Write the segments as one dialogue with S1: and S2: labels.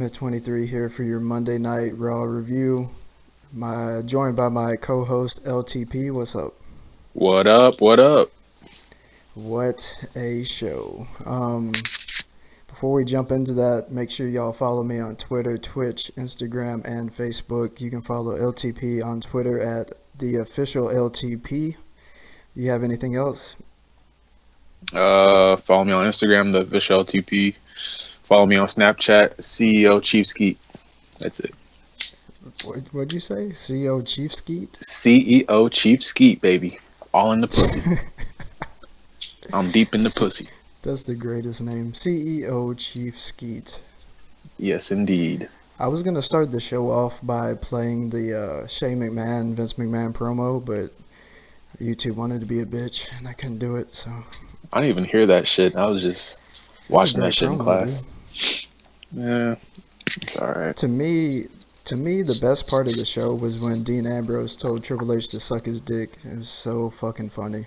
S1: At 23 here for your Monday Night Raw review. Joined by my co-host LTP. What's up?
S2: What up? What up?
S1: What a show. Before we jump into that, make sure y'all follow me on Twitter, Twitch, Instagram, and Facebook. You can follow LTP on Twitter at the official LTP. You have anything else?
S2: Follow me on Instagram, the official LTP. Follow me on Snapchat, CEO Chief Skeet. That's it.
S1: What'd you say? CEO Chief Skeet?
S2: CEO Chief Skeet, baby. All in the pussy. I'm deep in the pussy.
S1: That's the greatest name. CEO Chief Skeet.
S2: Yes, indeed.
S1: I was going to start the show off by playing the Shane McMahon, Vince McMahon promo, but YouTube wanted to be a bitch, and I couldn't do it, so...
S2: I didn't even hear that shit. I was just watching that shit in class.
S1: Dude.
S2: Yeah, it's alright.
S1: To me, the best part of the show was when Dean Ambrose told Triple H to suck his dick. It was so fucking funny.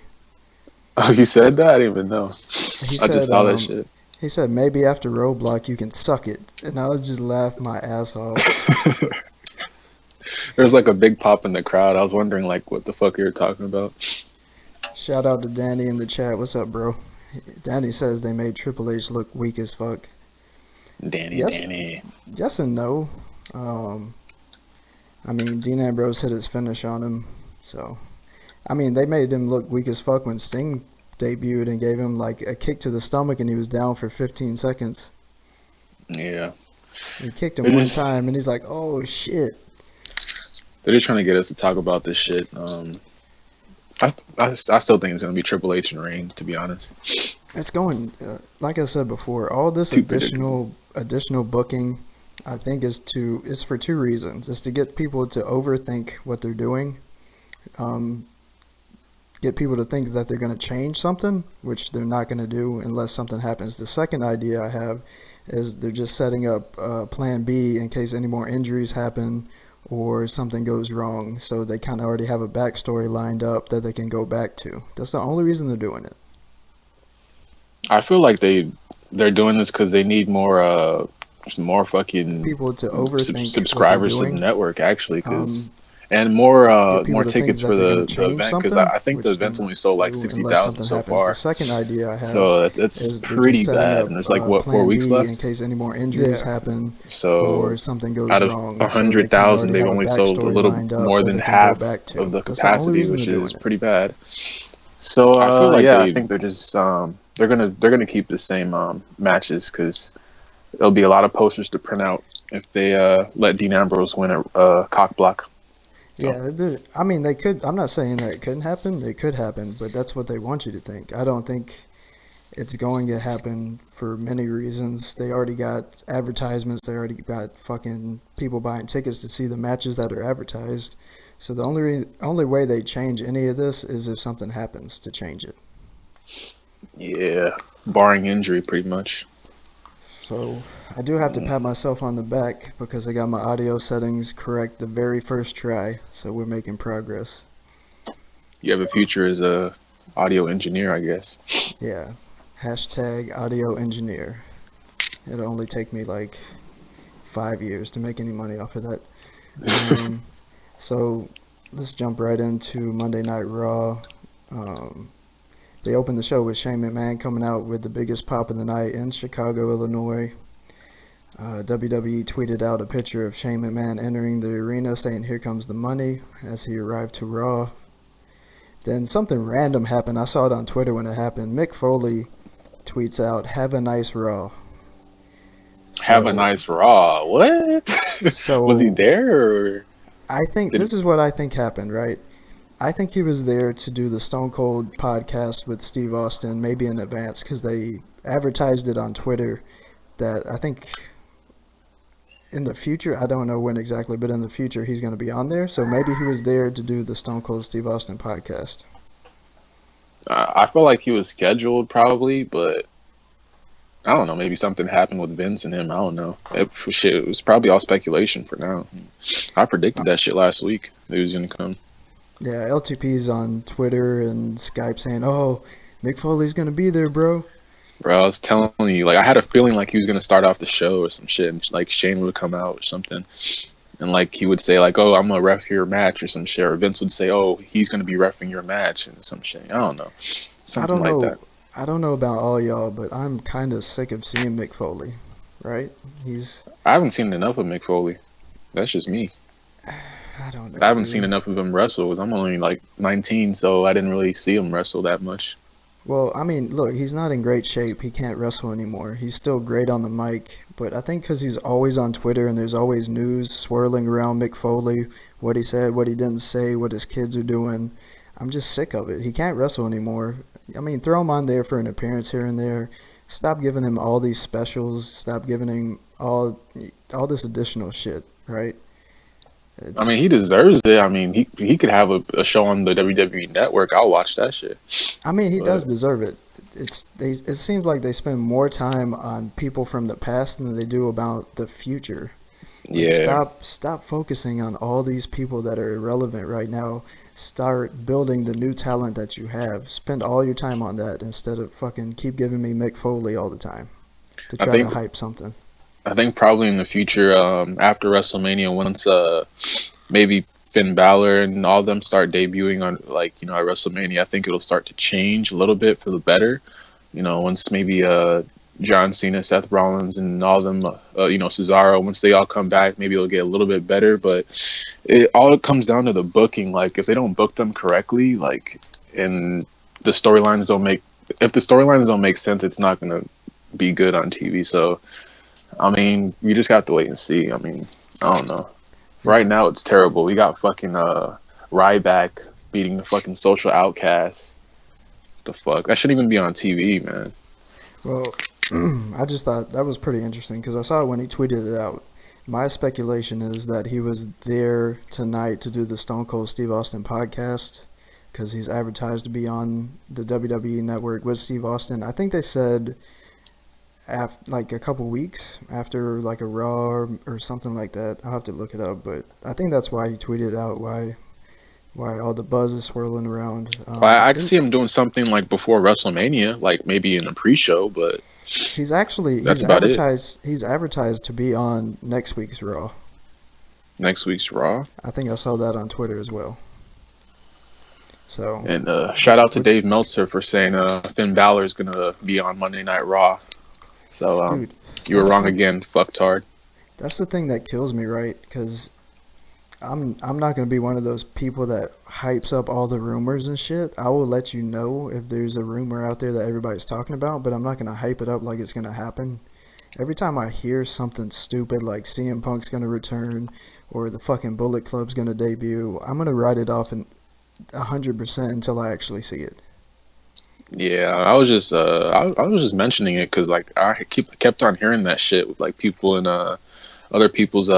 S2: Oh, you said that? I didn't even know. I just saw that shit.
S1: He said, maybe after Roadblock you can suck it. And I was just laughing my ass off.
S2: There was like a big pop in the crowd. I was wondering like what the fuck you were talking about.
S1: Shout out to Danny in the chat. What's up, bro? Danny says they made Triple H look weak as fuck.
S2: Danny.
S1: Yes and no. I mean, Dean Ambrose hit his finish on him. So, I mean, they made him look weak as fuck when Sting debuted and gave him like a kick to the stomach and he was down for 15 seconds.
S2: Yeah.
S1: He kicked him one time and he's like, oh shit.
S2: They're just trying to get us to talk about this shit. I still think it's going to be Triple H and Reigns, to be honest.
S1: It's going, like I said before, all this additional booking, I think is for two reasons. It's to get people to overthink what they're doing, get people to think that they're going to change something, which they're not going to do unless something happens. The second idea I have is they're just setting up plan B in case any more injuries happen or something goes wrong, so they kind of already have a backstory lined up that they can go back to. That's the only reason they're doing it.
S2: I feel like they're doing this because they need more fucking
S1: people to overthink
S2: subscribers to the network, actually, and more tickets for the event, because I think the event's only sold like 60,000 so far.
S1: The second idea I have,
S2: so it's pretty bad. And there's like what 4 weeks left
S1: in case any more injuries happen,
S2: so
S1: or something goes
S2: out of
S1: wrong.
S2: 100,000, they've only sold a little more than half of the capacity, which is pretty bad. So I feel like I think they're just they're gonna keep the same matches because there'll be a lot of posters to print out if they let Dean Ambrose win a cock block.
S1: Yeah, I mean, they could. I'm not saying that it couldn't happen. It could happen, but that's what they want you to think. I don't think it's going to happen for many reasons. They already got advertisements. They already got fucking people buying tickets to see the matches that are advertised. So the only way they change any of this is if something happens to change it.
S2: Yeah, barring injury, pretty much.
S1: So I do have to pat myself on the back because I got my audio settings correct the very first try. So we're making progress.
S2: You have a future as a audio engineer, I guess.
S1: Yeah. Hashtag audio engineer. It'll only take me like 5 years to make any money off of that. So let's jump right into Monday Night Raw. They opened the show with Shane McMahon coming out with the biggest pop of the night in Chicago, Illinois. WWE tweeted out a picture of Shane McMahon entering the arena saying, "Here comes the money," as he arrived to Raw. Then something random happened. I saw it on Twitter when it happened. Mick Foley tweets out, "Have a nice Raw."
S2: Have a nice Raw? What?
S1: So
S2: was he there? Or?
S1: I think this is what I think happened, right? I think he was there to do the Stone Cold podcast with Steve Austin, maybe in advance, because they advertised it on Twitter that I think in the future, I don't know when exactly, but in the future he's going to be on there. So maybe he was there to do the Stone Cold Steve Austin podcast.
S2: I feel like he was scheduled probably, but I don't know. Maybe something happened with Vince and him. I don't know. It was probably all speculation for now. I predicted that shit last week. That he was going to come.
S1: Yeah, LTP's on Twitter and Skype saying, "Oh, Mick Foley's going to be there, bro."
S2: Bro, I was telling you, like, I had a feeling like he was gonna start off the show or some shit, and like Shane would come out or something, and like he would say like, "Oh, I'm gonna ref your match" or some shit, or Vince would say, "Oh, he's gonna be refing your match" and some shit. I don't know, something like that.
S1: I don't know about all y'all, but I'm kind of sick of seeing Mick Foley. Right?
S2: I haven't seen enough of Mick Foley. That's just me.
S1: I don't know.
S2: I haven't seen enough of him wrestle. I'm only like 19, so I didn't really see him wrestle that much.
S1: Well, I mean, look, he's not in great shape. He can't wrestle anymore. He's still great on the mic, but I think because he's always on Twitter and there's always news swirling around Mick Foley, what he said, what he didn't say, what his kids are doing, I'm just sick of it. He can't wrestle anymore. I mean, throw him on there for an appearance here and there. Stop giving him all these specials. Stop giving him all this additional shit, right?
S2: I mean, he deserves it. I mean, he could have a show on the WWE Network. I'll watch that shit.
S1: I mean, he does deserve it. It seems like they spend more time on people from the past than they do about the future. Like,
S2: yeah.
S1: Stop focusing on all these people that are irrelevant right now. Start building the new talent that you have. Spend all your time on that instead of fucking keep giving me Mick Foley all the time to try to hype something.
S2: I think probably in the future, after WrestleMania, once maybe Finn Balor and all of them start debuting on, like, you know, at WrestleMania, I think it'll start to change a little bit for the better. You know, once maybe John Cena, Seth Rollins, and all of them, you know, Cesaro, once they all come back, maybe it'll get a little bit better. But it all comes down to the booking. Like, if they don't book them correctly, like, and the storylines don't make, if the storylines don't make sense, it's not going to be good on TV. So, I mean, we just have to wait and see. I mean, I don't know. Right now, it's terrible. We got fucking Ryback beating the fucking Social Outcasts. The fuck? That shouldn't even be on TV, man.
S1: Well, I just thought that was pretty interesting because I saw it when he tweeted it out. My speculation is that he was there tonight to do the Stone Cold Steve Austin podcast because he's advertised to be on the WWE Network with Steve Austin. I think they said like a couple weeks after like a Raw or something like that. I'll have to look it up, but I think that's why he tweeted out why all the buzz is swirling around.
S2: I can see him doing something like before WrestleMania, like maybe in a pre-show, but
S1: he's advertised to be on next week's Raw.
S2: Next week's Raw?
S1: I think I saw that on Twitter as well. So,
S2: and shout out to Dave Meltzer for saying Finn Balor is gonna be on Monday Night Raw. So, dude, you were wrong again, fucktard.
S1: That's the thing that kills me, right? Because I'm not going to be one of those people that hypes up all the rumors and shit. I will let you know if there's a rumor out there that everybody's talking about, but I'm not going to hype it up like it's going to happen. Every time I hear something stupid like CM Punk's going to return or the fucking Bullet Club's going to debut, I'm going to write it off 100% until I actually see it.
S2: Yeah, I was just mentioning it because like I kept on hearing that shit with like people in other people's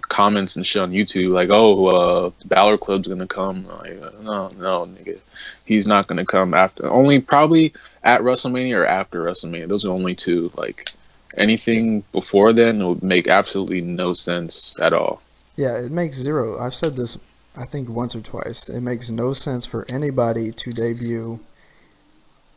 S2: comments and shit on YouTube, like, oh, Balor Club's gonna come. Like, no, nigga, he's not gonna come after. Only probably at WrestleMania or after WrestleMania. Those are only two. Like anything before then would make absolutely no sense at all.
S1: Yeah, it makes zero. I've said this, I think once or twice. It makes no sense for anybody to debut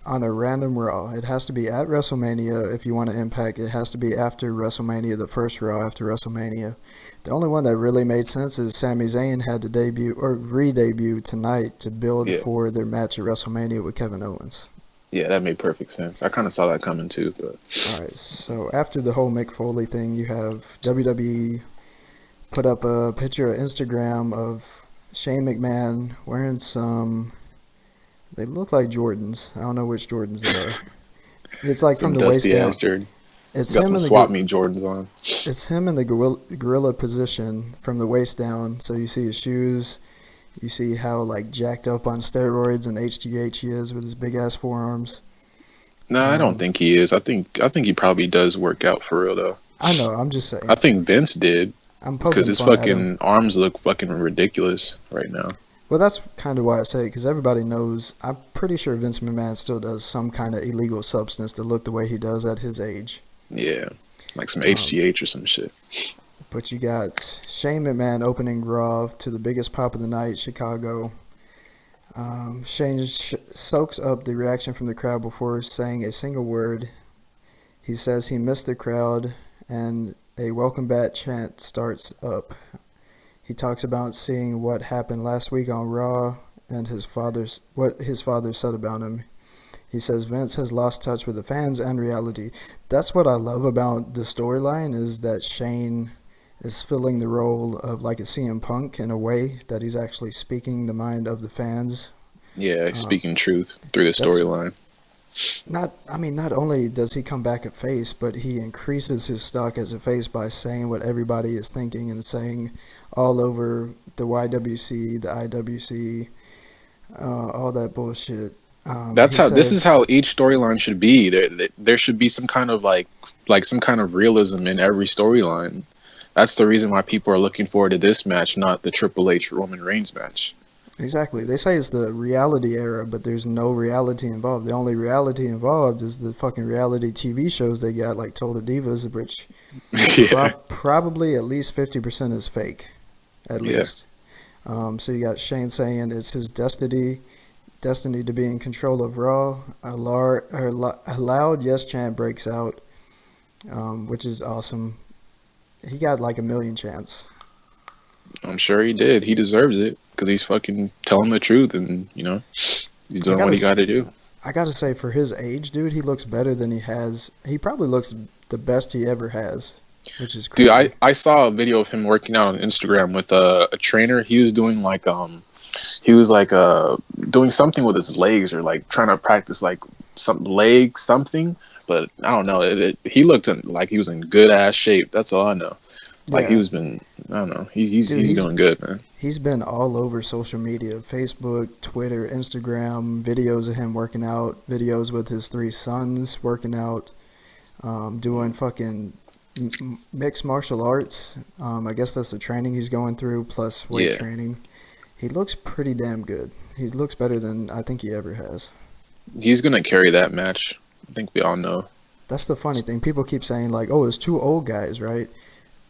S1: on a random Raw. It has to be at WrestleMania if you want to Impact. It has to be after WrestleMania, the first Raw after WrestleMania. The only one that really made sense is Sami Zayn had to debut or re-debut tonight to build for their match at WrestleMania with Kevin Owens.
S2: Yeah, that made perfect sense. I kind of saw that coming too. But
S1: all right, so after the whole Mick Foley thing, you have WWE put up a picture on Instagram of Shane McMahon wearing some... They look like Jordans. I don't know which Jordans they are. It's like some from the waist down.
S2: It's got him some swap meet Jordans on.
S1: It's him in the gorilla position from the waist down. So you see his shoes. You see how like jacked up on steroids and HGH he is with his big ass forearms.
S2: No, I don't think he is. I think he probably does work out for real though.
S1: I know. I'm just saying.
S2: I think Vince did. Because his fucking arms look fucking ridiculous right now.
S1: Well, that's kind of why I say it, because everybody knows. I'm pretty sure Vince McMahon still does some kind of illegal substance to look the way he does at his age.
S2: Yeah, like some HGH or some shit.
S1: But you got Shane McMahon opening Raw to the biggest pop of the night, Chicago. Shane soaks up the reaction from the crowd before saying a single word. He says he missed the crowd, and a welcome back chant starts up. He talks about seeing what happened last week on Raw and what his father said about him. He says Vince has lost touch with the fans and reality. That's what I love about the storyline, is that Shane is filling the role of like a CM Punk in a way that he's actually speaking the mind of the fans.
S2: Yeah, speaking truth through the storyline.
S1: Not only does he come back a face, but he increases his stock as a face by saying what everybody is thinking and saying all over the YWC, the IWC, all that bullshit.
S2: This is how each storyline should be. There should be some kind of like some kind of realism in every storyline. That's the reason why people are looking forward to this match, not the Triple H Roman Reigns match.
S1: Exactly. They say it's the reality era, but there's no reality involved. The only reality involved is the fucking reality TV shows they got, like Total Divas, which probably at least 50% is fake. At least. So you got Shane saying it's his destiny to be in control of Raw. A loud yes chant breaks out, which is awesome. He got like 1 million chants.
S2: I'm sure he did. He deserves it because he's fucking telling the truth, and he's doing what he got to do.
S1: I gotta say, for his age, dude, he looks better than he has. He probably looks the best he ever has, which is crazy.
S2: Dude, I saw a video of him working out on Instagram with a trainer. He was doing doing something with his legs, or like trying to practice like something. But I don't know. He looked like he was in good ass shape. That's all I know. Like I don't know. He's doing good, man.
S1: He's been all over social media, Facebook, Twitter, Instagram, videos of him working out, videos with his 3 sons working out, doing fucking mixed martial arts. I guess that's the training he's going through, plus weight training. He looks pretty damn good. He looks better than I think he ever has.
S2: He's going to carry that match. I think we all know.
S1: That's the funny thing. People keep saying, like, oh, it's 2 old guys, right?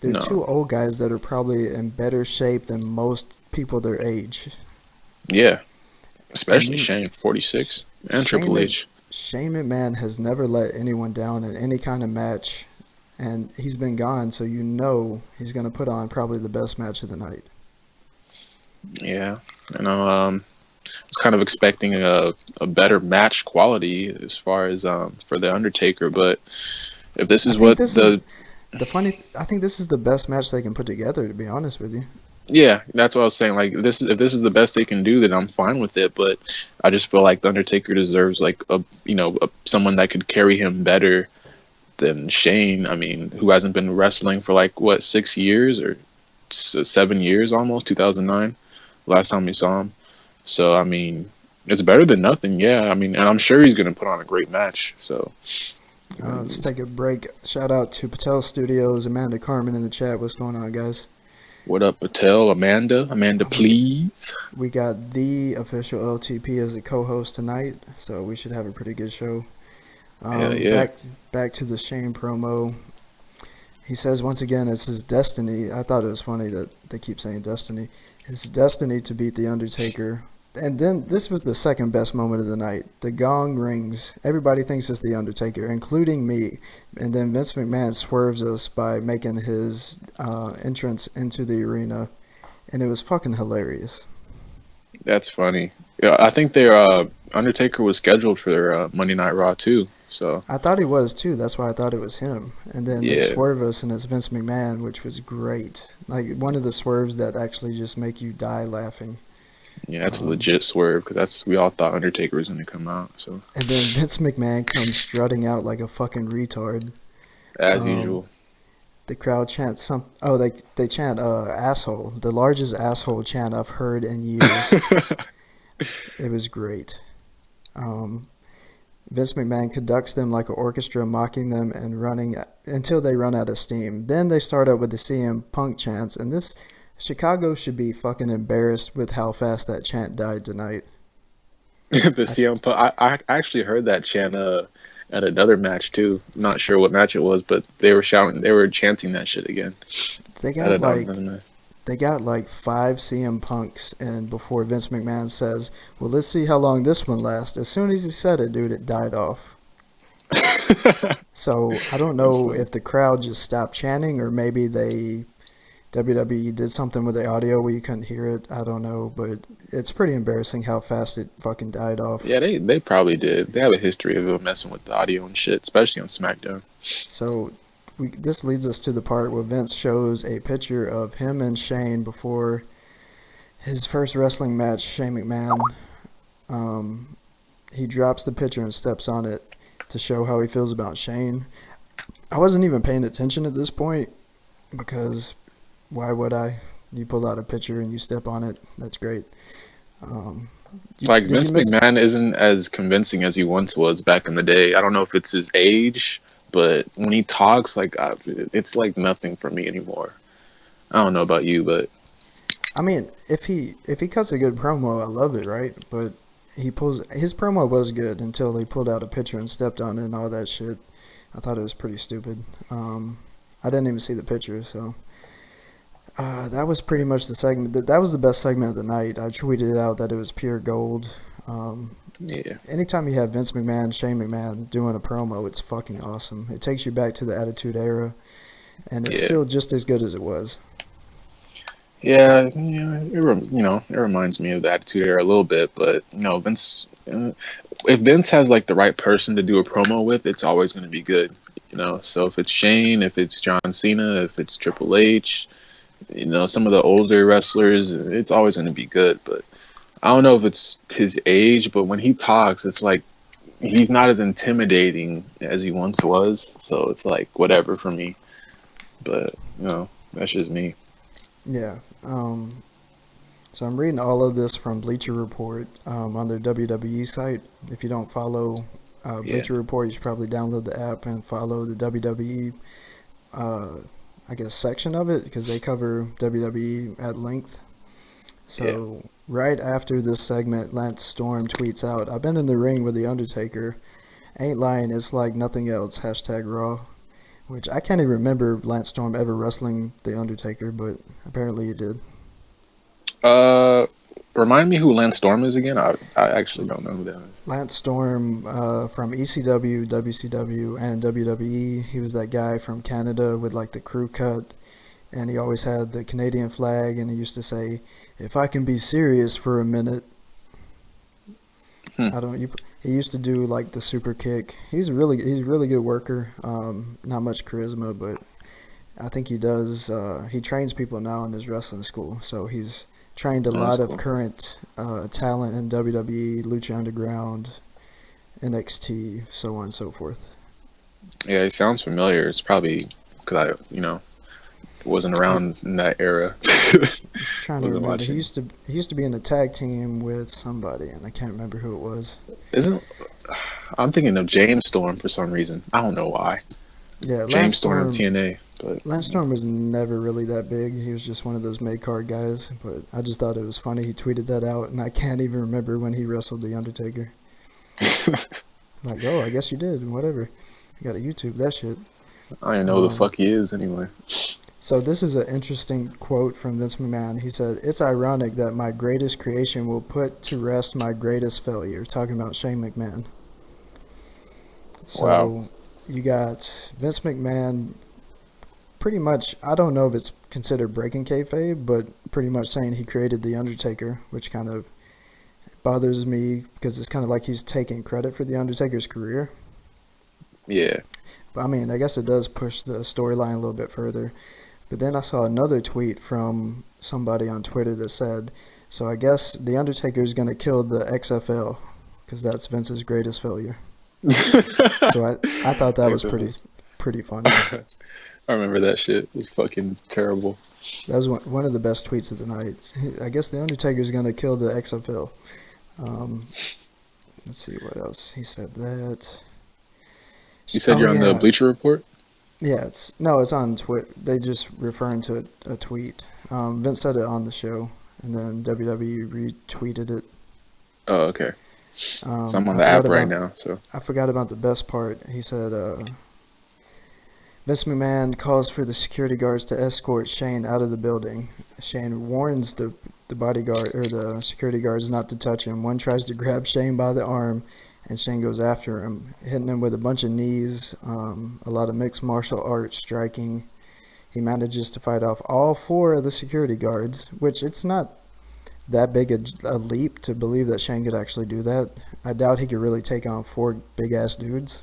S1: They're 2 old guys that are probably in better shape than most people their age.
S2: Yeah. Especially Shane, 46, and Triple H.
S1: Shane McMahon has never let anyone down in any kind of match, and he's been gone, so he's going to put on probably the best match of the night.
S2: Yeah. I was kind of expecting a better match quality as far as for the Undertaker, but if this is
S1: I think this is the best match they can put together, to be honest with you.
S2: Yeah, that's what I was saying. Like, if this is the best they can do, then I'm fine with it. But I just feel like the Undertaker deserves like someone that could carry him better than Shane. I mean, who hasn't been wrestling for like 6 years or 7 years almost? 2009, last time we saw him. So I mean, it's better than nothing. Yeah, I mean, and I'm sure he's gonna put on a great match. So.
S1: Let's take a break. Shout out to Patel Studios, Amanda Carmen in the chat. What's going on, guys?
S2: What up, Patel? Amanda, please.
S1: We got the official LTP as a co-host tonight, so we should have a pretty good show. Back to the Shane promo. He says once again it's his destiny. I thought it was funny that they keep saying destiny. His destiny to beat The Undertaker. And then this was the second best moment of the night. The gong rings. Everybody thinks it's The Undertaker, including me. And then Vince McMahon swerves us by making his entrance into the arena. And it was fucking hilarious.
S2: That's funny. Yeah, I think their Undertaker was scheduled for their Monday Night Raw too. So
S1: I thought he was too. That's why I thought it was him. And then they swerve us, and it's Vince McMahon, which was great. Like one of the swerves that actually just make you die laughing.
S2: Yeah, that's a legit swerve because we all thought Undertaker was going to come out. So
S1: and then Vince McMahon comes strutting out like a fucking retard,
S2: as usual.
S1: The crowd chants they chant asshole, the largest asshole chant I've heard in years. It was great. Vince McMahon conducts them like an orchestra, mocking them and running until they run out of steam. Then they start up with the CM Punk chants, and this Chicago should be fucking embarrassed with how fast that chant died tonight.
S2: The CM Punk. I actually heard that chant at another match too. Not sure what match it was, but they were chanting that shit again.
S1: They got like 5 CM Punks, and before Vince McMahon says, well, let's see how long this one lasts. As soon as he said it, dude, it died off. So I don't know if the crowd just stopped chanting or maybe WWE did something with the audio where you couldn't hear it. I don't know, but it's pretty embarrassing how fast it fucking died off.
S2: Yeah, they probably did. They have a history of messing with the audio and shit, especially on SmackDown.
S1: So this leads us to the part where Vince shows a picture of him and Shane before his first wrestling match, Shane McMahon. He drops the picture and steps on it to show how he feels about Shane. I wasn't even paying attention at this point because why would I? You pull out a picture and you step on it. That's great.
S2: Vince McMahon isn't as convincing as he once was back in the day. I don't know if it's his age, but when he talks, it's like nothing for me anymore. I don't know about you, but
S1: I mean, if he cuts a good promo, I love it, right? But his promo was good until he pulled out a picture and stepped on it and all that shit. I thought it was pretty stupid. I didn't even see the picture, so that was pretty much the segment. That was the best segment of the night. I tweeted out that it was pure gold.
S2: Yeah.
S1: Anytime you have Vince McMahon, Shane McMahon doing a promo, it's fucking awesome. It takes you back to the Attitude Era, and it's still just as good as it was.
S2: Yeah, it reminds me of the Attitude Era a little bit, but Vince. If Vince has like the right person to do a promo with, it's always going to be good. So if it's Shane, if it's John Cena, if it's Triple H, some of the older wrestlers, it's always going to be good. But I don't know if it's his age, but when he talks, it's like he's not as intimidating as he once was. So it's like whatever for me. But that's just me.
S1: Yeah. So I'm reading all of this from Bleacher Report on their WWE site. If you don't follow Bleacher Report, you should probably download the app and follow the WWE, section of it because they cover WWE at length. So right after this segment, Lance Storm tweets out, "I've been in the ring with The Undertaker. Ain't lying, it's like nothing else. #Raw." Which I can't even remember Lance Storm ever wrestling The Undertaker, but apparently he did.
S2: Remind me who Lance Storm is again? I actually don't know who that is.
S1: Lance Storm from ECW, WCW, and WWE. He was that guy from Canada with like the crew cut, and he always had the Canadian flag, and he used to say, "If I can be serious for a minute." He used to do like the super kick. He's a really good worker. Not much charisma, but I think he does. He trains people now in his wrestling school, so he's trained a lot of current talent in WWE, Lucha Underground, NXT, so on and so forth.
S2: Yeah, he sounds familiar. It's probably because I wasn't around in that era.
S1: Trying to remember. Watching. He used to be in a tag team with somebody, and I can't remember who it was.
S2: I'm thinking of James Storm for some reason. I don't know why.
S1: Yeah,
S2: James Storm of TNA. But
S1: Lance Storm was never really that big. He was just one of those mid-card guys. But I just thought it was funny. He tweeted that out, and I can't even remember when he wrestled The Undertaker. Like, I guess you did. Whatever. I got to YouTube that shit.
S2: I don't even know who the fuck he is anyway.
S1: So this is an interesting quote from Vince McMahon. He said, "It's ironic that my greatest creation will put to rest my greatest failure." Talking about Shane McMahon. So
S2: wow.
S1: You got Vince McMahon pretty much, I don't know if it's considered breaking kayfabe, but pretty much saying he created The Undertaker, which kind of bothers me because it's kind of like he's taking credit for The Undertaker's career.
S2: Yeah.
S1: But I mean, I guess it does push the storyline a little bit further. But then I saw another tweet from somebody on Twitter that said, so I guess The Undertaker is going to kill the XFL because that's Vince's greatest failure. So I thought that was pretty funny.
S2: I remember that shit. It was fucking terrible.
S1: That was one of the best tweets of the night. I guess The Undertaker is going to kill the XFL. Let's see what else. He said that.
S2: You said you're on the Bleacher Report?
S1: Yeah, it's on Twitter. They just referring to a tweet. Vince said it on the show, and then WWE retweeted it.
S2: Oh, okay. So I'm on the app right now. So
S1: I forgot about the best part. He said, Vince McMahon calls for the security guards to escort Shane out of the building. Shane warns the bodyguard or the security guards not to touch him. One tries to grab Shane by the arm, and Shane goes after him, hitting him with a bunch of knees, a lot of mixed martial arts striking. He manages to fight off all 4 of the security guards, which it's not that big a leap to believe that Shane could actually do that. I doubt he could really take on 4 big-ass dudes.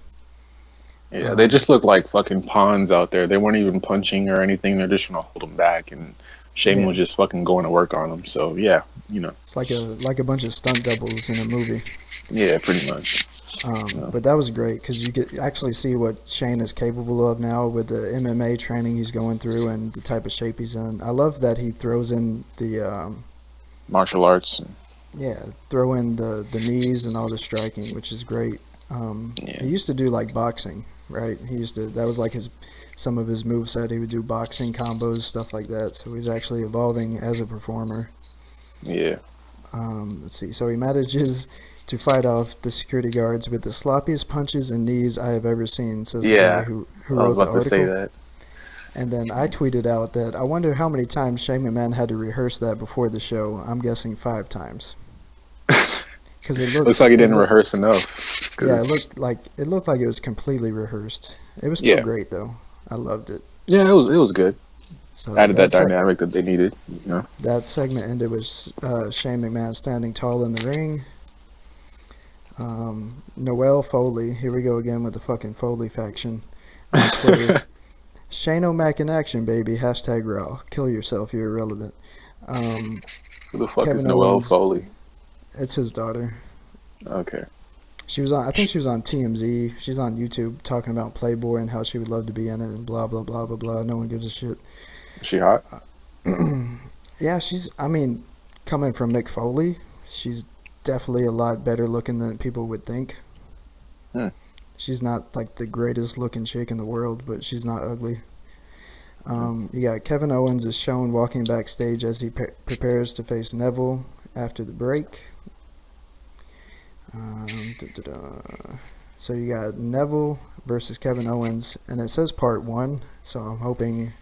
S2: Yeah, they just look like fucking pawns out there. They weren't even punching or anything. They're just trying to hold them back, and Shane was just fucking going to work on them. So, yeah, you know.
S1: It's like a bunch of stunt doubles in a movie.
S2: Yeah, pretty much.
S1: But that was great because you could actually see what Shane is capable of now with the MMA training he's going through and the type of shape he's in. I love that he throws in the
S2: martial arts.
S1: Yeah, throw in the knees and all the striking, which is great. He used to do like boxing, right? That was like some of his moveset. He would do boxing combos, stuff like that. So he's actually evolving as a performer.
S2: Yeah.
S1: Let's see. So he manages to fight off the security guards with the sloppiest punches and knees I have ever seen, says the guy who wrote the article. I was about to say that. And then I tweeted out that I wonder how many times Shane McMahon had to rehearse that before the show. I'm guessing 5 times. Because
S2: looks like he didn't rehearse enough.
S1: Yeah, it looked like it was completely rehearsed. It was still great though. I loved it.
S2: Yeah, it was good. So added that dynamic that they needed. You know?
S1: That segment ended with Shane McMahon standing tall in the ring. Noelle Foley, here we go again with the fucking Foley faction on Twitter. Shane O'Mac in action, baby. # Raw. Kill yourself, you're irrelevant.
S2: Who the fuck is Noelle Foley?
S1: It's his daughter.
S2: Okay.
S1: I think she was on TMZ. She's on YouTube talking about Playboy and how she would love to be in it and blah, blah, blah, blah, blah. No one gives a shit.
S2: Is she hot?
S1: Yeah, coming from Mick Foley, she's definitely a lot better looking than people would think. She's not like the greatest looking chick in the world, but she's not ugly. You got Kevin Owens is shown walking backstage as he prepares to face Neville after the break. So you got Neville versus Kevin Owens, and it says part 1, so I'm hoping,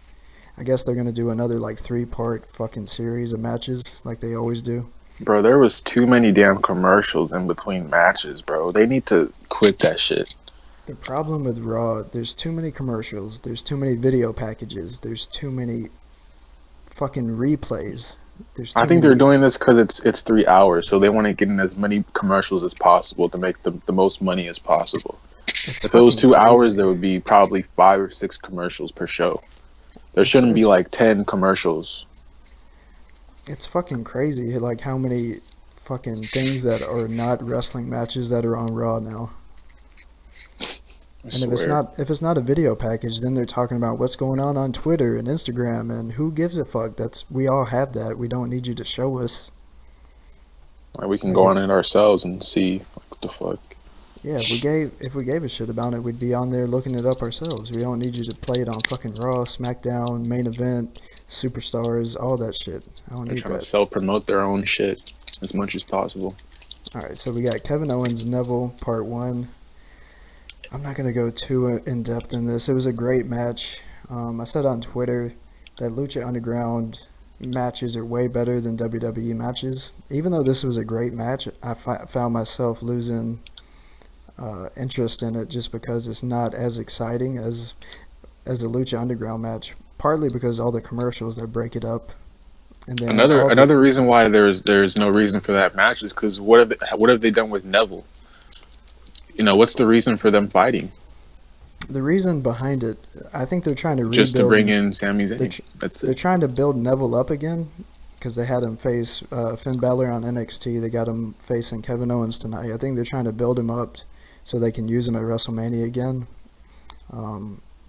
S1: I guess they're going to do another like 3-part fucking series of matches like they always do.
S2: Bro, there was too many damn commercials in between matches, bro. They need to quit that shit.
S1: The problem with Raw, there's too many commercials, there's too many video packages, there's too many fucking replays.
S2: I think they're doing this because it's 3 hours, so they want to get in as many commercials as possible to make the most money as possible. If it was 2 hours, there would be probably 5 or 6 commercials per show. There shouldn't be like 10 commercials.
S1: It's fucking crazy, like how many fucking things that are not wrestling matches that are on Raw now. And if it's not a video package, then they're talking about what's going on Twitter and Instagram, and who gives a fuck? We all have that. We don't need you to show us.
S2: We can go on it ourselves and see what the fuck.
S1: Yeah, if we gave a shit about it, we'd be on there looking it up ourselves. We don't need you to play it on fucking Raw, SmackDown, Main Event, Superstars, all that shit. I don't need that. They're trying to
S2: self-promote their own shit as much as possible.
S1: All right, so we got Kevin Owens, Neville, part 1. I'm not going to go too in-depth in this. It was a great match. I said on Twitter that Lucha Underground matches are way better than WWE matches. Even though this was a great match, I found myself losing interest in it just because it's not as exciting as a Lucha Underground match. Partly because all the commercials that break it up. And then
S2: another reason why there's no reason for that match is because what have they done with Neville? You know, what's the reason for them fighting?
S1: The reason behind it, I think they're trying to rebuild.
S2: Just to bring in Sami Zayn. That's it.
S1: They're trying to build Neville up again because they had him face Finn Balor on NXT. They got him facing Kevin Owens tonight. I think they're trying to build him up so they can use him at WrestleMania again.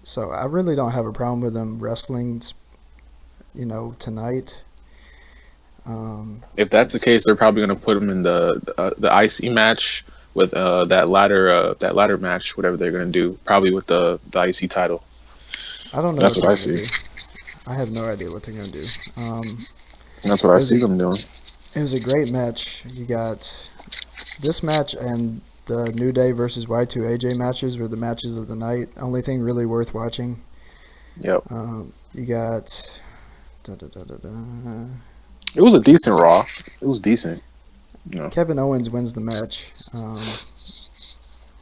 S1: So I really don't have a problem with them wrestling, tonight.
S2: If that's the case, they're probably going to put him in the IC match with that ladder match, whatever they're going to do, probably with the IC title.
S1: I don't know.
S2: That's what I see.
S1: I have no idea what they're going to do.
S2: That's what I see them doing.
S1: It was a great match. You got this match and the New Day versus Y2AJ matches were the matches of the night. Only thing really worth watching.
S2: Yep.
S1: You got...
S2: It was a decent Raw. It was decent.
S1: Kevin Owens wins the match.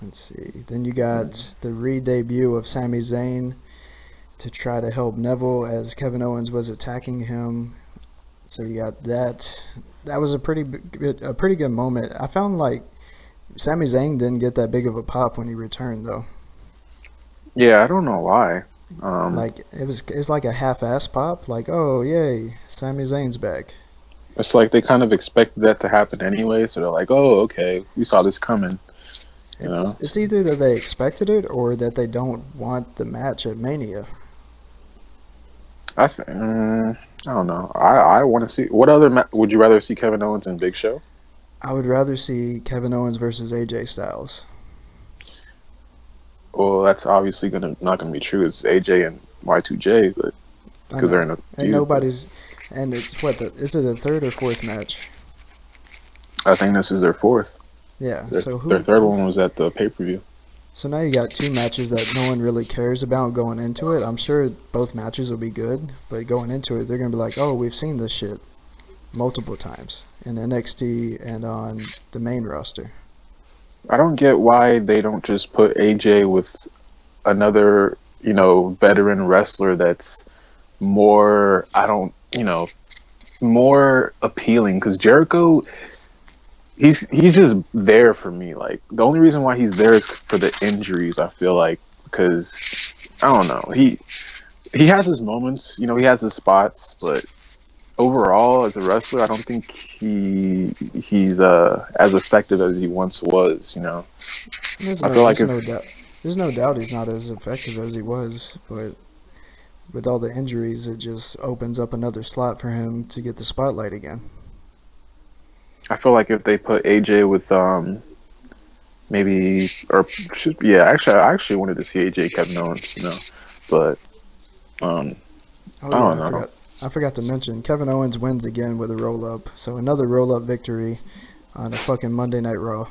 S1: Let's see. Then you got the re-debut of Sami Zayn to try to help Neville as Kevin Owens was attacking him. So you got that. That was a pretty good moment. I found like Sami Zayn didn't get that big of a pop when he returned though.
S2: Yeah, I don't know why.
S1: Like it was like a half-ass pop. Like, oh yay, Sami Zayn's back.
S2: It's like they kind of expected that to happen anyway, so they're like, oh, okay, we saw this coming.
S1: It's either that they expected it or that they don't want the match at Mania.
S2: I don't know. I want to see what other would you rather see Kevin Owens and Big Show?
S1: I would rather see Kevin Owens versus AJ Styles.
S2: Well, that's obviously not gonna be true. It's AJ and Y2J, but because they're in a feud.
S1: And nobody's. And it's is it the third or fourth match?
S2: I think this is their fourth.
S1: Yeah.
S2: Their third one was at the pay-per-view.
S1: So now you got two matches that no one really cares about going into it. I'm sure both matches will be good, but going into it, they're going to be like, oh, we've seen this shit multiple times in NXT and on the main roster.
S2: I don't get why they don't just put AJ with another, veteran wrestler that's more, more appealing. Because Jericho, he's just there for me. Like, the only reason why he's there is for the injuries, I feel like. Because, I don't know. He has his moments, he has his spots, but overall, as a wrestler, I don't think he's as effective as he once was,
S1: There's no doubt he's not as effective as he was, but with all the injuries, it just opens up another slot for him to get the spotlight again.
S2: I feel like if they put AJ with I actually wanted to see AJ Kevin Owens, but I don't know.
S1: I forgot to mention, Kevin Owens wins again with a roll-up. So another roll-up victory on a fucking Monday Night Raw.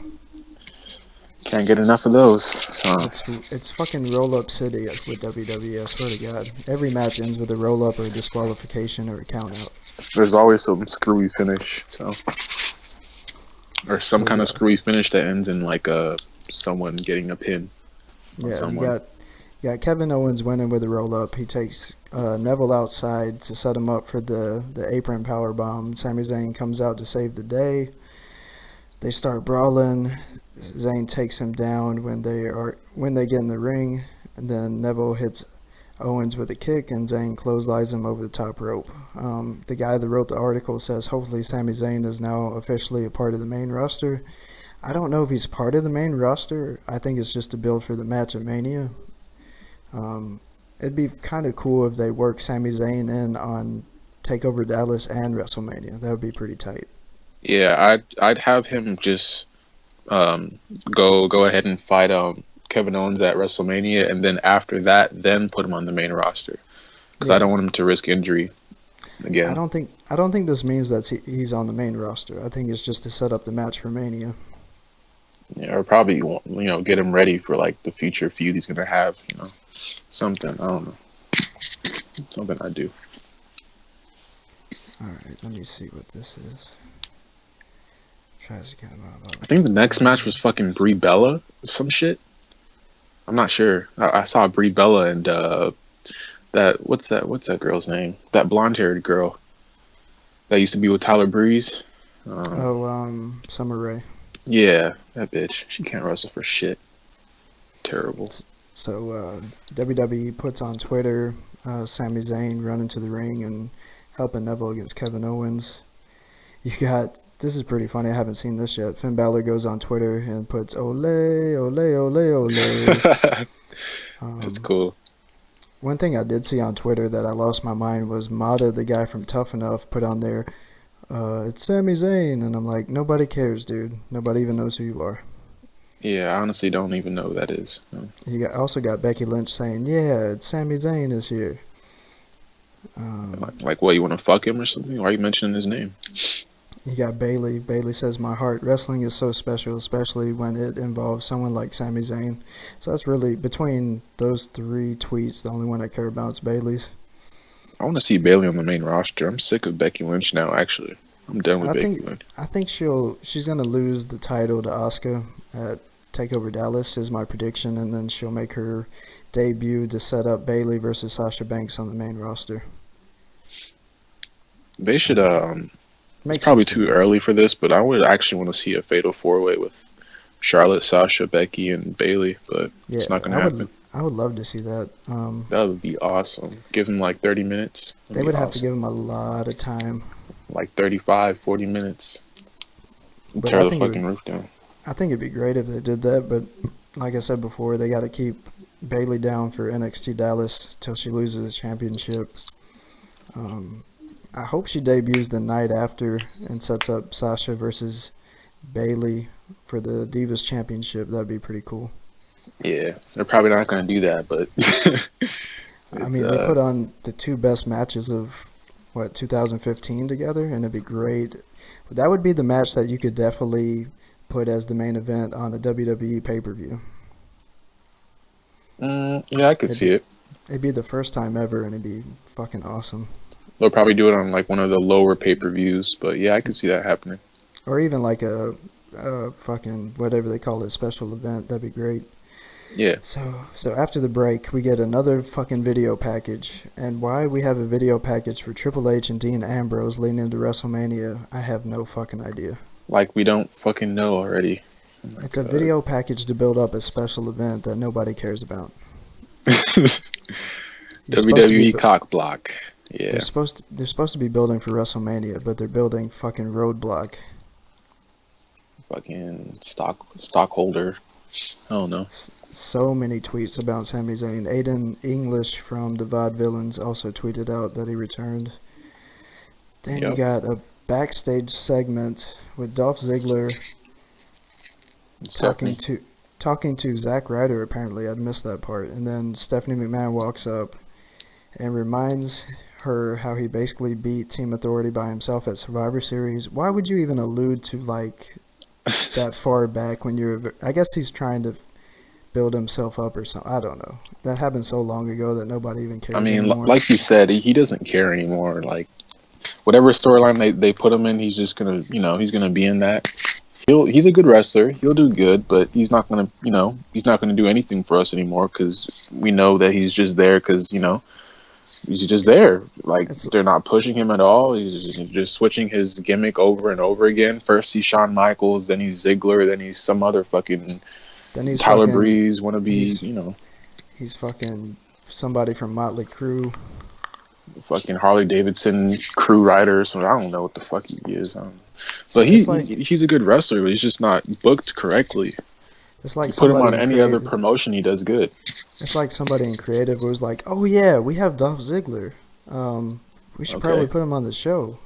S2: Can't get enough of those.
S1: It's fucking roll-up city with WWE, I swear to God. Every match ends with a roll-up or a disqualification or a count-out.
S2: There's always some screwy finish, or some kind of screwy finish that ends in like someone getting a pin.
S1: Yeah, you got Kevin Owens winning with a roll-up. He takes Neville outside to set him up for the apron powerbomb. Sami Zayn comes out to save the day. They start brawling. Zayn takes him down when they get in the ring, and then Neville hits Owens with a kick, and Zayn clotheslines him over the top rope. The guy that wrote the article says hopefully Sami Zayn is now officially a part of the main roster. I don't know if he's part of the main roster. I think it's just a build for the match at Mania. It'd be kind of cool if they work Sami Zayn in on TakeOver Dallas and WrestleMania. That would be pretty tight.
S2: Yeah, I'd have him just go ahead and fight Kevin Owens at WrestleMania, and then after that, then put him on the main roster, because I don't want him to risk injury again.
S1: I don't think this means that he's on the main roster. I think it's just to set up the match for Mania.
S2: Yeah, or probably get him ready for like the future feud he's gonna have. Something, I don't know. Something I do.
S1: Alright, let me see what this is.
S2: I think the next match was fucking Brie Bella. Some shit. I'm not sure. I saw Brie Bella and what's that girl's name? That blonde-haired girl that used to be with Tyler Breeze.
S1: Summer Rae.
S2: Yeah, that bitch. She can't wrestle for shit. Terrible.
S1: So WWE puts on Twitter Sami Zayn running to the ring and helping Neville against Kevin Owens. This is pretty funny. I haven't seen this yet. Finn Balor goes on Twitter and puts ole, ole, ole, ole.
S2: That's cool.
S1: One thing I did see on Twitter that I lost my mind was Mata, the guy from Tough Enough, put on there, it's Sami Zayn. And I'm like, nobody cares, dude. Nobody even knows who you are.
S2: Yeah, I honestly don't even know who that is. No.
S1: You also got Becky Lynch saying, yeah, it's Sami Zayn is here.
S2: Like what, you want to fuck him or something? Why are you mentioning his name?
S1: You got Bayley. Bayley says, my heart, wrestling is so special, especially when it involves someone like Sami Zayn. So that's really, between those three tweets, the only one I care about is Bayley's.
S2: I want to see Bayley on the main roster. I'm sick of Becky Lynch now, actually. I'm done with Becky Lynch.
S1: I think she's going to lose the title to Asuka at TakeOver Dallas is my prediction, and then she'll make her debut to set up Bayley versus Sasha Banks on the main roster.
S2: They should. It's probably too early for this, but I would actually want to see a fatal 4-way with Charlotte, Sasha, Becky, and Bayley. But it's not going to happen.
S1: I would love to see that.
S2: That would be awesome. Give them like 30 minutes.
S1: They would have to give them a lot of time.
S2: Like 35, 40 minutes. Tear the fucking roof down.
S1: I think it'd be great if they did that, but like I said before, they got to keep Bayley down for NXT Dallas till she loses the championship. I hope she debuts the night after and sets up Sasha versus Bayley for the Divas Championship. That'd be pretty cool.
S2: Yeah, they're probably not going to do that, but
S1: I mean, they put on the two best matches of 2015 together, and it'd be great. That would be the match that you could definitely put as the main event on a WWE pay-per-view.
S2: Yeah, I could see it.
S1: It'd be the first time ever, and it'd be fucking awesome.
S2: They'll probably do it on like one of the lower pay-per-views, but yeah, I could see that happening.
S1: Or even like a fucking whatever they call it, special event. That'd be great.
S2: Yeah.
S1: So after the break, we get another fucking video package. And why we have a video package for Triple H and Dean Ambrose leading into WrestleMania, I have no fucking idea.
S2: Like we don't fucking know already.
S1: Oh it's a video package to build up a special event that nobody cares about.
S2: WWE cock block. Yeah.
S1: They're supposed to be building for WrestleMania, but they're building fucking Roadblock.
S2: Fucking stockholder. I don't know.
S1: So many tweets about Sami Zayn. Aiden English from the Vaudevillains also tweeted out that he returned. Then you got a backstage segment with Dolph Ziggler talking to Zack Ryder. Apparently, I'd missed that part. And then Stephanie McMahon walks up and reminds her how he basically beat Team Authority by himself at Survivor Series. Why would you even allude to like that far back when you're? I guess he's trying to build himself up or something. I don't know. That happened so long ago that nobody even cares.
S2: I mean,
S1: anymore.
S2: Like you said, he doesn't care anymore. Like whatever storyline they put him in, he's just gonna, he's gonna be in that. He's a good wrestler. He'll do good, but he's not gonna, he's not gonna do anything for us anymore because we know that he's just there because he's just there. Like they're not pushing him at all. He's just switching his gimmick over and over again. First he's Shawn Michaels, then he's Ziggler, then he's some other fucking. Then he's Tyler Breeze wannabe.
S1: He's fucking somebody from Motley Crue.
S2: Fucking Harley Davidson crew rider. So I don't know what the fuck he is. But he's a good wrestler, but he's just not booked correctly.
S1: It's like
S2: you put him on any other promotion, he does good.
S1: It's like somebody in creative was like, "Oh yeah, we have Dolph Ziggler. We should probably put him on the show."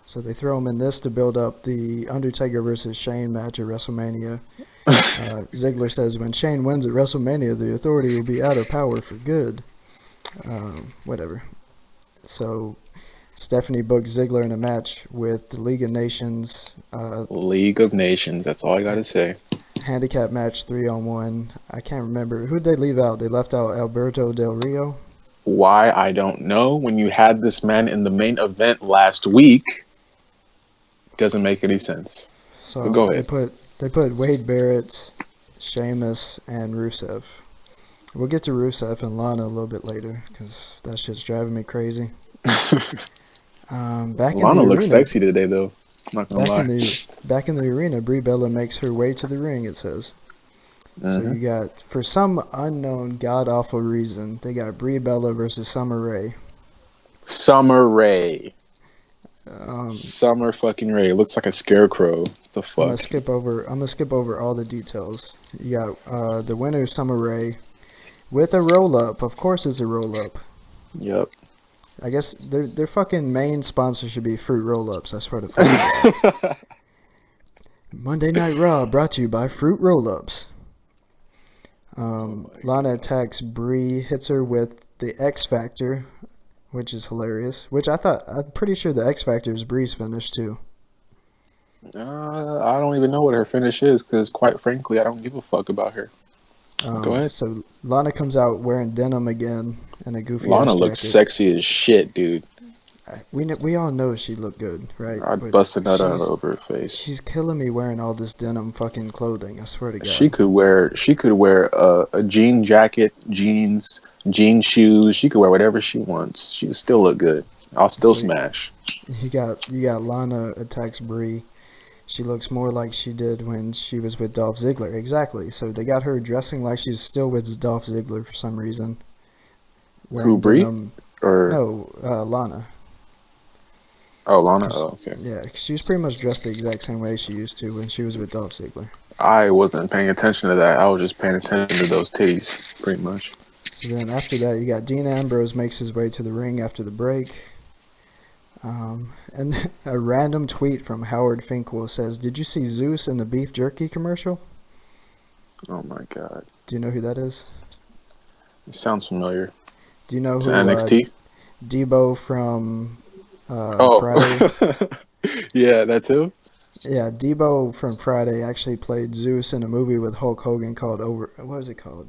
S1: So they throw him in this to build up the Undertaker versus Shane match at WrestleMania. Ziggler says, "When Shane wins at WrestleMania, the Authority will be out of power for good." Whatever. So Stephanie booked Ziggler in a match with the League of Nations.
S2: League of Nations. That's all I gotta say.
S1: Handicap match 3-on-1. I can't remember. Who'd they leave out? They left out Alberto Del Rio.
S2: Why? I don't know. When you had this man in the main event last week, doesn't make any sense.
S1: So
S2: but go ahead.
S1: They put Wade Barrett, Sheamus, and Rusev. We'll get to Rusev and Lana a little bit later because that shit's driving me crazy.
S2: Lana looks sexy today, though. I'm not gonna lie.
S1: Back in the arena, Brie Bella makes her way to the ring, it says. So you got, for some unknown, god-awful reason, they got Brie Bella versus Summer Rae.
S2: Summer Rae. Summer fucking Rae. Looks like a scarecrow. The fuck?
S1: I'm gonna skip over all the details. You got the winner, Summer Rae, with a roll-up. Of course it's a roll-up.
S2: Yep.
S1: I guess their fucking main sponsor should be Fruit Roll-Ups. I swear to fucking Monday Night Raw brought to you by Fruit Roll-Ups. Lana attacks Brie, hits her with the X Factor, which is hilarious. Which I'm pretty sure the X Factor is Brie's finish too.
S2: I don't even know what her finish is because, quite frankly, I don't give a fuck about her. Go ahead.
S1: So Lana comes out wearing denim again and a goofy.
S2: Lana looks sexy as shit, dude.
S1: We all know she looked good, right?
S2: I'd bust a nut out over her face.
S1: She's killing me wearing all this denim fucking clothing. I swear to God.
S2: She could wear a jean jacket, jeans, jean shoes. She could wear whatever she wants. She would still look good. I'll still smash.
S1: You got Lana attacks Brie. She looks more like she did when she was with Dolph Ziggler. Exactly. So they got her dressing like she's still with Dolph Ziggler for some reason.
S2: Who, Brie?
S1: No, Lana.
S2: Oh, Lana? Oh, okay.
S1: Yeah, because she was pretty much dressed the exact same way she used to when she was with Dolph Ziggler.
S2: I wasn't paying attention to that. I was just paying attention to those titties, pretty much.
S1: So then after that, you got Dean Ambrose makes his way to the ring after the break. And a random tweet from Howard Finkel says, "Did you see Zeus in the beef jerky commercial?"
S2: Oh my God.
S1: Do you know who that is?
S2: It sounds familiar.
S1: Do you know who
S2: NXT?
S1: Debo from Friday?
S2: Yeah, that's him?
S1: Yeah, Debo from Friday actually played Zeus in a movie with Hulk Hogan called what was it called?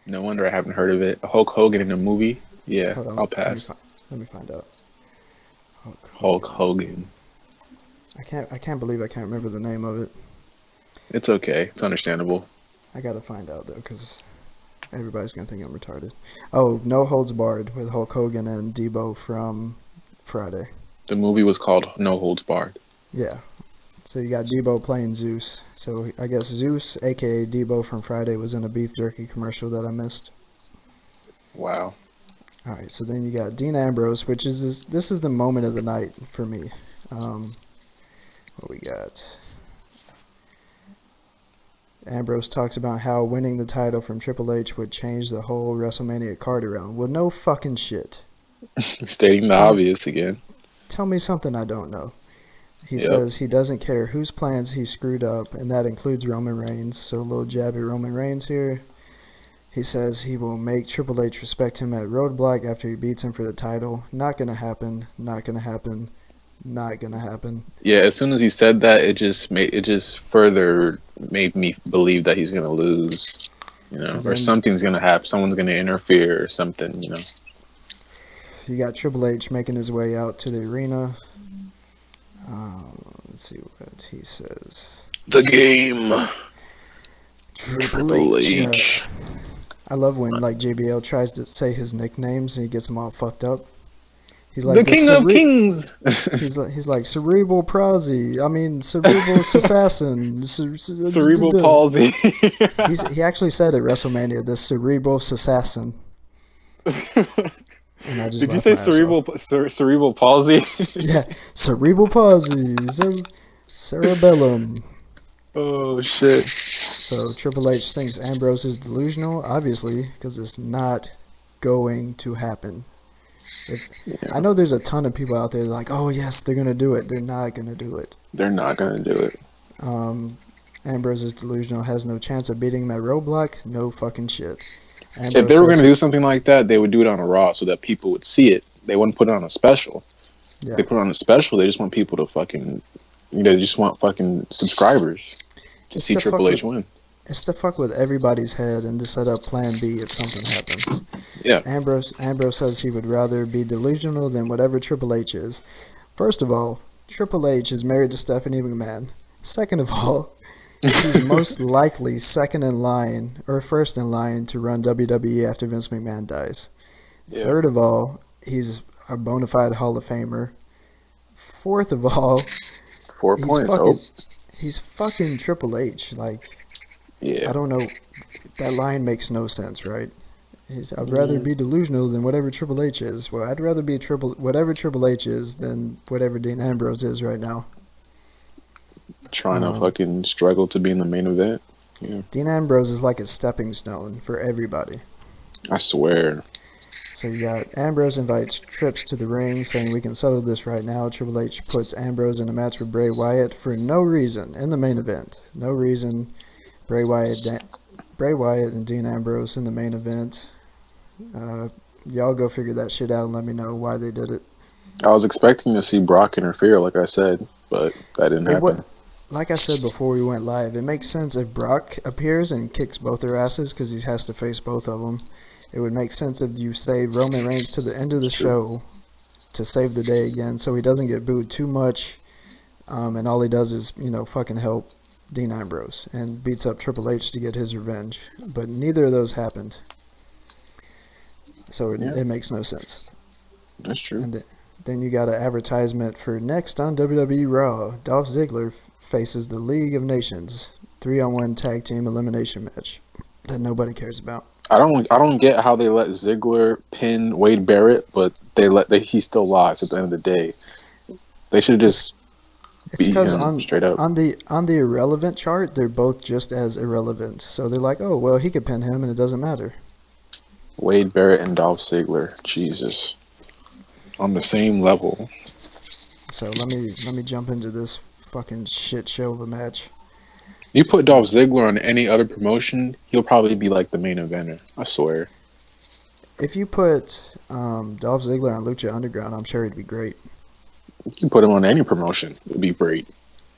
S2: No wonder I haven't heard of it. Hulk Hogan in a movie? Yeah, I'll pass.
S1: Let me find out.
S2: Hulk Hogan.
S1: I can't believe I can't remember the name of it.
S2: It's okay. It's understandable.
S1: I gotta find out though, because everybody's gonna think I'm retarded. Oh, No Holds Barred with Hulk Hogan and Debo from Friday.
S2: The movie was called No Holds Barred.
S1: Yeah. So you got Debo playing Zeus. So I guess Zeus, aka Debo from Friday, was in a beef jerky commercial that I missed.
S2: Wow.
S1: All right, so then you got Dean Ambrose, which is this is the moment of the night for me. What we got? Ambrose talks about how winning the title from Triple H would change the whole WrestleMania card around. Well, no fucking shit.
S2: Stating the obvious again.
S1: Tell me something I don't know. He says he doesn't care whose plans he screwed up, and that includes Roman Reigns. So a little jab at Roman Reigns here. He says he will make Triple H respect him at Roadblock after he beats him for the title. Not gonna happen. Not gonna happen. Not gonna happen.
S2: Yeah, as soon as he said that, it just further made me believe that he's gonna lose. You know, or something's gonna happen. Someone's gonna interfere or something. You know.
S1: You got Triple H making his way out to the arena. Let's see what he says.
S2: The game.
S1: Triple H. I love when like JBL tries to say his nicknames and he gets them all fucked up. He's like
S2: the King of Kings.
S1: he's like cerebral palsy. I mean cerebral assassin.
S2: Cerebral palsy.
S1: He actually said at WrestleMania the cerebral assassin. And I just
S2: Did you say cerebral palsy?
S1: Yeah, cerebral palsy, cerebellum.
S2: Oh shit!
S1: So Triple H thinks Ambrose is delusional, obviously, because it's not going to happen. I know there's a ton of people out there like, oh yes, they're gonna do it. They're not gonna do it.
S2: They're not gonna do it.
S1: Ambrose is delusional, has no chance of beating him at Roadblock. No fucking shit.
S2: If they were going to do something like that, they would do it on a Raw so that people would see it. They wouldn't put it on a special. Yeah. They put it on a special, they just want people to fucking... They just want fucking subscribers to see Triple H win.
S1: It's to fuck with everybody's head and to set up Plan B if something happens.
S2: Yeah.
S1: Ambrose says he would rather be delusional than whatever Triple H is. First of all, Triple H is married to Stephanie McMahon. Second of all... He's most likely second in line or first in line to run WWE after Vince McMahon dies. Yeah. Third of all, he's a bona fide Hall of Famer. Fourth of all,
S2: 4 points.
S1: He's fucking Triple H. Like,
S2: yeah.
S1: I don't know. That line makes no sense, right? I'd rather be delusional than whatever Triple H is. Well, I'd rather be whatever Triple H is than whatever Dean Ambrose is right now.
S2: Trying to fucking struggle to be in the main event. Yeah.
S1: Dean Ambrose is like a stepping stone for everybody.
S2: I swear.
S1: So you got Ambrose invites Trips to the ring, saying we can settle this right now. Triple H puts Ambrose in a match with Bray Wyatt for no reason in the main event. No reason. Bray Wyatt and Dean Ambrose in the main event. Y'all go figure that shit out and let me know why they did it.
S2: I was expecting to see Brock interfere, like I said, but that didn't happen.
S1: Like I said before we went live, it makes sense if Brock appears and kicks both their asses because he has to face both of them. It would make sense if you save Roman Reigns to the end of the show to save the day again, so he doesn't get booed too much. And all he does is, fucking help Dean Ambrose and beats up Triple H to get his revenge. But neither of those happened. So it makes no sense.
S2: That's true.
S1: And then you got an advertisement for next on WWE Raw. Dolph Ziggler faces the League of Nations 3-on-1 tag team elimination match that nobody cares about.
S2: I don't get how they let Ziggler pin Wade Barrett, but he still lost at the end of the day. They should just beat him straight up.
S1: On the irrelevant chart, they're both just as irrelevant. So they're like, oh well, he could pin him, and it doesn't matter.
S2: Wade Barrett and Dolph Ziggler, Jesus, on the same level.
S1: So let me jump into this fucking shit show of a match.
S2: You put Dolph Ziggler on any other promotion, he'll probably be like the main eventer. I swear.
S1: If you put Dolph Ziggler on Lucha Underground, I'm sure he'd be great.
S2: You can put him on any promotion. It'd be great.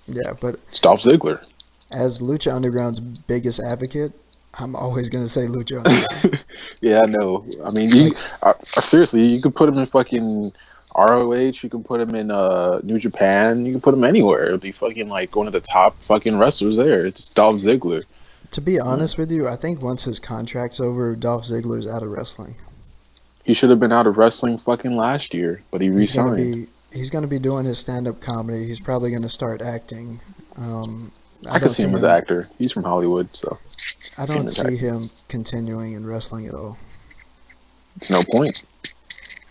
S1: Yeah, but
S2: it's Dolph Ziggler.
S1: As Lucha Underground's biggest advocate, I'm always going to say Lucha Underground.
S2: Yeah, I know. I mean, seriously, you could put him in fucking ROH. You can put him in New Japan. You can put him anywhere. It'll be fucking like one of the top fucking wrestlers there. It's Dolph Ziggler.
S1: To be honest with you, I think once his contract's over, Dolph Ziggler's out of wrestling.
S2: He should have been out of wrestling fucking last year, but he resigned.
S1: He's going to be doing his stand-up comedy. He's probably going to start acting.
S2: I can see him as an actor. He's from Hollywood, so
S1: I don't see him continuing in wrestling at all.
S2: It's no point.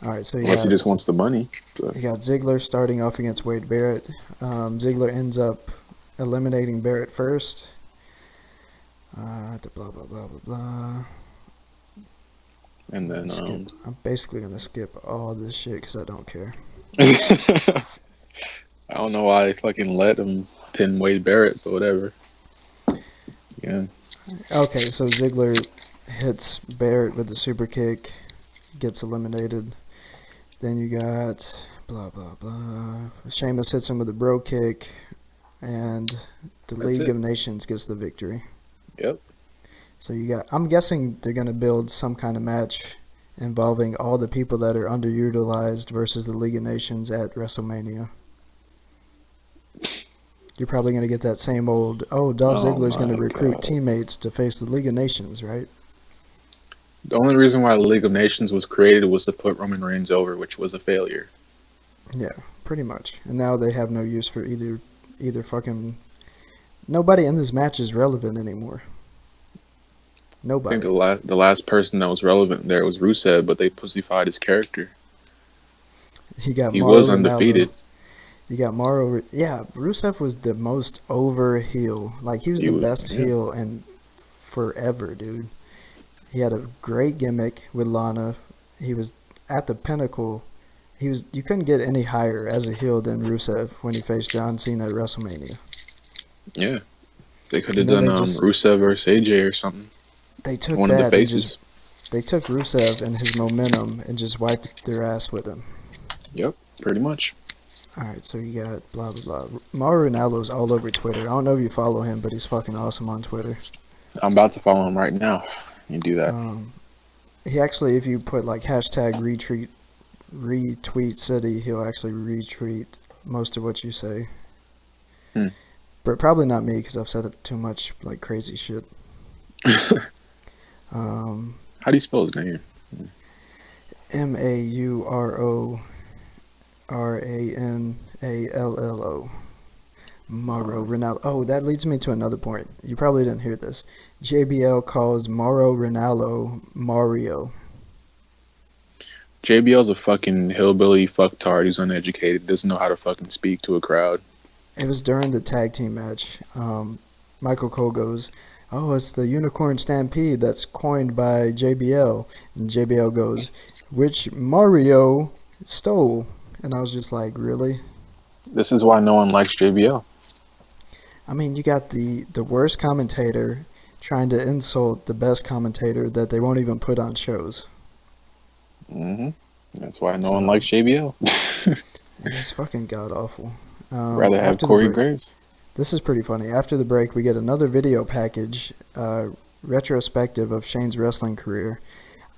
S1: All right, so
S2: unless he just wants the money.
S1: You got Ziggler starting off against Wade Barrett. Ziggler ends up eliminating Barrett first. Blah blah blah blah blah.
S2: And then
S1: I'm basically gonna skip all this shit because I don't care.
S2: I don't know why I fucking let him pin Wade Barrett, but whatever. Yeah.
S1: Okay, so Ziggler hits Barrett with the super kick, gets eliminated. Then you got blah blah blah. Sheamus hits him with a bro kick, and the League of Nations gets the victory.
S2: Yep.
S1: So I'm guessing they're gonna build some kind of match involving all the people that are underutilized versus the League of Nations at WrestleMania. You're probably going to get that same old, Dolph Ziggler's going to recruit teammates to face the League of Nations, right?
S2: The only reason why the League of Nations was created was to put Roman Reigns over, which was a failure.
S1: Yeah, pretty much. And now they have no use for either fucking... Nobody in this match is relevant anymore. Nobody.
S2: I think the last person that was relevant there was Rusev, but they pussified his character. He was undefeated.
S1: You got Mauro. Yeah, Rusev was the most over heel. Like, he was the best heel in forever, dude. He had a great gimmick with Lana. He was at the pinnacle. You couldn't get any higher as a heel than Rusev when he faced John Cena at WrestleMania.
S2: Yeah. They could have done Rusev versus AJ or something.
S1: They took
S2: one of the faces.
S1: They took Rusev and his momentum and just wiped their ass with him.
S2: Yep, pretty much.
S1: All right, so you got blah, blah, blah. Mauro Ranallo's all over Twitter. I don't know if you follow him, but he's fucking awesome on Twitter.
S2: I'm about to follow him right now. You do that.
S1: He actually, if you put like hashtag retweet city, he'll actually retweet most of what you say. But probably not me because I've said it too much, like crazy shit.
S2: How do you spell his name?
S1: MaurRanallo. Mauro Ranallo. Oh, that leads me to another point. You probably didn't hear this. JBL calls Mauro Ranallo Mario.
S2: JBL's a fucking hillbilly fucktard who's uneducated, doesn't know how to fucking speak to a crowd.
S1: It was during the tag team match. Michael Cole goes, it's the Unicorn Stampede that's coined by JBL. And JBL goes, which Mario stole. And I was just like, really?
S2: This is why no one likes JBL.
S1: I mean, you got the worst commentator trying to insult the best commentator that they won't even put on shows.
S2: That's why no one likes JBL.
S1: It's fucking god-awful.
S2: Rather have Corey Graves.
S1: This is pretty funny. After the break, we get another video package, retrospective of Shane's wrestling career.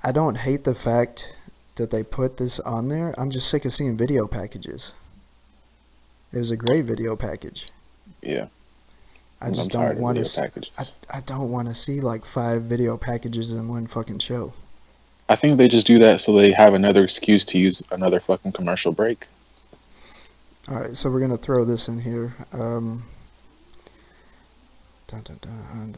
S1: I don't hate the fact that they put this on there. I'm just sick of seeing video packages. It was a great video package.
S2: Yeah.
S1: I just don't want to. I don't want to see like 5 video packages in one fucking show.
S2: I think they just do that so they have another excuse to use another fucking commercial break.
S1: All right, so we're gonna throw this in here. The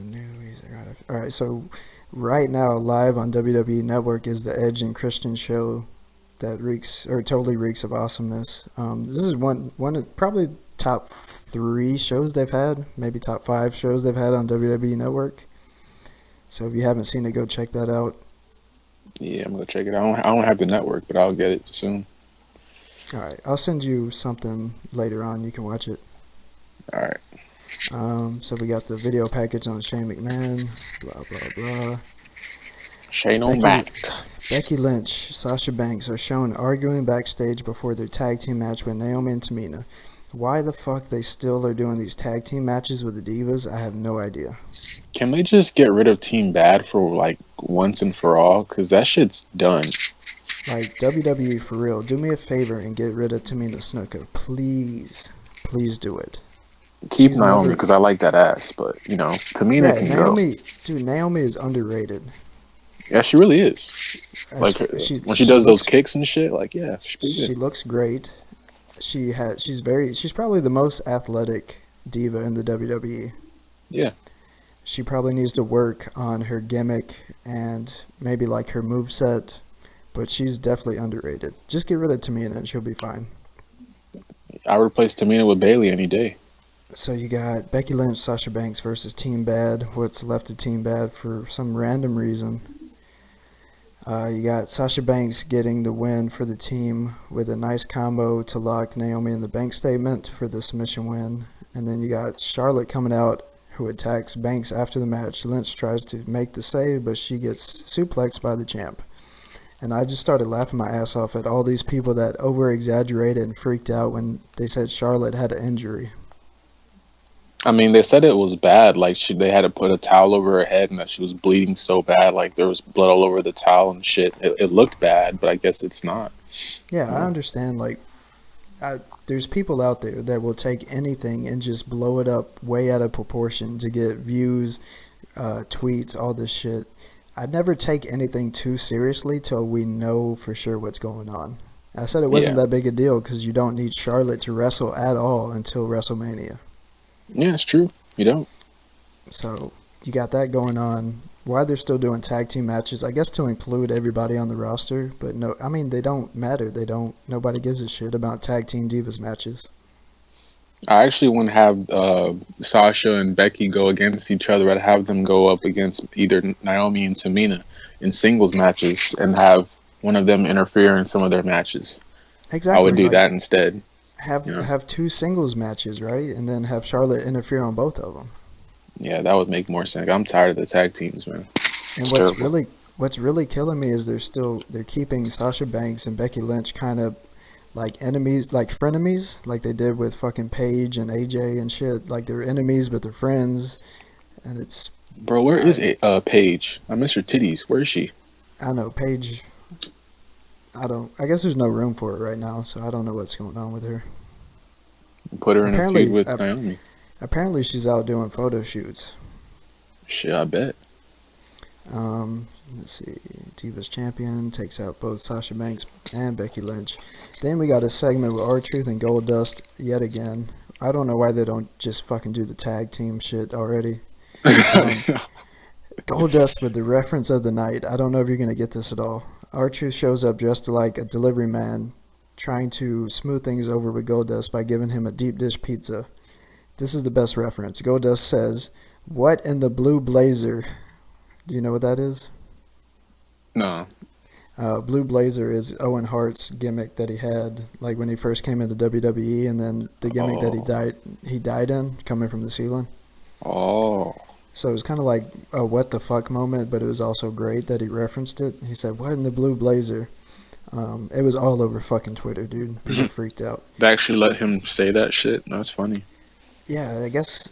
S1: news. All right, so right now, live on WWE Network is the Edge and Christian show that totally reeks of awesomeness. This is one of probably top 3 shows they've had, maybe top 5 shows they've had on WWE Network. So if you haven't seen it, go check that out.
S2: Yeah, I'm gonna check it out. I don't have the network, but I'll get it soon.
S1: All right, I'll send you something later on. You can watch it.
S2: All right.
S1: So we got the video package on Shane McMahon, blah, blah, blah.
S2: Shane on back.
S1: Becky Lynch, Sasha Banks are shown arguing backstage before their tag team match with Naomi and Tamina. Why the fuck they still are doing these tag team matches with the Divas, I have no idea.
S2: Can they just get rid of Team Bad for, like, once and for all? Because that shit's done.
S1: Like, WWE, for real, do me a favor and get rid of Tamina Snuka. Please. Please do it.
S2: Keep Naomi, because I like that ass, but, you know, Tamina can
S1: Naomi,
S2: go.
S1: Dude, Naomi is underrated.
S2: Yeah, she really is. Like, when she does those kicks and shit, like, yeah, she's pretty good.
S1: She looks great. She's probably the most athletic diva in the WWE.
S2: Yeah.
S1: She probably needs to work on her gimmick and maybe like her moveset, but she's definitely underrated. Just get rid of Tamina and she'll be fine.
S2: I replace Tamina with Bayley any day.
S1: So you got Becky Lynch, Sasha Banks versus Team Bad. What's left of Team Bad for some random reason. You got Sasha Banks getting the win for the team with a nice combo to lock Naomi in the bank statement for the submission win. And then you got Charlotte coming out, who attacks Banks after the match. Lynch tries to make the save, but she gets suplexed by the champ. And I just started laughing my ass off at all these people that over-exaggerated and freaked out when they said Charlotte had an injury.
S2: I mean, they said it was bad. Like, they had to put a towel over her head and that she was bleeding so bad. Like, there was blood all over the towel and shit. It looked bad, but I guess it's not.
S1: Yeah, I understand. Like, there's people out there that will take anything and just blow it up way out of proportion to get views, tweets, all this shit. I'd never take anything too seriously till we know for sure what's going on. I said it wasn't that big a deal because you don't need Charlotte to wrestle at all until WrestleMania.
S2: Yeah, it's true. You don't.
S1: So you got that going on. Why they're still doing tag team matches, I guess to include everybody on the roster, but no, I mean, they don't matter. Nobody gives a shit about tag team divas matches.
S2: I actually wouldn't have Sasha and Becky go against each other. I'd have them go up against either Naomi and Tamina in singles matches and have one of them interfere in some of their matches.
S1: Exactly.
S2: I would do that instead.
S1: Have 2 singles matches, right? And then have Charlotte interfere on both of them.
S2: Yeah, that would make more sense. I'm tired of the tag teams, man.
S1: And what's really killing me is they're keeping Sasha Banks and Becky Lynch kind of like enemies, like frenemies, like they did with fucking Paige and AJ and shit. Like they're enemies, but they're friends. And it's...
S2: Bro, where is Paige? I miss her titties. Where is she?
S1: I know, Paige... I guess there's no room for it right now, so I don't know what's going on with her.
S2: Put her in a feud with Naomi.
S1: Apparently she's out doing photo shoots.
S2: Shit, I bet.
S1: Let's see. Divas Champion takes out both Sasha Banks and Becky Lynch. Then we got a segment with R-Truth and Goldust yet again. I don't know why they don't just fucking do the tag team shit already. Goldust with the reference of the night. I don't know if you're going to get this at all. R-Truth shows up dressed like a delivery man, trying to smooth things over with Goldust by giving him a deep dish pizza. This is the best reference. Goldust says, "What in the blue blazer?" Do you know what that is?
S2: No.
S1: Blue blazer is Owen Hart's gimmick that he had, like when he first came into WWE, and then the gimmick that he died in, coming from the ceiling.
S2: Oh.
S1: So it was kind of like a what the fuck moment, but it was also great that he referenced it. He said, "What in the blue blazer?" It was all over fucking Twitter, dude. People freaked out.
S2: They actually let him say that shit? That's funny.
S1: Yeah, I guess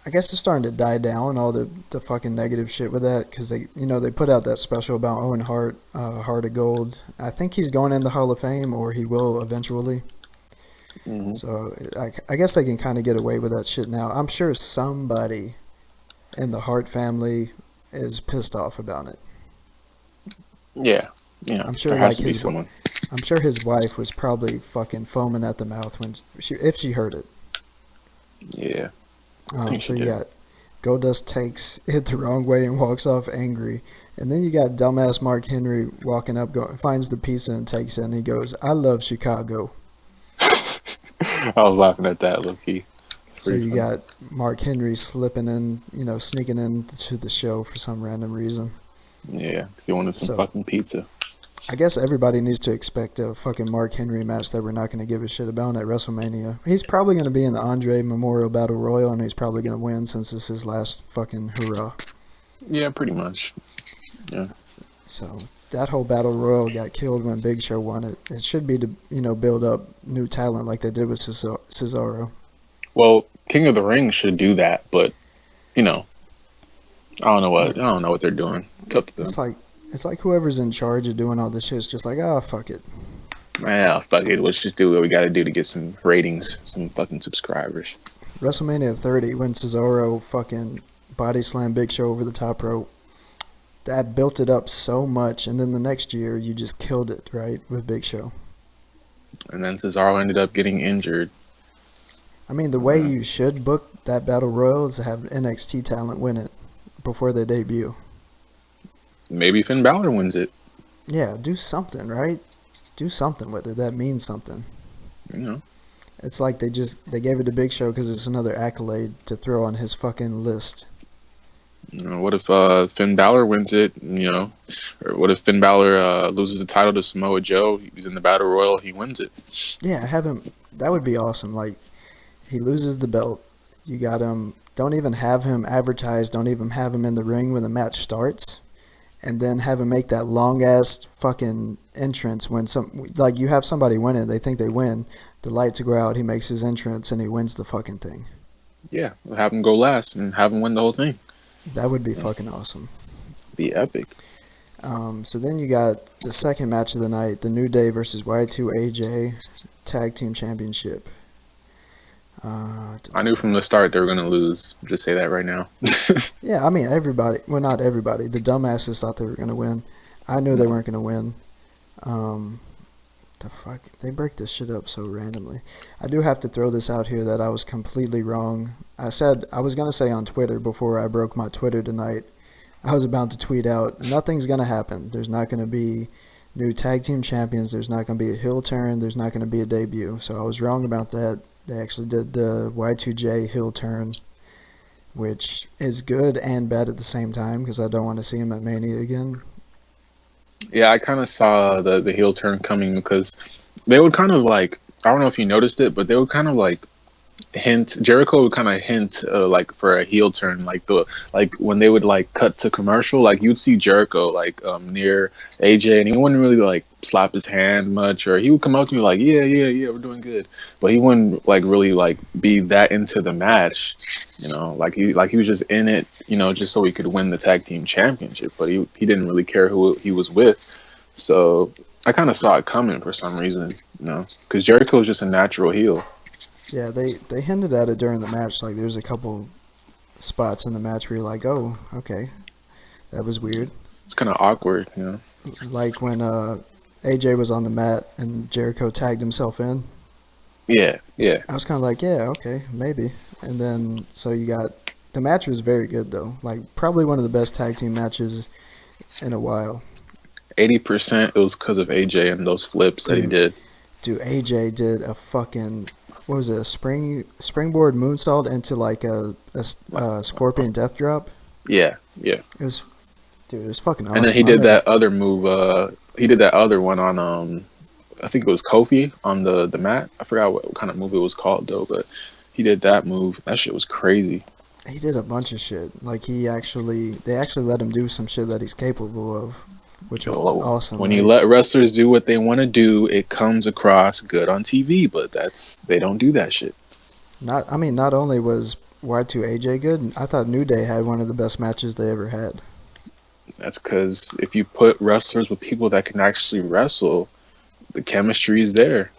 S1: I guess it's starting to die down, all the fucking negative shit with that, because they put out that special about Owen Hart, Heart of Gold. I think he's going in the Hall of Fame, or he will eventually. Mm-hmm. So I guess they can kind of get away with that shit now. I'm sure somebody in the Hart family is pissed off about it.
S2: Yeah.
S1: I'm sure there has to be someone. I'm sure his wife was probably fucking foaming at the mouth if she heard it.
S2: Yeah.
S1: So you got Goldust takes it the wrong way and walks off angry, and then you got dumbass Mark Henry walking up, finds the pizza and takes it, and he goes, "I love Chicago."
S2: I was laughing at that, low-key.
S1: So you got Mark Henry slipping in, sneaking into the show for some random reason.
S2: Yeah, because he wanted some fucking pizza.
S1: I guess everybody needs to expect a fucking Mark Henry match that we're not going to give a shit about at WrestleMania. He's probably going to be in the Andre Memorial Battle Royal, and he's probably going to win since it's his last fucking hurrah.
S2: Yeah, pretty much. Yeah.
S1: So that whole Battle Royal got killed when Big Show won it. It should be to, build up new talent like they did with Cesaro.
S2: Well, King of the Ring should do that, but, I don't know what they're doing. It's up to them.
S1: It's like whoever's in charge of doing all this shit is just like, fuck it.
S2: Yeah, fuck it. Let's just do what we got to do to get some ratings, some fucking subscribers.
S1: WrestleMania 30, when Cesaro fucking body slammed Big Show over the top rope, that built it up so much, and then the next year you just killed it, right, with Big Show.
S2: And then Cesaro ended up getting injured.
S1: I mean, the way you should book that Battle Royal is to have NXT talent win it before they debut.
S2: Maybe Finn Balor wins it.
S1: Yeah, do something, right? Do something with it. That means something. It's like they gave it to Big Show because it's another accolade to throw on his fucking list.
S2: What if Finn Balor wins it, or what if Finn Balor loses the title to Samoa Joe? He's in the Battle Royal, he wins it.
S1: Yeah, have him. That would be awesome. Like, he loses the belt. You got him. Don't even have him advertised. Don't even have him in the ring when the match starts. And then have him make that long-ass fucking entrance when you have somebody win it, they think they win, the lights go out, he makes his entrance, and he wins the fucking thing.
S2: Yeah, we'll have him go last and have him win the whole thing.
S1: That would be fucking awesome.
S2: Be epic.
S1: So then you got the second match of the night, the New Day versus Wyatt2 AJ Tag Team Championship.
S2: I knew from the start they were going to lose. Just say that right now.
S1: Yeah, I mean, everybody. Well, not everybody. The dumbasses thought they were going to win. I knew they weren't going to win. The fuck? They break this shit up so randomly. I do have to throw this out here that I was completely wrong. I was going to say on Twitter before I broke my Twitter tonight, I was about to tweet out, nothing's going to happen. There's not going to be new tag team champions. There's not going to be a heel turn. There's not going to be a debut. So I was wrong about that. They actually did the Y2J heel turn, which is good and bad at the same time because I don't want to see him at Mania again.
S2: Yeah, I kind of saw the heel turn coming because they would kind of like, I don't know if you noticed it, but they would kind of like Jericho would kind of hint like for a heel turn, like when they would like cut to commercial, like you'd see Jericho like near AJ and he wouldn't really like slap his hand much, or he would come up to me like yeah we're doing good, but he wouldn't like really like be that into the match, like he was just in it, just so he could win the tag team championship, but he didn't really care who he was with. So I kind of saw it coming for some reason, because Jericho is just a natural heel.
S1: Yeah, they hinted at it during the match. Like, there's a couple spots in the match where you're like, oh, okay, that was weird.
S2: It's kind of awkward,
S1: Like when AJ was on the mat and Jericho tagged himself in.
S2: Yeah.
S1: I was kind of like, yeah, okay, maybe. And then, so you got, the match was very good, though. Like, probably one of the best tag team matches in a while.
S2: 80% it was because of AJ and those flips that he did.
S1: Dude, AJ did a fucking... What was it, a springboard moonsault into like a scorpion death drop?
S2: Yeah.
S1: It was fucking awesome.
S2: And then he did that other move. He did that other one on I think it was Kofi on the mat. I forgot what kind of move it was called though, but he did that move. That shit was crazy.
S1: He did a bunch of shit. Like they actually let him do some shit that he's capable of, which was awesome.
S2: When you let wrestlers do what they want to do, it comes across good on TV, but they don't do that shit.
S1: Not only was Y2 AJ good? I thought New Day had one of the best matches they ever had.
S2: That's because if you put wrestlers with people that can actually wrestle, the chemistry is there.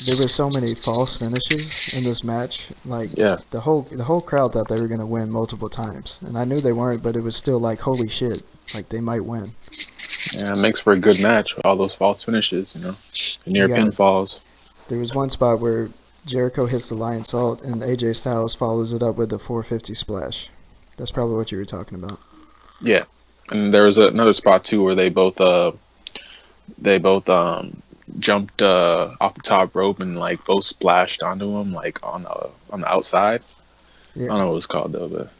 S1: There were so many false finishes in this match. Like,
S2: yeah.
S1: the whole crowd thought they were going to win multiple times. And I knew they weren't, but it was still like, holy shit, like they might win.
S2: Yeah, it makes for a good match with all those false finishes, near pinfalls.
S1: There was one spot where Jericho hits the Lion Salt and AJ Styles follows it up with the 450 splash. That's probably what you were talking about.
S2: Yeah. And there was another spot too where they both jumped off the top rope and like both splashed onto him like on the outside. Yeah. I don't know what it's called though, but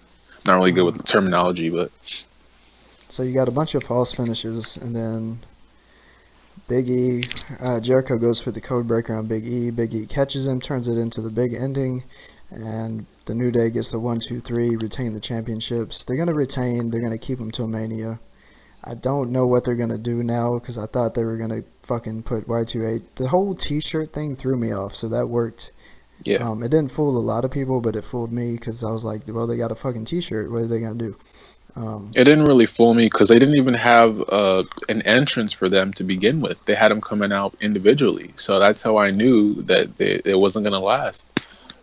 S2: not really good with the terminology. But
S1: so you got a bunch of false finishes, and then Big E, Jericho goes for the code breaker on Big E. Big E catches him, turns it into the big ending, and the New Day gets the 1, 2, 3, retain the championships. They're gonna retain. They're gonna keep them till Mania. I don't know what they're going to do now because I thought they were going to fucking put Y2A. The whole T-shirt thing threw me off, so that worked.
S2: Yeah.
S1: It didn't fool a lot of people, but it fooled me because I was like, well, they got a fucking T-shirt. What are they going to do?
S2: It didn't really fool me because they didn't even have an entrance for them to begin with. They had them coming out individually. So that's how I knew that it wasn't going to last.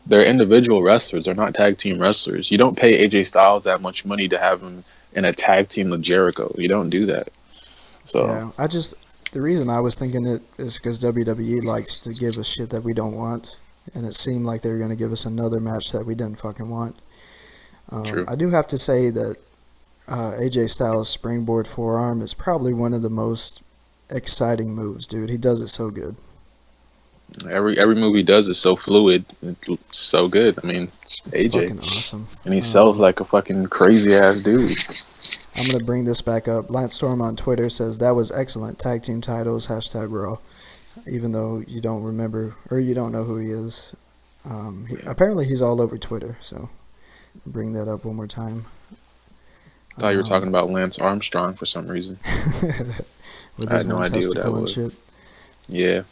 S2: They're individual wrestlers. They're not tag team wrestlers. You don't pay AJ Styles that much money to have him in a tag team with Jericho. You don't do that. So
S1: yeah, the reason I was thinking it is because WWE likes to give us shit that we don't want, and it seemed like they were going to give us another match that we didn't fucking want.
S2: True.
S1: I do have to say that AJ Styles' springboard forearm is probably one of the most exciting moves, dude. He does it so good.
S2: Every move he does is so fluid. It's so good. I mean, it's AJ.
S1: Fucking awesome.
S2: And he sells like a fucking crazy ass dude.
S1: I'm going to bring this back up. Lance Storm on Twitter says, that was excellent. Tag team titles, #Raw. Even though you don't remember, or you don't know who he is. Apparently he's all over Twitter, so bring that up one more time.
S2: I thought you were talking about Lance Armstrong for some reason.
S1: With his no idea what that was. Shit.
S2: Yeah.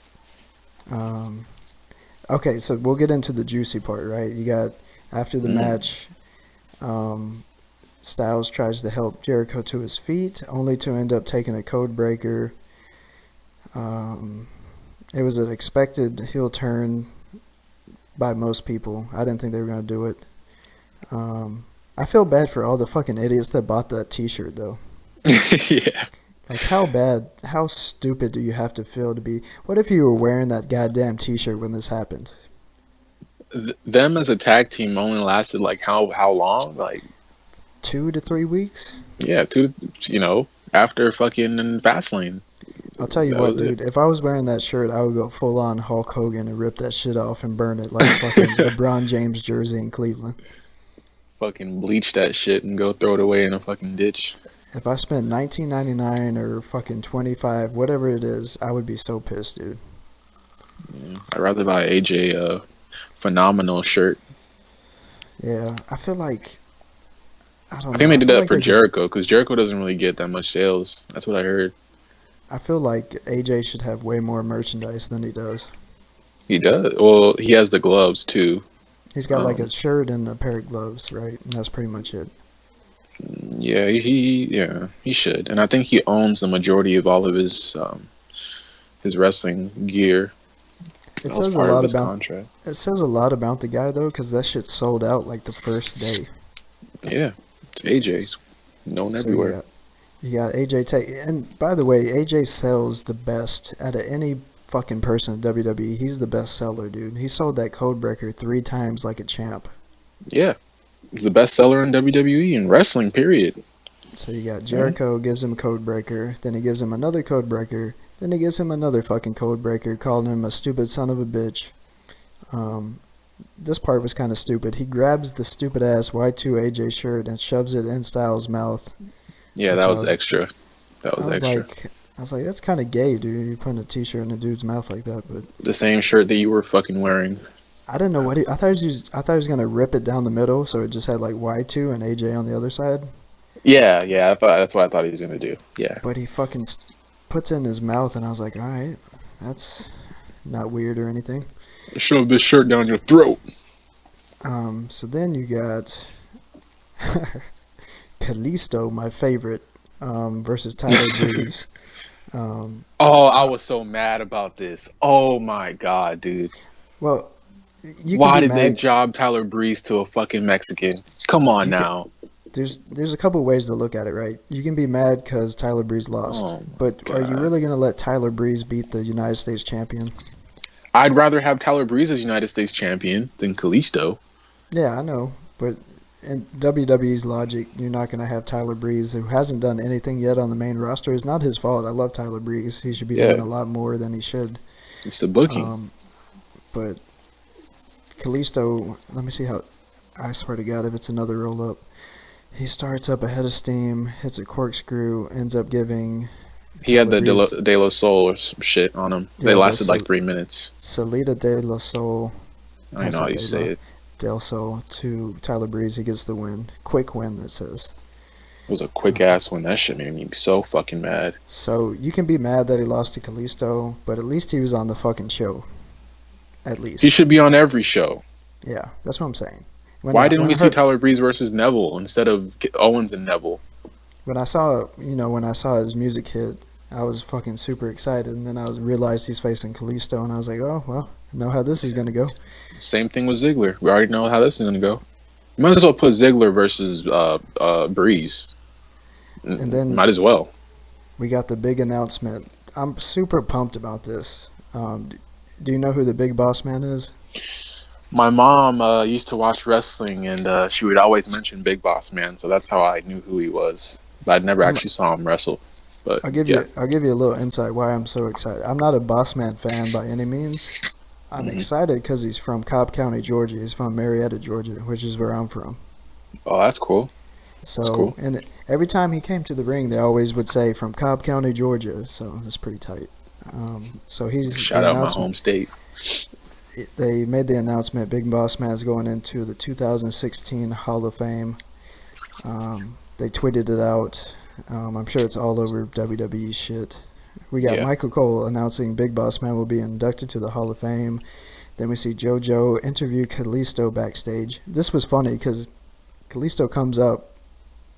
S1: Okay, so we'll get into the juicy part, right? You got, after the match, Styles tries to help Jericho to his feet, only to end up taking a code breaker. It was an expected heel turn by most people. I didn't think they were going to do it. I feel bad for all the fucking idiots that bought that T-shirt, though.
S2: Yeah.
S1: Like, how stupid do you have to feel to be? What if you were wearing that goddamn T-shirt when this happened?
S2: Them as a tag team only lasted, like, how long? Like
S1: 2 to 3 weeks?
S2: Yeah, after fucking Fastlane.
S1: I'll tell you what, dude. If I was wearing that shirt, I would go full-on Hulk Hogan and rip that shit off and burn it like fucking LeBron James jersey in Cleveland.
S2: Fucking bleach that shit and go throw it away in a fucking ditch.
S1: If I spent $19.99 or fucking $25, whatever it is, I would be so pissed, dude.
S2: Yeah, I'd rather buy AJ a phenomenal shirt.
S1: Yeah, I feel like I think
S2: they did that for Jericho because Jericho doesn't really get that much sales. That's what I heard.
S1: I feel like AJ should have way more merchandise than he does.
S2: He does. Well, he has the gloves too.
S1: He's got like a shirt and a pair of gloves, right? And that's pretty much it.
S2: Yeah, he should, and I think he owns the majority of all of his wrestling gear.
S1: It says a lot about the guy though, because that shit sold out like the first day.
S2: Yeah, it's AJ's known everywhere.
S1: You got AJ and by the way, AJ sells the best out of any fucking person in WWE. He's the best seller, dude. He sold that code breaker 3 times like a champ.
S2: Yeah. He's the best seller in WWE and wrestling, period.
S1: So you got Jericho gives him a code breaker, then he gives him another code breaker, then he gives him another fucking code breaker, calling him a stupid son of a bitch. This part was kind of stupid. He grabs the stupid ass Y2 AJ shirt and shoves it in Styles' mouth.
S2: Yeah, that was extra. That was extra.
S1: I was like, that's kind of gay, dude. You're putting a T-shirt in a dude's mouth like that. But
S2: the same shirt that you were fucking wearing.
S1: I didn't know what I thought he was gonna rip it down the middle, so it just had like Y2 and AJ on the other side.
S2: Yeah, that's what I thought he was gonna do. Yeah.
S1: But he fucking puts it in his mouth, and I was like, all right, that's not weird or anything.
S2: Shove this shirt down your throat.
S1: So then you got Kalisto, my favorite, versus Tyler Breeze.
S2: I was so mad about this. Oh my god, dude.
S1: Well,
S2: why did they job Tyler Breeze to a fucking Mexican? Come on now.
S1: There's a couple ways to look at it, right? You can be mad because Tyler Breeze lost, but are you really going to let Tyler Breeze beat the United States champion?
S2: I'd rather have Tyler Breeze as United States champion than Kalisto.
S1: Yeah, I know, but in WWE's logic, you're not going to have Tyler Breeze, who hasn't done anything yet on the main roster. It's not his fault. I love Tyler Breeze. He should be doing a lot more than he should.
S2: It's the booking.
S1: But Kalisto, let me see how. I swear to God, if it's another roll up, he starts up ahead of steam, hits a corkscrew, ends up giving.
S2: He had the De La Soul or some shit on him. They lasted like 3 minutes.
S1: Salida De La Soul.
S2: I know how you say it.
S1: Del Sol to Tyler Breeze. He gets the win. Quick win, it says.
S2: It was a quick ass win. That shit made me so fucking mad.
S1: So you can be mad that he lost to Kalisto, but at least he was on the fucking show. At least.
S2: He should be on every show.
S1: Yeah, that's what I'm saying.
S2: Why didn't we see Tyler Breeze versus Neville instead of Owens and Neville?
S1: When I saw his music hit, I was fucking super excited, and then I realized he's facing Kalisto, and I was like, oh, well, I know how this is going to go.
S2: Same thing with Ziggler. We already know how this is going to go. You might as well put Ziggler versus Breeze.
S1: And then
S2: might as well.
S1: We got the big announcement. I'm super pumped about this. Do you know who the big boss man is?
S2: My mom used to watch wrestling, and she would always mention Big Boss Man, so that's how I knew who he was. But I never actually saw him wrestle. But
S1: I'll give you a little insight why I'm so excited. I'm not a Boss Man fan by any means. I'm excited because he's from Cobb County, Georgia. He's from Marietta, Georgia, which is where I'm from.
S2: Oh, that's cool.
S1: So,
S2: that's cool.
S1: And every time he came to the ring, they always would say from Cobb County, Georgia. So that's pretty tight. So he's
S2: shout out my home state.
S1: They made the announcement. Big Boss Man's going into the 2016 Hall of Fame. They tweeted it out. I'm sure it's all over WWE shit. We got Michael Cole announcing Big Boss Man will be inducted to the Hall of Fame. Then we see JoJo interview Kalisto backstage. This was funny because JoJo comes up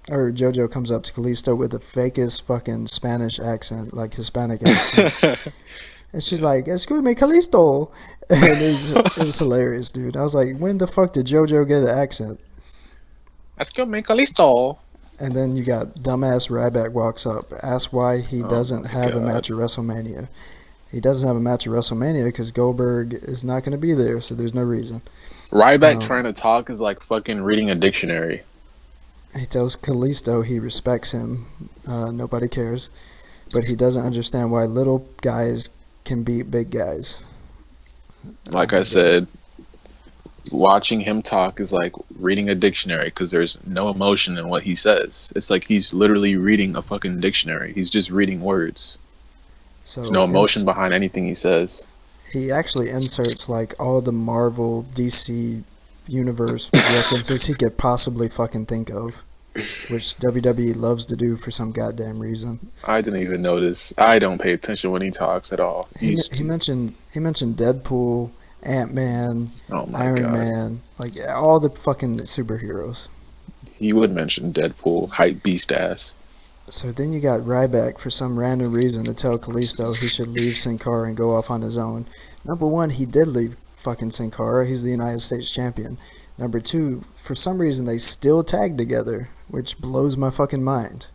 S1: to Kalisto with the fakest fucking Spanish accent, like Hispanic accent. And she's like, excuse me, Kalisto. And it was hilarious, dude. I was like, when the fuck did JoJo get an accent?
S2: Excuse me, Kalisto.
S1: And then you got dumbass Ryback walks up, asks why he doesn't have a match at WrestleMania. He doesn't have a match at WrestleMania because Goldberg is not going to be there, so there's no reason.
S2: Ryback trying to talk is like fucking reading a dictionary.
S1: He tells Kalisto he respects him. Nobody cares. But he doesn't understand why little guys can beat big guys.
S2: Like I said, watching him talk is like reading a dictionary because there's no emotion in what he says. It's like he's literally reading a fucking dictionary. He's just reading words. So there's no emotion behind anything he says.
S1: He actually inserts like all the Marvel, DC universe references he could possibly fucking think of, which WWE loves to do for some goddamn reason.
S2: I didn't even notice. I don't pay attention when he talks at all.
S1: He mentioned Deadpool, Ant-Man, Iron Man, like all the fucking superheroes.
S2: He would mention Deadpool, hype beast ass.
S1: So then you got Ryback for some random reason to tell Kalisto he should leave Sin Cara and go off on his own. Number one, he did leave fucking Sin Cara. He's the United States champion. Number two, for some reason they still tag together, which blows my fucking mind.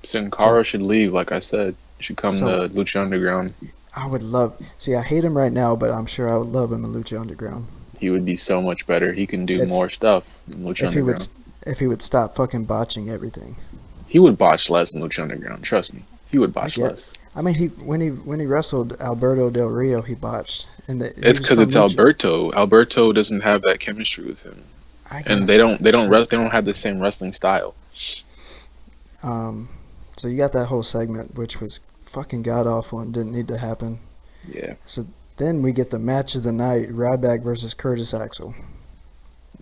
S2: Sin Cara should leave, like I said. Should come to Lucha Underground.
S1: I would love... See, I hate him right now, but I'm sure I would love him in Lucha Underground.
S2: He would be so much better. He can do more stuff in Lucha Underground.
S1: If he would stop fucking botching everything. He
S2: would botch less in Lucha Underground. Trust me. He would botch less.
S1: I mean, when he wrestled Alberto Del Rio, he botched. And
S2: it's because it's Alberto. Alberto doesn't have that chemistry with him, and they don't have the same wrestling style.
S1: So you got that whole segment, which was fucking god awful and didn't need to happen.
S2: Yeah.
S1: So then we get the match of the night: Ryback versus Curtis Axel.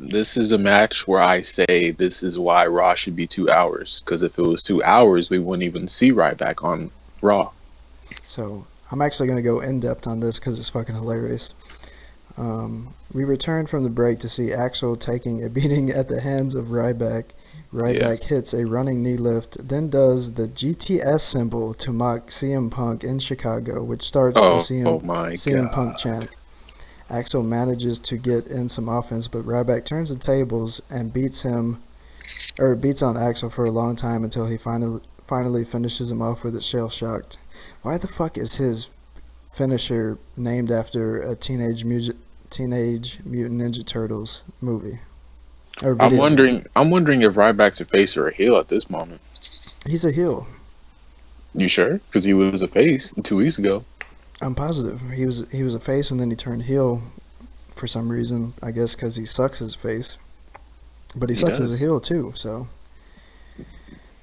S2: This is a match where I say this is why Raw should be 2 hours. Because if it was 2 hours, we wouldn't even see Ryback on Raw.
S1: So I'm actually going to go in depth on this because it's fucking hilarious. We return from the break to see Axel taking a beating at the hands of Ryback. Ryback hits a running knee lift, then does the GTS symbol to mock CM Punk in Chicago, which starts the CM Punk chant. Axel manages to get in some offense, but Ryback turns the tables and beats on Axel for a long time until he finally finishes him off with a shell shocked. Why the fuck is his finisher named after a Teenage Mutant Ninja Turtles movie?
S2: I'm wondering if Ryback's a face or a heel at this moment.
S1: He's a heel.
S2: You sure? Because he was a face 2 weeks ago.
S1: I'm positive he was a face and then he turned heel for some reason. I guess because he sucks as a face, but he sucks as a heel too. So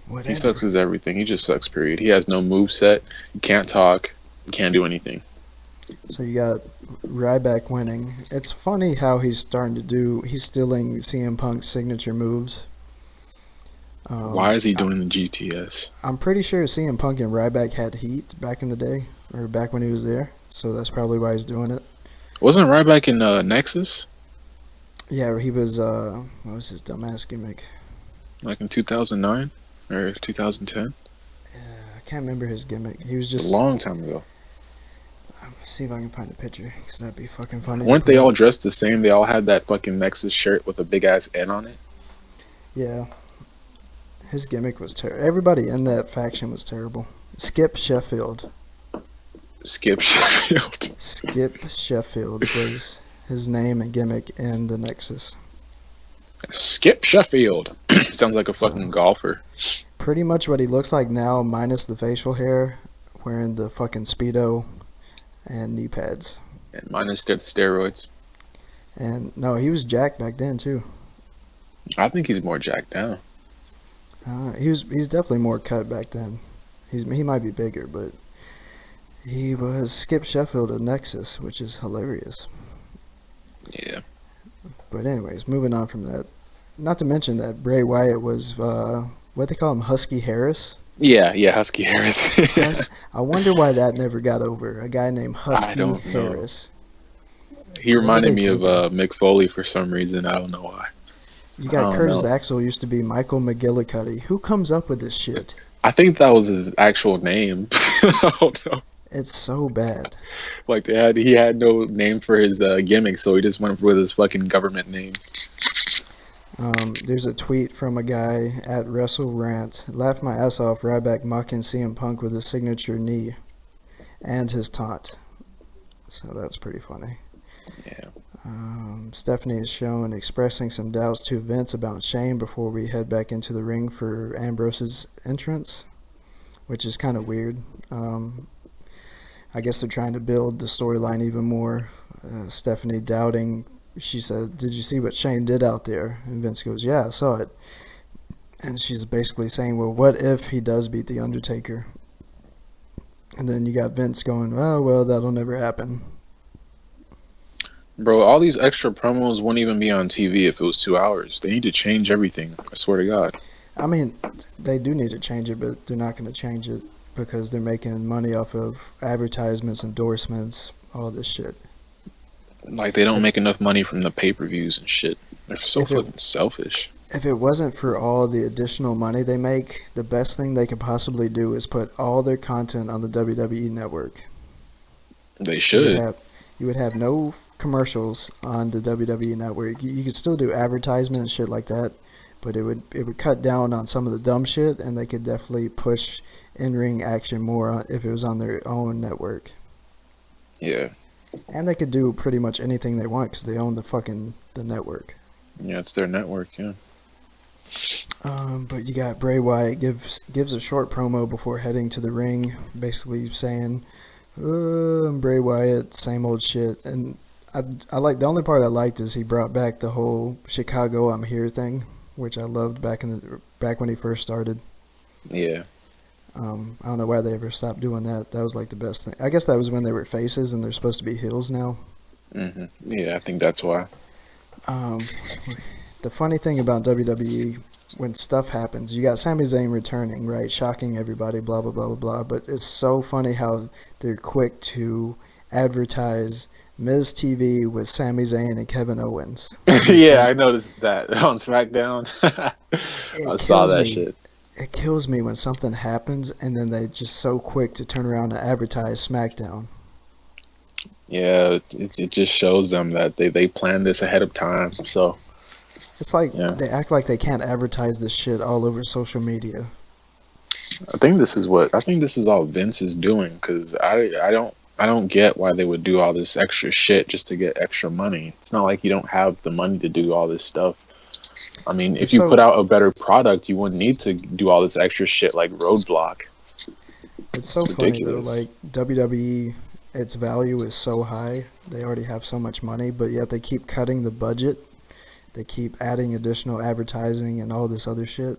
S1: whatever. He sucks as everything.
S2: He just sucks. Period. He has no moveset. You can't talk. You can't do anything.
S1: So you got Ryback winning. It's funny how he's stealing CM Punk's signature moves.
S2: Why is he doing the GTS?
S1: I'm pretty sure CM Punk and Ryback had heat back in the day, or back when he was there. So that's probably why he's doing it.
S2: Wasn't Ryback in Nexus?
S1: Yeah, he was. What was his dumbass gimmick?
S2: Like in 2009 or 2010?
S1: Yeah, I can't remember his gimmick. He was just
S2: a long time ago.
S1: See if I can find a picture, because that'd be fucking funny.
S2: Weren't they all dressed the same? They all had that fucking Nexus shirt with a big ass N on it.
S1: Yeah, his gimmick was terrible. Everybody in that faction was terrible. Skip Sheffield was his name and gimmick in the Nexus.
S2: Skip Sheffield. Sounds like a fucking golfer.
S1: Pretty much what he looks like now, minus the facial hair, wearing the fucking Speedo and knee pads.
S2: And minus the steroids.
S1: And no, he was jacked back then too.
S2: I think he's more jacked now.
S1: He's definitely more cut back then. He might be bigger, but he was Skip Sheffield of Nexus, which is hilarious.
S2: Yeah.
S1: But anyways, moving on from that. Not to mention that Bray Wyatt was what they call him, Husky Harris.
S2: Yeah, Husky Harris.
S1: Yes, I wonder why that never got over. A guy named Husky Harris.
S2: He reminded me of Mick Foley for some reason. I don't know why.
S1: You got Curtis Axel used to be Michael McGillicuddy. Who comes up with this shit?
S2: I think that was his actual name. I don't know.
S1: It's so bad.
S2: Like he had no name for his gimmick, so he just went with his fucking government name.
S1: There's a tweet from a guy at WrestleRant. Laughed my ass off. Ryback mocking CM Punk with his signature knee and his taunt. So that's pretty funny.
S2: Yeah.
S1: Stephanie is shown expressing some doubts to Vince about Shane before we head back into the ring for Ambrose's entrance, which is kind of weird. I guess they're trying to build the storyline even more. Stephanie doubting. She said, "Did you see what Shane did out there?" And Vince goes, "Yeah, I saw it." And she's basically saying, well, what if he does beat The Undertaker? And then you got Vince going, "Oh, well, that'll never happen."
S2: Bro, all these extra promos wouldn't even be on TV if it was 2 hours. They need to change everything. I swear to God.
S1: I mean, they do need to change it, but they're not going to change it because they're making money off of advertisements, endorsements, all this shit.
S2: Like, they don't make enough money from the pay-per-views and shit. They're so fucking selfish.
S1: If it wasn't for all the additional money they make, the best thing they could possibly do is put all their content on the WWE network.
S2: They should.
S1: You would have no commercials on the WWE network. You could still do advertisement and shit like that, but it would cut down on some of the dumb shit, and they could definitely push in-ring action more if it was on their own network.
S2: Yeah.
S1: And they could do pretty much anything they want because they own the network.
S2: Yeah, it's their network, yeah.
S1: But you got Bray Wyatt gives a short promo before heading to the ring, basically saying, I'm Bray Wyatt, same old shit. And I like, the only part I liked is he brought back the whole Chicago I'm here thing, which I loved back when he first started.
S2: Yeah.
S1: I don't know why they ever stopped doing that. That was like the best thing. I guess that was when they were faces and they're supposed to be heels now.
S2: Mm-hmm. Yeah, I think that's why.
S1: The funny thing about WWE, when stuff happens, you got Sami Zayn returning, right? Shocking everybody, blah, blah, blah, blah, blah. But it's so funny how they're quick to advertise Miz TV with Sami Zayn and Kevin Owens.
S2: Yeah, I noticed that on SmackDown. I saw that shit.
S1: It kills me when something happens and then they just so quick to turn around and advertise SmackDown.
S2: Yeah, it just shows them that they planned this ahead of time. So
S1: it's like they act like they can't advertise this shit all over social media.
S2: I think this is all Vince is doing, because I don't get why they would do all this extra shit just to get extra money. It's not like you don't have the money to do all this stuff. I mean, if you put out a better product, you wouldn't need to do all this extra shit like Roadblock.
S1: It's so funny though, like WWE, its value is so high. They already have so much money, but yet they keep cutting the budget. They keep adding additional advertising and all this other shit.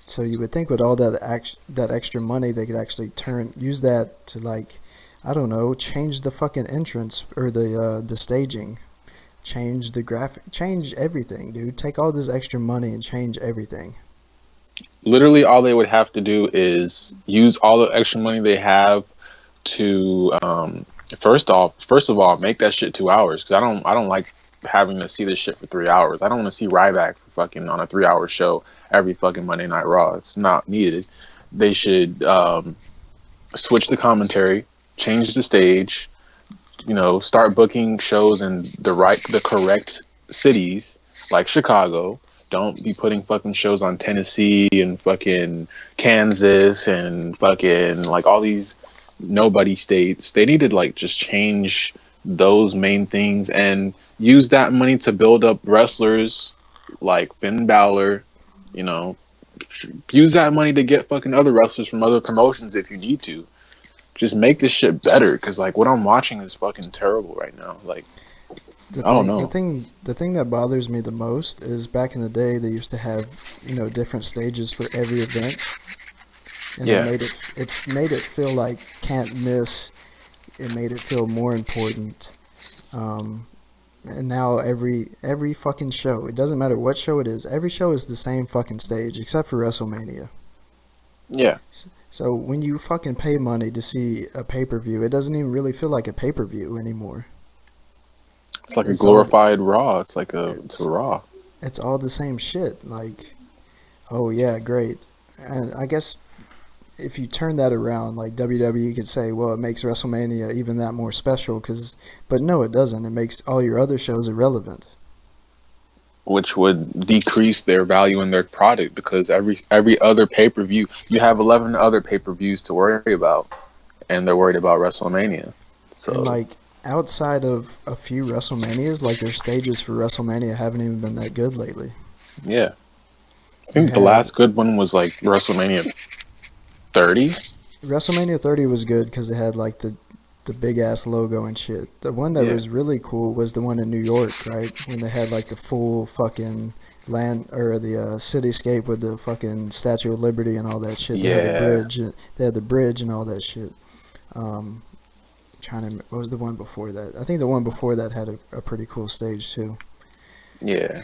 S1: So you would think with all that extra money, they could actually use that to, like, I don't know, change the fucking entrance or the staging, change the graphic, change everything, dude. Take all this extra money and change everything.
S2: Literally, all they would have to do is use all the extra money they have to first of all, make that shit 2 hours, because I don't like having to see this shit for 3 hours. I don't want to see Ryback for fucking on a 3-hour show every fucking Monday Night Raw. It's not needed. They should switch the commentary, change the stage, start booking shows in the correct cities, like Chicago. Don't be putting fucking shows on Tennessee and fucking Kansas and fucking like all these nobody states. They need to like just change those main things and use that money to build up wrestlers like Finn Balor. Use that money to get fucking other wrestlers from other promotions if you need to. Just make this shit better, because like what I'm watching is fucking terrible right now. Like, I don't know.
S1: The thing that bothers me the most is back in the day they used to have different stages for every event, and it made it feel like can't miss. It made it feel more important. And now every fucking show, it doesn't matter what show it is, every show is the same fucking stage except for WrestleMania.
S2: Yeah.
S1: So when you fucking pay money to see a pay-per-view, it doesn't even really feel like a pay-per-view anymore.
S2: It's like a glorified Raw. It's a Raw.
S1: It's all the same shit. Like, oh yeah, great. And I guess if you turn that around, like WWE could say, well, it makes WrestleMania even that more special, but no, it doesn't. It makes all your other shows irrelevant.
S2: Which would decrease their value in their product, because every other pay-per-view, you have 11 other pay-per-views to worry about, and they're worried about WrestleMania. So,
S1: and like outside of a few WrestleManias, like their stages for WrestleMania haven't even been that good lately.
S2: Yeah. I think the last good one was like WrestleMania 30.
S1: WrestleMania 30 was good because it had like the big ass logo and shit. The one that was really cool was the one in New York, right? When they had like the full fucking land or the cityscape with the fucking Statue of Liberty and all that shit.
S2: Yeah.
S1: They had the bridge. They had the bridge and all that shit. What was the one before that? I think the one before that had a pretty cool stage too.
S2: Yeah.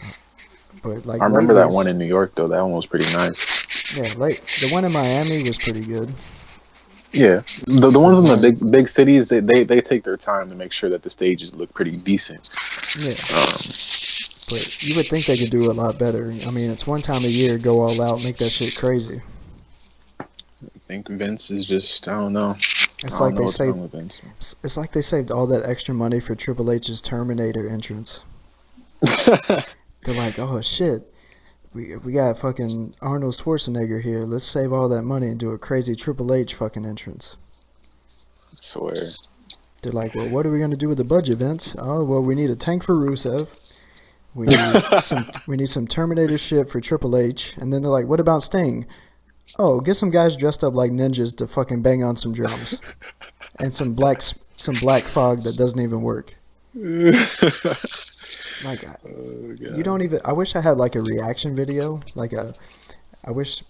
S1: But like
S2: I remember that one in New York though. That one was pretty nice.
S1: Yeah, the one in Miami was pretty good.
S2: Yeah, the ones in the big cities, they take their time to make sure that the stages look pretty decent.
S1: Yeah. But you would think they could do a lot better. I mean, it's one time a year, go all out, make that shit crazy.
S2: I think Vince is just, I don't know.
S1: It's like they saved all that extra money for Triple H's Terminator entrance. They're like, oh shit. We got fucking Arnold Schwarzenegger here. Let's save all that money and do a crazy Triple H fucking entrance.
S2: I swear.
S1: They're like, well, what are we going to do with the budget, Vince? Oh, well, we need a tank for Rusev. We need some Terminator shit for Triple H. And then they're like, what about Sting? Oh, get some guys dressed up like ninjas to fucking bang on some drums. And some black fog that doesn't even work. Like, you don't even. I wish I had like a reaction video. I wish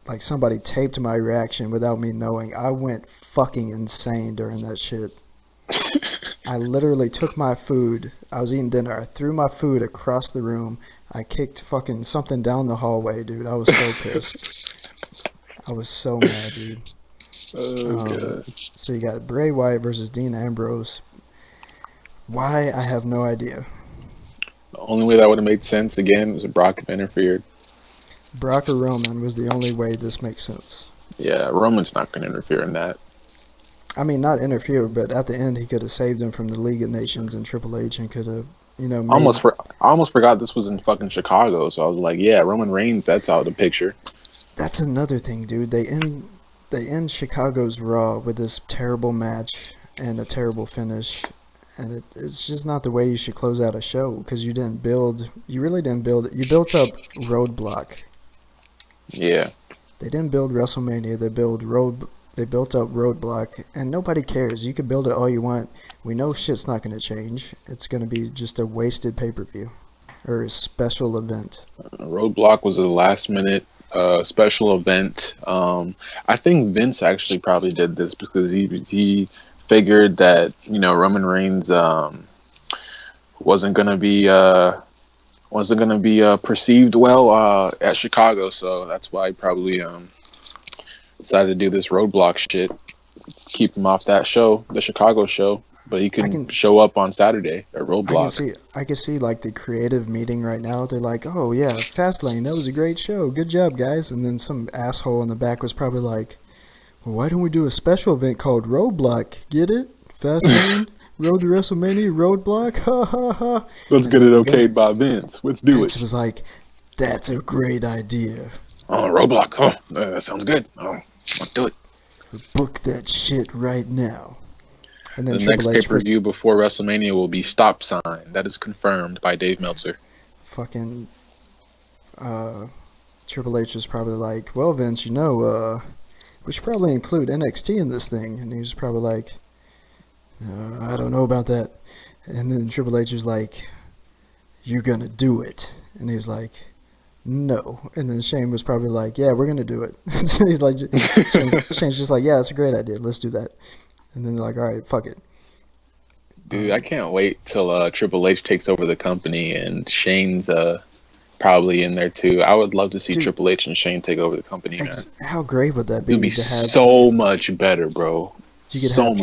S1: like somebody taped my reaction without me knowing. I went fucking insane during that shit. I literally took my food. I was eating dinner. I threw my food across the room. I kicked fucking something down the hallway, dude. I was so pissed. I was so mad, dude.
S2: God.
S1: So you got Bray Wyatt versus Dean Ambrose. Why? I have no idea.
S2: The only way that would have made sense, again, was if Brock had interfered.
S1: Brock or Roman was the only way this makes sense.
S2: Yeah, Roman's not going to interfere in that.
S1: I mean, not interfere, but at the end, he could have saved him from the League of Nations and Triple H and could have, made...
S2: I almost forgot this was in fucking Chicago, so I was like, yeah, Roman Reigns, that's out of the picture.
S1: That's another thing, dude. They end Chicago's Raw with this terrible match and a terrible finish, and it's just not the way you should close out a show, because you really didn't build it. You built up Roadblock.
S2: Yeah.
S1: They didn't build WrestleMania. They built up Roadblock, and nobody cares. You can build it all you want. We know shit's not going to change. It's going to be just a wasted pay-per-view or a special event.
S2: Roadblock was a last-minute special event. I think Vince actually probably did this because he figured that Roman Reigns wasn't going to be perceived well at Chicago, so that's why he probably decided to do this Roadblock shit, keep him off that show, the Chicago show, but he can show up on Saturday at Roadblock.
S1: I can see like the creative meeting right now. They're like, oh yeah, Fastlane, that was a great show, good job guys. And then some asshole in the back was probably like, well, why don't we do a special event called Roadblock? Get it? Fastlane, Road to WrestleMania, Roadblock, ha ha ha.
S2: Let's get it okayed by Vince. Let's do it.
S1: Vince was like, that's a great idea.
S2: Oh, Roadblock. Oh, that sounds good. Oh, let's do it.
S1: Book that shit right now. And then
S2: the next pay-per-view before WrestleMania will be Stop Sign. That is confirmed by Dave Meltzer.
S1: Fucking Triple H was probably like, well, Vince, we should probably include NXT in this thing. And he was probably like, I don't know about that. And then Triple H was like, you're going to do it. And he was like, no. And then Shane was probably like, yeah, we're going to do it. He's like, Shane's just like, yeah, that's a great idea. Let's do that. And then they're like, all right, fuck it.
S2: Dude, I can't wait till Triple H takes over the company and Shane's probably in there too. I would love to see Triple H and Shane take over the company, man.
S1: How great would that be?
S2: It would be so much better, bro.
S1: You could have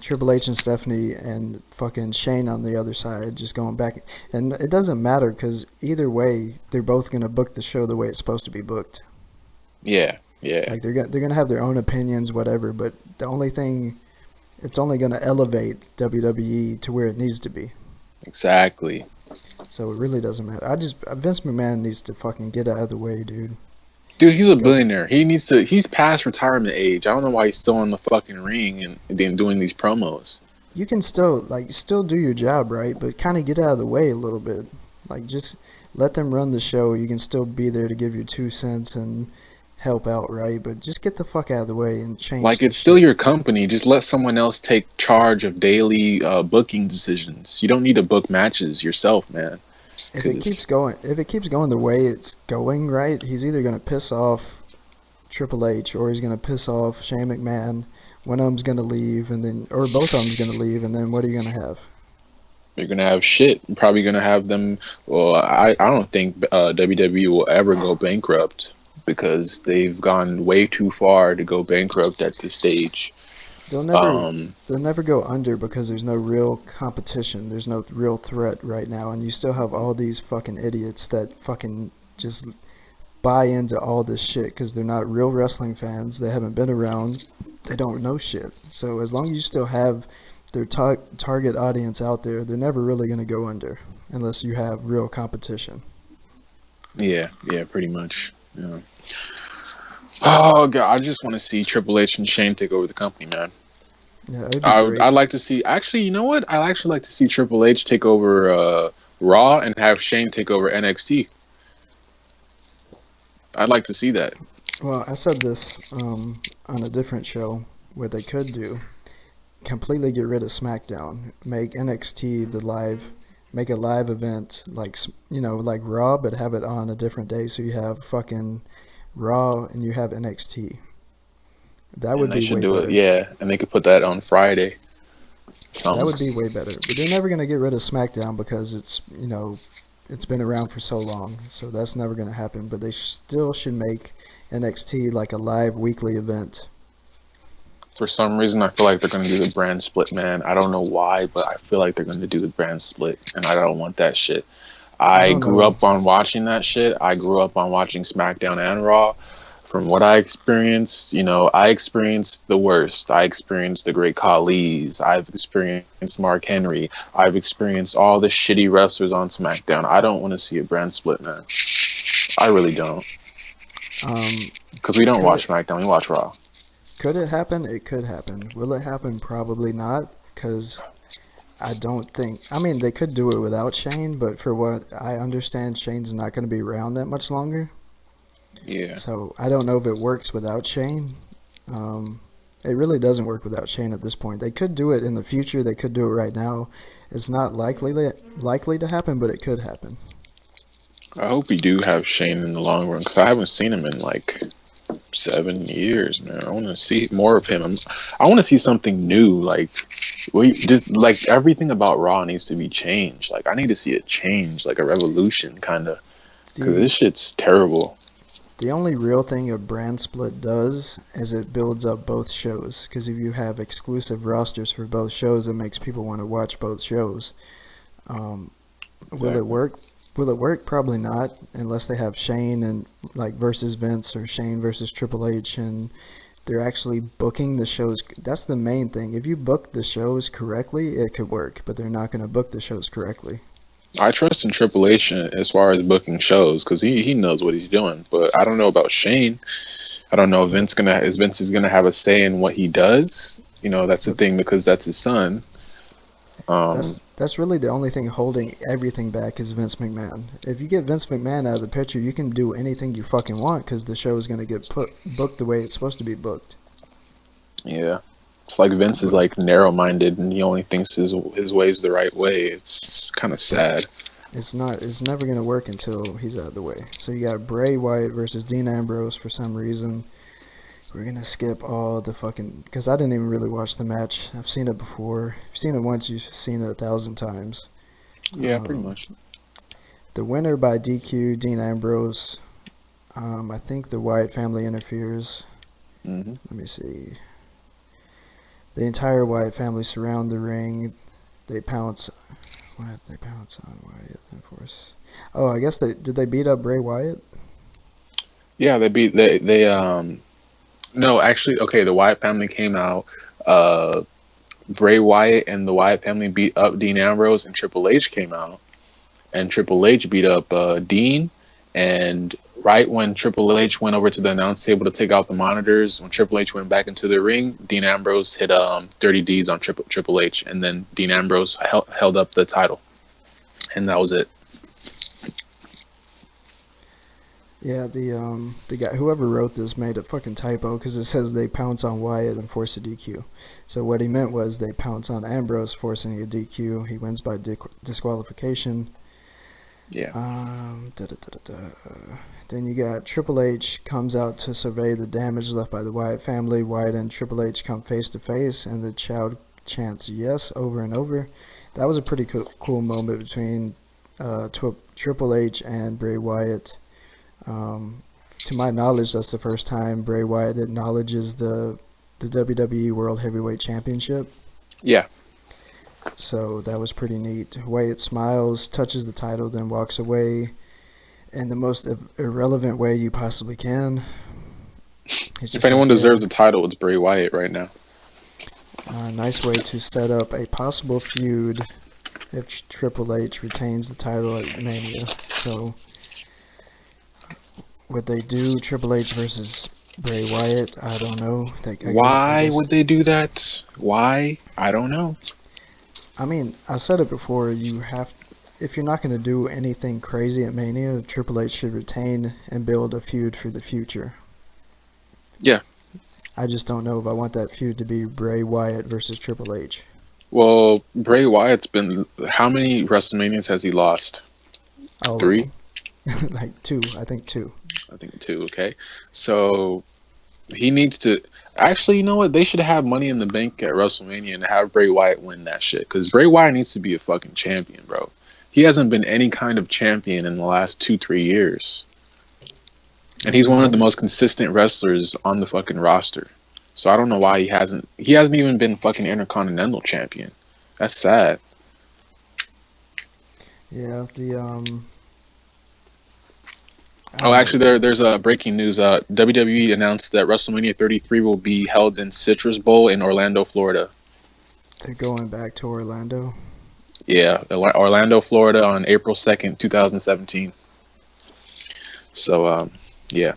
S1: Triple H and Stephanie and fucking Shane on the other side just going back. And it doesn't matter because either way, they're both going to book the show the way it's supposed to be booked.
S2: Yeah, yeah.
S1: Like they're going to have their own opinions, whatever, but the only thing, it's only going to elevate WWE to where it needs to be.
S2: Exactly.
S1: So it really doesn't matter. Vince McMahon needs to fucking get out of the way, dude.
S2: Dude, he's a billionaire. He's past retirement age. I don't know why he's still in the fucking ring and then doing these promos.
S1: You can still do your job, right? But kind of get out of the way a little bit. Like, just let them run the show. You can still be there to give your 2 cents and help out, right? But just get the fuck out of the way and change.
S2: Like, it's still your company. Just let someone else take charge of daily booking decisions. You don't need to book matches yourself, man.
S1: If it keeps going the way it's going, right, he's either going to piss off Triple H or he's going to piss off Shane McMahon. One of them's going to leave, or both of them's going to leave, and then what are you going to have?
S2: You're going to have shit. You're probably going to have them. Well, I don't think WWE will ever go bankrupt because they've gone way too far to go bankrupt at this stage.
S1: They'll never go under because there's no real competition. There's no real threat right now, and you still have all these fucking idiots that fucking just buy into all this shit because they're not real wrestling fans. They haven't been around. They don't know shit. So as long as you still have their target audience out there, they're never really going to go under unless you have real competition.
S2: Yeah, pretty much. Yeah. Oh god, I just want to see Triple H and Shane take over the company, man.
S1: Yeah, I'd
S2: like to see. Actually, you know what? I'd actually like to see Triple H take over Raw and have Shane take over NXT. I'd like to see that.
S1: Well, I said this on a different show. What they could do: completely get rid of SmackDown, make NXT make a live event like Raw, but have it on a different day. So you have fucking Raw and you have NXT. That would be way better.
S2: Yeah, and they could put that on Friday.
S1: That would be way better. But they're never going to get rid of SmackDown because it's been around for so long. So that's never going to happen. But they still should make NXT like a live weekly event.
S2: For some reason, I feel like they're going to do the brand split, man. I don't know why, but I feel like they're going to do the brand split, and I don't want that shit. I grew up on watching that shit. I grew up on watching SmackDown and Raw. From what I experienced, I experienced the worst. I experienced the great Khali's. I've experienced Mark Henry. I've experienced all the shitty wrestlers on SmackDown. I don't want to see a brand split, man. I really don't. Because we don't watch SmackDown, we watch Raw.
S1: Could it happen? It could happen. Will it happen? Probably not, because I don't think... I mean, they could do it without Shane, but for what I understand, Shane's not going to be around that much longer.
S2: Yeah.
S1: So I don't know if it works without Shane. It really doesn't work without Shane at this point. They could do it in the future. They could do it right now. It's not likely to happen, but it could happen.
S2: I hope we do have Shane in the long run, because I haven't seen him in like 7 years, man. I want to see more of him. I want to see something new. Like, everything about Raw needs to be changed. Like, I need to see it change, like a revolution, kind of. Because this shit's terrible.
S1: The only real thing a brand split does is it builds up both shows. Because if you have exclusive rosters for both shows, it makes people want to watch both shows. Will it work? Will it work? Probably not, unless they have Shane and versus Vince, or Shane versus Triple H, and they're actually booking the shows. That's the main thing. If you book the shows correctly, it could work, but they're not going to book the shows correctly.
S2: I trust in Triple H as far as booking shows, because he knows what he's doing. But I don't know about Shane. I don't know if Vince is gonna have a say in what he does. That's the thing, because that's his son.
S1: That's really the only thing holding everything back is Vince McMahon. If you get Vince McMahon out of the picture, you can do anything you fucking want, because the show is going to get booked the way it's supposed to be booked.
S2: Yeah. It's like Vince is narrow-minded, and he only thinks his way's the right way. It's kind of sad.
S1: It's not. It's never going to work until he's out of the way. So you got Bray Wyatt versus Dean Ambrose for some reason. We're going to skip all the fucking... Because I didn't even really watch the match. I've seen it before. If you've seen it once, you've seen it 1,000 times.
S2: Yeah, pretty much.
S1: The winner by DQ, Dean Ambrose. I think the Wyatt family interferes.
S2: Mm-hmm.
S1: Let me see. The entire Wyatt family surround the ring. They pounce... What? They pounce on Wyatt and force... Oh, I guess did they beat up Bray Wyatt?
S2: Yeah, they No, actually, okay, the Wyatt family came out. Bray Wyatt and the Wyatt family beat up Dean Ambrose, and Triple H came out. And Triple H beat up Dean. And right when Triple H went over to the announce table to take out the monitors, when Triple H went back into the ring, Dean Ambrose hit 30 Ds on Triple H. And then Dean Ambrose held up the title. And that was it.
S1: Yeah, the guy, whoever wrote this, made a fucking typo, because it says they pounce on Wyatt and force a DQ. So what he meant was they pounce on Ambrose, forcing a DQ. He wins by disqualification.
S2: Yeah.
S1: Then you got Triple H comes out to survey the damage left by the Wyatt family. Wyatt and Triple H come face to face, and the crowd chants yes over and over. That was a pretty cool moment between Triple H and Bray Wyatt. To my knowledge, that's the first time Bray Wyatt acknowledges the WWE World Heavyweight Championship.
S2: Yeah.
S1: So that was pretty neat. Wyatt smiles, touches the title, then walks away in the most irrelevant way you possibly can.
S2: If anyone deserves a title, it's Bray Wyatt right now.
S1: Nice way to set up a possible feud if Triple H retains the title at Mania. So... would they do Triple H versus Bray Wyatt? I don't know.
S2: Why would they do that? Why? I don't know.
S1: I mean, I said it before. If you're not going to do anything crazy at Mania, Triple H should retain and build a feud for the future.
S2: Yeah.
S1: I just don't know if I want that feud to be Bray Wyatt versus Triple H.
S2: Well, Bray Wyatt's been... How many WrestleManias has he lost? 3?
S1: Like 2. I think 2.
S2: I think 2, okay. So he needs to... Actually, you know what? They should have Money in the Bank at WrestleMania and have Bray Wyatt win that shit. Because Bray Wyatt needs to be a fucking champion, bro. He hasn't been any kind of champion in the last 2-3 years. And he's one of the most consistent wrestlers on the fucking roster. So I don't know why he hasn't even been fucking Intercontinental champion. That's sad.
S1: Yeah,
S2: actually, there's a breaking news. WWE announced that WrestleMania 33 will be held in Citrus Bowl in Orlando, Florida.
S1: They're going back to Orlando.
S2: Yeah, Orlando, Florida, on April 2nd, 2017. So, yeah.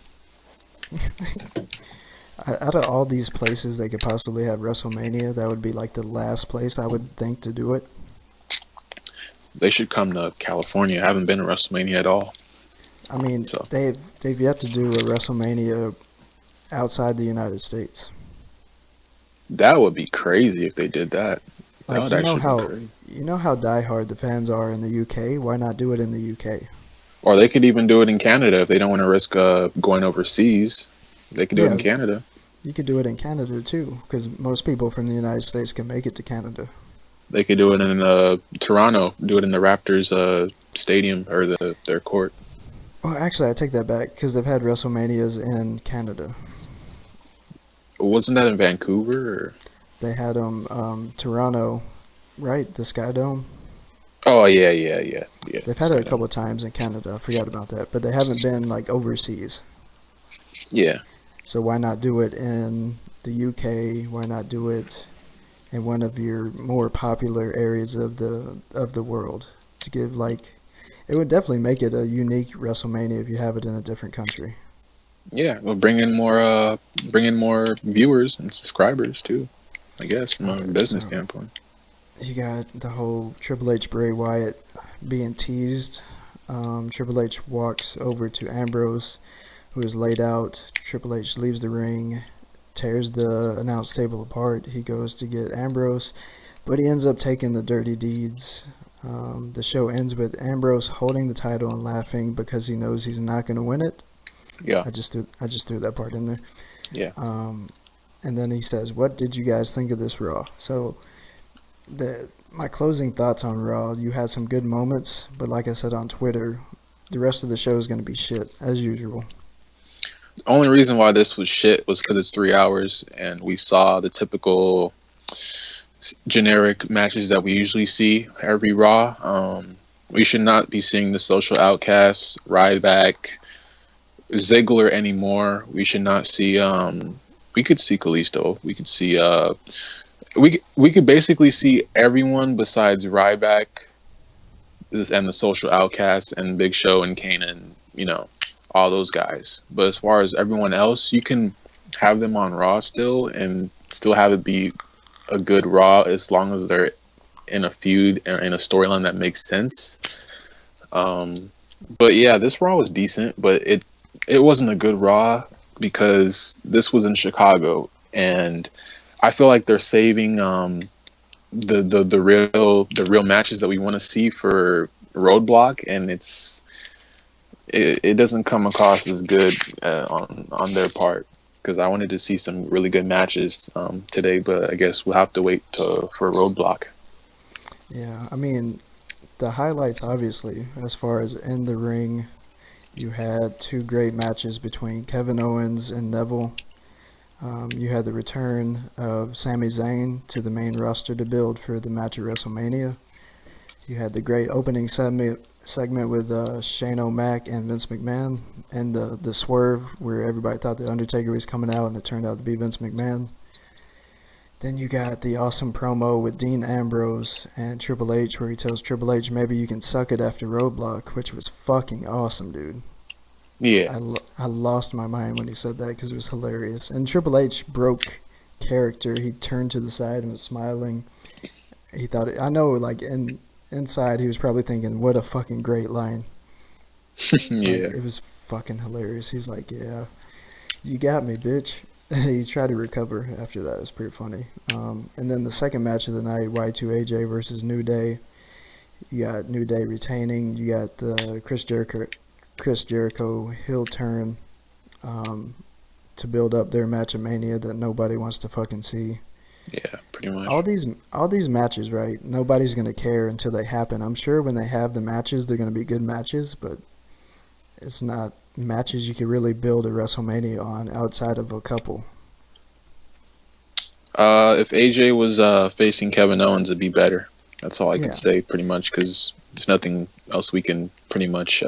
S1: Out of all these places they could possibly have WrestleMania, that would be like the last place I would think to do it.
S2: They should come to California. I haven't been to WrestleMania at all.
S1: I mean, so they've yet to do a WrestleMania outside the United States.
S2: That would be crazy if they did that.
S1: Like, you know how diehard the fans are in the UK? Why not do it in the UK?
S2: Or they could even do it in Canada if they don't want to risk going overseas. They could do it in Canada.
S1: You could do it in Canada too, because most people from the United States can make it to Canada.
S2: They could do it in Toronto. Do it in the Raptors stadium or their court.
S1: Well, actually, I take that back because they've had WrestleManias in Canada.
S2: Wasn't that in Vancouver? Or?
S1: They had Toronto, right? The Sky Dome.
S2: Oh yeah.
S1: They've had it a couple of times in Canada. I forgot about that, but they haven't been like overseas.
S2: Yeah.
S1: So why not do it in the UK? Why not do it in one of your more popular areas of the world? To give it would definitely make it a unique WrestleMania if you have it in a different country.
S2: Yeah, we'll bring in more viewers and subscribers too, I guess, from a business standpoint.
S1: You got the whole Triple H Bray Wyatt being teased. Triple H walks over to Ambrose, who is laid out. Triple H leaves the ring, tears the announce table apart. He goes to get Ambrose, but he ends up taking the dirty deeds. The show ends with Ambrose holding the title and laughing because he knows he's not going to win it.
S2: Yeah.
S1: I just threw that part in there.
S2: Yeah.
S1: And then he says, "What did you guys think of this Raw?" So, my closing thoughts on Raw, you had some good moments, but like I said on Twitter, the rest of the show is going to be shit, as usual.
S2: The only reason why this was shit was because it's 3 hours, and we saw the typical generic matches that we usually see every Raw. We should not be seeing the Social Outcasts, Ryback, Ziggler anymore. We should not see. We could see Kalisto. We could see. We could basically see everyone besides Ryback, and the Social Outcasts, and Big Show and Kane, and all those guys. But as far as everyone else, you can have them on Raw still, and still have it be a good Raw as long as they're in a feud and in a storyline that makes sense. But yeah, this Raw was decent, but it wasn't a good Raw because this was in Chicago, and I feel like they're saving the real matches that we want to see for Roadblock, and it doesn't come across as good on their part, because I wanted to see some really good matches today, but I guess we'll have to wait for Roadblock.
S1: Yeah, I mean, the highlights, obviously, as far as in the ring, you had 2 great matches between Kevin Owens and Neville. You had the return of Sami Zayn to the main roster to build for the match at WrestleMania. You had the great opening segment with Shane O'Mac and Vince McMahon, and the swerve where everybody thought the Undertaker was coming out and it turned out to be Vince McMahon. Then you got the awesome promo with Dean Ambrose and Triple H where he tells Triple H maybe you can suck it after Roadblock, which was fucking awesome, dude.
S2: Yeah.
S1: I lost my mind when he said that because it was hilarious. And Triple H broke character. He turned to the side and was smiling. He thought, inside he was probably thinking, what a fucking great line.
S2: Yeah.
S1: It was fucking hilarious. He's like, yeah, you got me, bitch. He tried to recover after that. It was pretty funny. And then the second match of the night, Y2AJ versus New Day. You got New Day retaining. You got the Chris Jericho heel turn to build up their match of Mania that nobody wants to fucking see.
S2: Yeah, pretty much.
S1: All these matches, right? Nobody's going to care until they happen. I'm sure when they have the matches, they're going to be good matches, but it's not matches you can really build a WrestleMania on outside of a couple.
S2: If AJ was facing Kevin Owens, it'd be better. That's all I can say, pretty much, because there's nothing else we can pretty much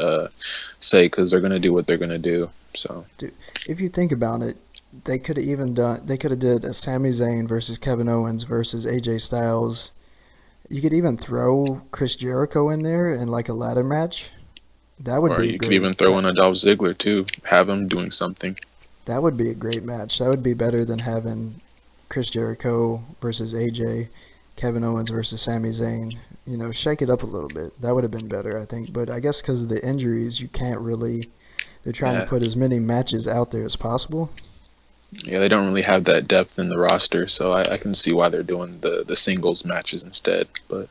S2: say, because they're gonna do what they're gonna do. So,
S1: dude, if you think about it, they could have did a Sami Zayn versus Kevin Owens versus AJ Styles. You could even throw Chris Jericho in there in like a ladder match. That would be. Or
S2: you could even throw in a Dolph Ziggler too. Have him doing something.
S1: That would be a great match. That would be better than having Chris Jericho versus AJ, Kevin Owens versus Sami Zayn. You know, shake it up a little bit. That would have been better, I think. But I guess because of the injuries, you can't really. They're trying to put as many matches out there as possible.
S2: Yeah, they don't really have that depth in the roster, so I can see why they're doing the singles matches instead.
S1: But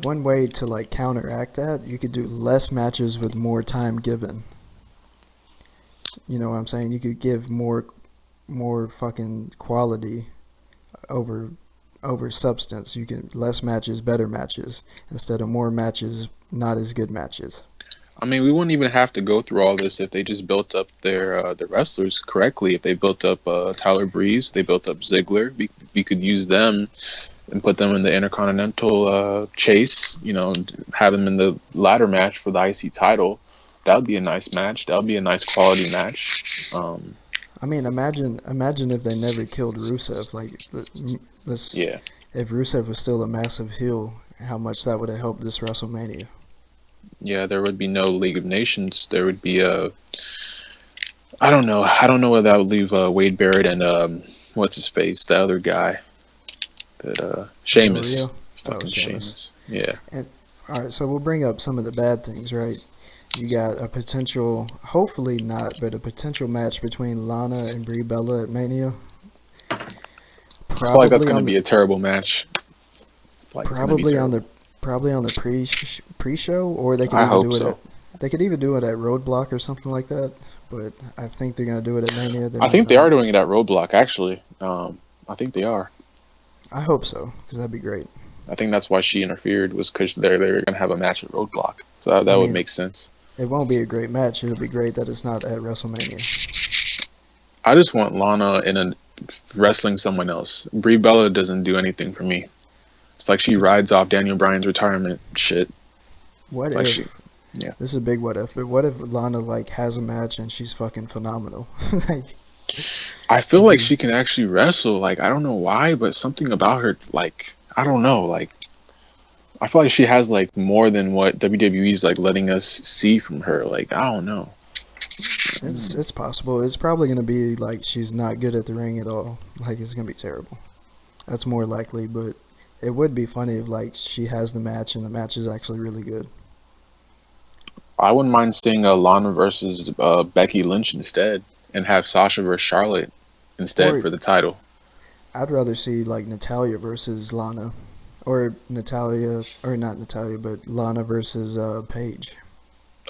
S1: one way to like counteract that, you could do less matches with more time given. You know what I'm saying? You could give more fucking quality over substance. You get less matches, better matches, instead of more matches, not as good matches.
S2: I mean, we wouldn't even have to go through all this if they just built up their wrestlers correctly. If they built up Tyler Breeze, they built up Ziggler. We could use them and put them in the Intercontinental chase. You know, have them in the ladder match for the IC title. That would be a nice match. That would be a nice quality match.
S1: I mean, imagine if they never killed Rusev. Like, if Rusev was still a massive heel, how much that would have helped this WrestleMania.
S2: Yeah, there would be no League of Nations. There would be I don't know whether that would leave Wade Barrett and what's his face, the other guy, that Sheamus. Fucking Sheamus. Yeah.
S1: And all right, so we'll bring up some of the bad things, right? You got a potential, hopefully not, but a potential match between Lana and Brie Bella at Mania.
S2: I feel like that's going to be a terrible match.
S1: Probably on the pre-show, or they could even do it. They could even do it at Roadblock or something like that. But I think they're going to do it at Mania.
S2: I think they are doing it at Roadblock, actually. I think they are.
S1: I hope so, because that'd be great.
S2: I think that's why she interfered, was because they were going to have a match at Roadblock. So that would make sense.
S1: It won't be a great match. It'll be great that it's not at WrestleMania.
S2: I just want Lana wrestling someone else. Brie Bella doesn't do anything for me. It's like she rides off Daniel Bryan's retirement shit.
S1: What if? This is a big what if. But what if Lana like has a match and she's fucking phenomenal?
S2: I feel like she can actually wrestle. Like, I don't know why, but something about her, like, I don't know. Like, I feel like she has like more than what WWE's like letting us see from her. Like, I don't know.
S1: It's possible. It's probably gonna be like she's not good at the ring at all. Like, it's gonna be terrible. That's more likely, but it would be funny if like she has the match and the match is actually really good.
S2: I wouldn't mind seeing Lana versus Becky Lynch instead, and have Sasha versus Charlotte instead for the title.
S1: I'd rather see like Natalya versus Lana, or not Natalya, but Lana versus Paige.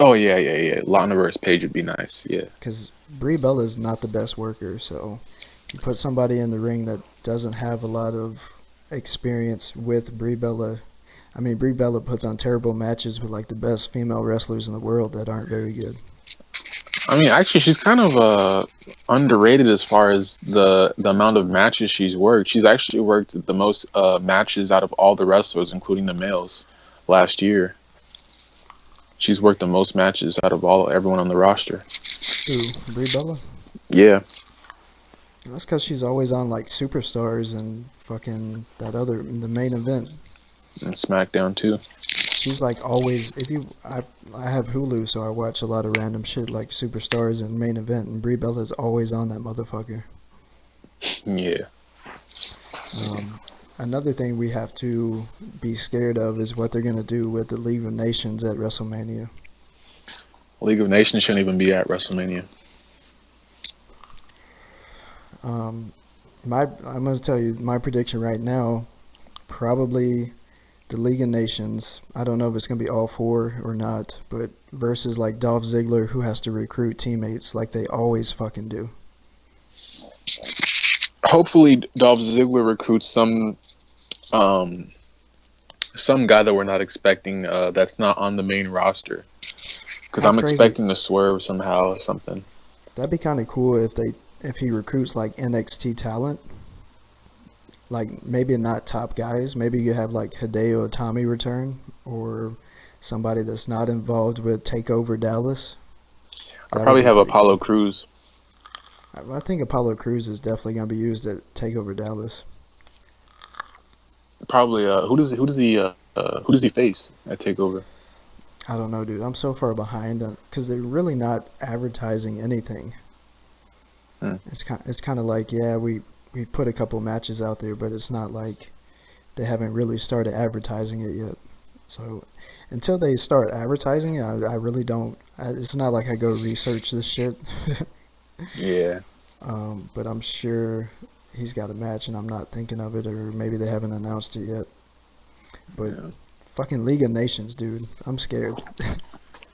S2: Oh yeah. Lana versus Paige would be nice. Yeah.
S1: Because Brie Bella is not the best worker, so you put somebody in the ring that doesn't have a lot of experience with Brie Bella. I mean, Brie Bella puts on terrible matches with like the best female wrestlers in the world that aren't very good.
S2: I mean, actually, she's kind of underrated as far as the amount of matches she's worked. She's actually worked the most matches out of all the wrestlers, including the males, last year. She's worked the most matches out of everyone on the roster.
S1: Who, Brie Bella?
S2: Yeah.
S1: That's because she's always on like Superstars and fucking the main event.
S2: And SmackDown too.
S1: She's like always. I have Hulu, so I watch a lot of random shit like Superstars and main event, and Brie Bella's always on that motherfucker.
S2: Yeah.
S1: Another thing we have to be scared of is what they're gonna do with the League of Nations at WrestleMania.
S2: League of Nations shouldn't even be at WrestleMania.
S1: I'm gonna tell you my prediction right now. Probably the League of Nations. I don't know if it's gonna be all four or not, but versus like Dolph Ziggler, who has to recruit teammates like they always fucking do.
S2: Hopefully, Dolph Ziggler recruits some guy that we're not expecting. That's not on the main roster. Because I'm expecting a swerve somehow or something.
S1: That'd be kind of cool if he recruits like NXT talent. like maybe not top guys. Maybe you have like Hideo Itami return or somebody that's not involved with Takeover Dallas.
S2: I'd probably have Apollo Crews.
S1: I think Apollo Crews is definitely going to be used at Takeover Dallas.
S2: Probably. Who does he face at Takeover?
S1: I don't know, dude. I'm so far behind because they're really not advertising anything. It's kind of like, yeah, we've put a couple matches out there, but it's not like they haven't really started advertising it yet. So until they start advertising it, I really don't. It's not like I go research this shit.
S2: Yeah.
S1: But I'm sure he's got a match, and I'm not thinking of it, or maybe they haven't announced it yet. But fucking League of Nations, dude, I'm scared.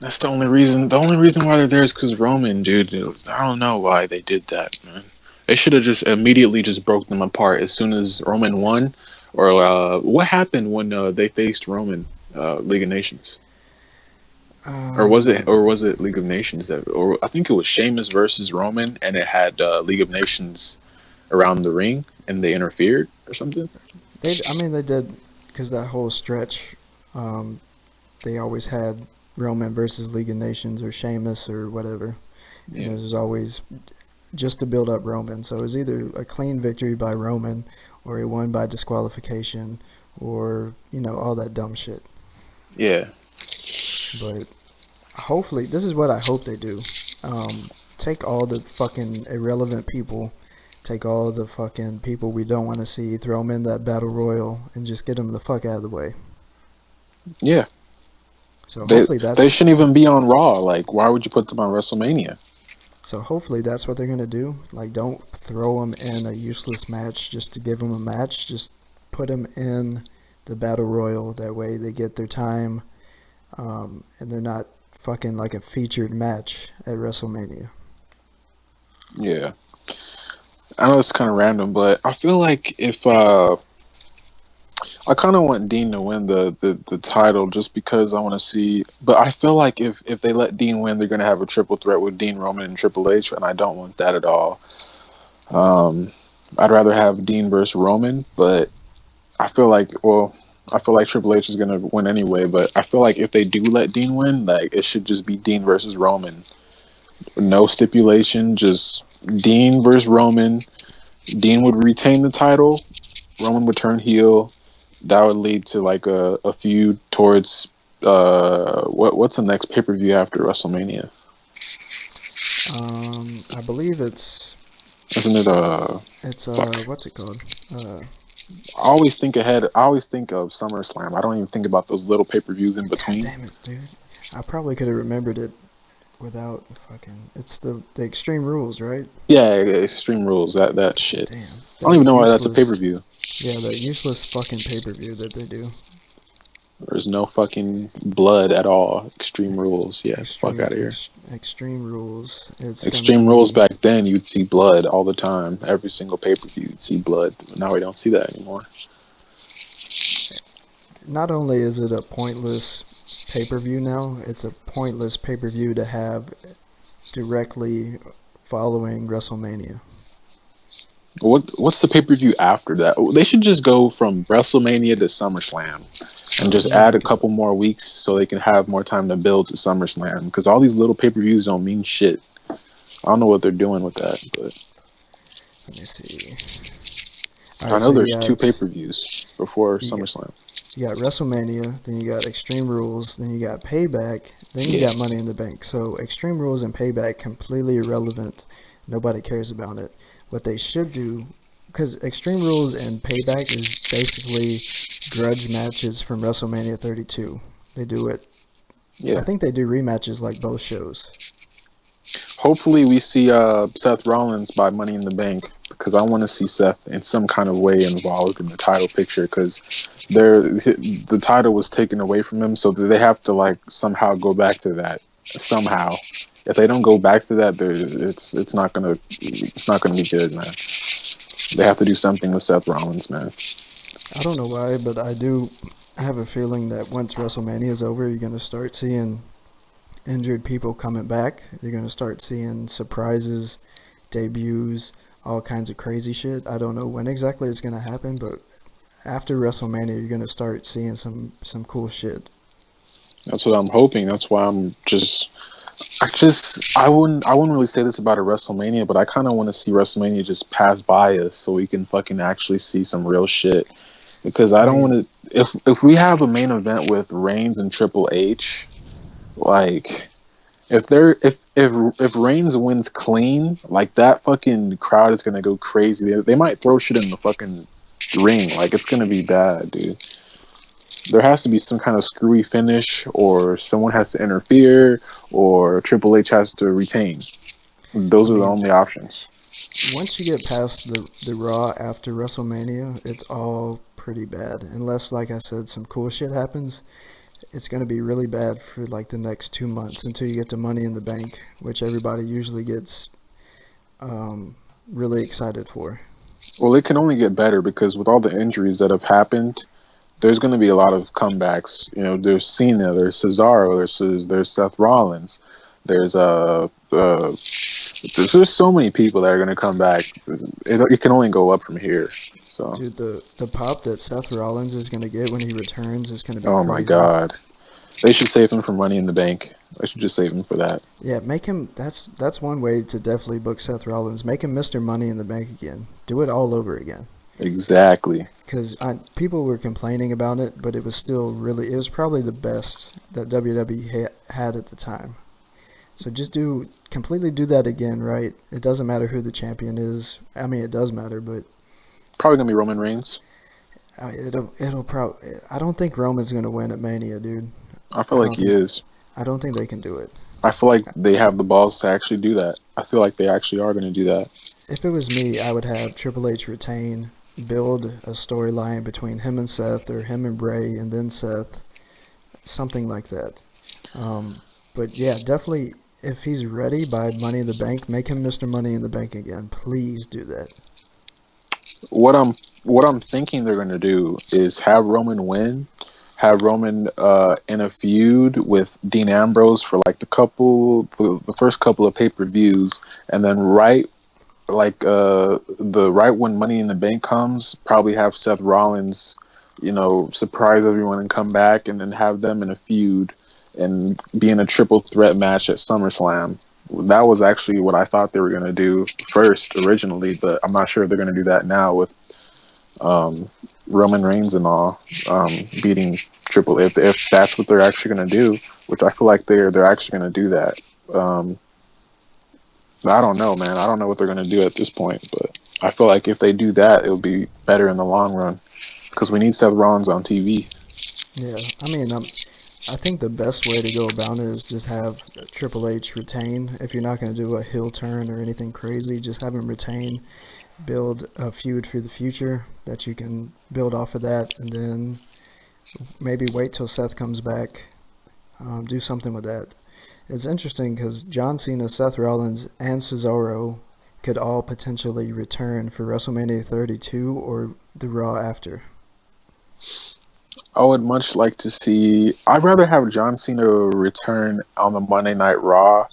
S2: That's the only reason. The only reason why they're there is because Roman, dude. I don't know why they did that, man. They should have just immediately just broke them apart as soon as Roman won. Or what happened when they faced Roman, League of Nations? Or was it League of Nations or I think it was Sheamus versus Roman, and it had League of Nations around the ring, and they interfered or something.
S1: They did, because that whole stretch, they always had Roman versus League of Nations or Sheamus or whatever. Yeah. And it was always just to build up Roman. So it was either a clean victory by Roman, or he won by disqualification, or all that dumb shit.
S2: Yeah.
S1: But hopefully, this is what I hope they do. Take all the fucking irrelevant people, take all the fucking people we don't want to see, throw them in that battle royal, and just get them the fuck out of the way.
S2: Yeah.
S1: So hopefully
S2: they shouldn't even be on Raw. Like, why would you put them on WrestleMania?
S1: So hopefully that's what they're gonna do. Like, don't throw them in a useless match just to give them a match. Just put them in the battle royal. That way they get their time, and they're not fucking like a featured match at WrestleMania.
S2: Yeah. I know it's kind of random, but I feel like if I kind of want Dean to win the title just because I want to see. But I feel like if they let Dean win, they're going to have a triple threat with Dean, Roman, and Triple H, and I don't want that at all. I'd rather have Dean versus Roman, but I feel like Triple H is going to win anyway. But I feel like if they do let Dean win, like it should just be Dean versus Roman. No stipulation, just Dean versus Roman. Dean would retain the title. Roman would turn heel. That would lead to like a feud towards what's the next pay-per-view after WrestleMania?
S1: I believe it's.
S2: Isn't it
S1: It's what's it called?
S2: I always think ahead. I always think of SummerSlam. I don't even think about those little pay-per-views in between.
S1: God damn it, dude! I probably could have remembered it without fucking. It's the Extreme Rules, right?
S2: Yeah, Extreme Rules. That shit.
S1: Damn.
S2: I don't even know why that's a pay-per-view.
S1: Yeah, the useless fucking pay-per-view that they do.
S2: There's no fucking blood at all. Extreme Rules. Yeah, fuck out of here.
S1: Extreme Rules.
S2: Extreme Rules back then, you'd see blood all the time. Every single pay-per-view, you'd see blood. Now we don't see that anymore.
S1: Not only is it a pointless pay-per-view now, it's a pointless pay-per-view to have directly following WrestleMania.
S2: What's the pay-per-view after that? They should just go from WrestleMania to SummerSlam and just add a couple more weeks so they can have more time to build to SummerSlam, because all these little pay-per-views don't mean shit. I don't know what they're doing with that, but
S1: let me see.
S2: I know there's two pay-per-views before SummerSlam.
S1: You got WrestleMania, then you got Extreme Rules, then you got Payback, then you got Money in the Bank. So Extreme Rules and Payback, completely irrelevant. Nobody cares about it. What they should do, because Extreme Rules and Payback is basically grudge matches from WrestleMania 32. They do it. Yeah. I think they do rematches like both shows.
S2: Hopefully we see Seth Rollins by Money in the Bank, because I want to see Seth in some kind of way involved in the title picture, because the title was taken away from him, so they have to like somehow go back to that somehow. If they don't go back to that, it's not gonna be good, man. They have to do something with Seth Rollins, man.
S1: I don't know why, but I do have a feeling that once WrestleMania is over, you're gonna start seeing injured people coming back. You're gonna start seeing surprises, debuts, all kinds of crazy shit. I don't know when exactly it's going to happen, but after WrestleMania, you're going to start seeing some cool shit.
S2: That's what I'm hoping. That's why I wouldn't really say this about a WrestleMania, but I kind of want to see WrestleMania just pass by us so we can fucking actually see some real shit. Because I don't want to. If we have a main event with Reigns and Triple H, like if Reigns wins clean, like that fucking crowd is gonna go crazy. They might throw shit in the fucking ring. Like it's gonna be bad, dude. There has to be some kind of screwy finish, or someone has to interfere, or Triple H has to retain. Those are the only options.
S1: Once you get past the Raw after WrestleMania, it's all pretty bad. Unless, like I said, some cool shit happens, it's going to be really bad for like the next 2 months until you get to Money in the Bank, which everybody usually gets really excited for.
S2: Well, it can only get better because with all the injuries that have happened, there's going to be a lot of comebacks. You know, there's Cena, there's Cesaro, there's Seth Rollins, there's so many people that are going to come back. It can only go up from here. So,
S1: dude, the pop that Seth Rollins is going to get when he returns is going to be
S2: oh
S1: crazy.
S2: My god, they should save him for Money in the Bank. I should just save him for that.
S1: Yeah, make him. That's one way to definitely book Seth Rollins. Make him Mr. Money in the Bank again. Do it all over again.
S2: Exactly.
S1: Because people were complaining about it, but it was still really. It was probably the best that WWE had at the time. So just completely do that again, right? It doesn't matter who the champion is. I mean, it does matter, but
S2: probably gonna be Roman Reigns.
S1: It'll probably. I don't think Roman's gonna win at Mania, dude.
S2: I feel like he is.
S1: I don't think they can do it.
S2: I feel like they have the balls to actually do that. I feel like they actually are going to do that.
S1: If it was me, I would have Triple H retain, build a storyline between him and Seth, or him and Bray, and then Seth, something like that. But yeah, definitely, if he's ready by Money in the Bank, make him Mr. Money in the Bank again. Please do that.
S2: What I'm thinking they're going to do is have Roman win. Have Roman in a feud with Dean Ambrose for like the first couple of pay-per-views, and then right when Money in the Bank comes, probably have Seth Rollins, surprise everyone and come back, and then have them in a feud and be in a triple threat match at SummerSlam. That was actually what I thought they were going to do first originally, but I'm not sure if they're going to do that now with Roman Reigns and all beating Triple H, if that's what they're actually going to do, which I feel like they're actually going to do that. I don't know, man. I don't know what they're going to do at this point, but I feel like if they do that, it'll be better in the long run because we need Seth Rollins on TV.
S1: Yeah, I mean, I think the best way to go about it is just have Triple H retain. If you're not going to do a heel turn or anything crazy, just have him retain, build a feud for the future that you can build off of that, and then maybe wait till Seth comes back, do something with that. It's interesting because John Cena, Seth Rollins, and Cesaro could all potentially return for WrestleMania 32 or the Raw after.
S2: I would much like to see... I'd rather have John Cena return on the Monday Night Raw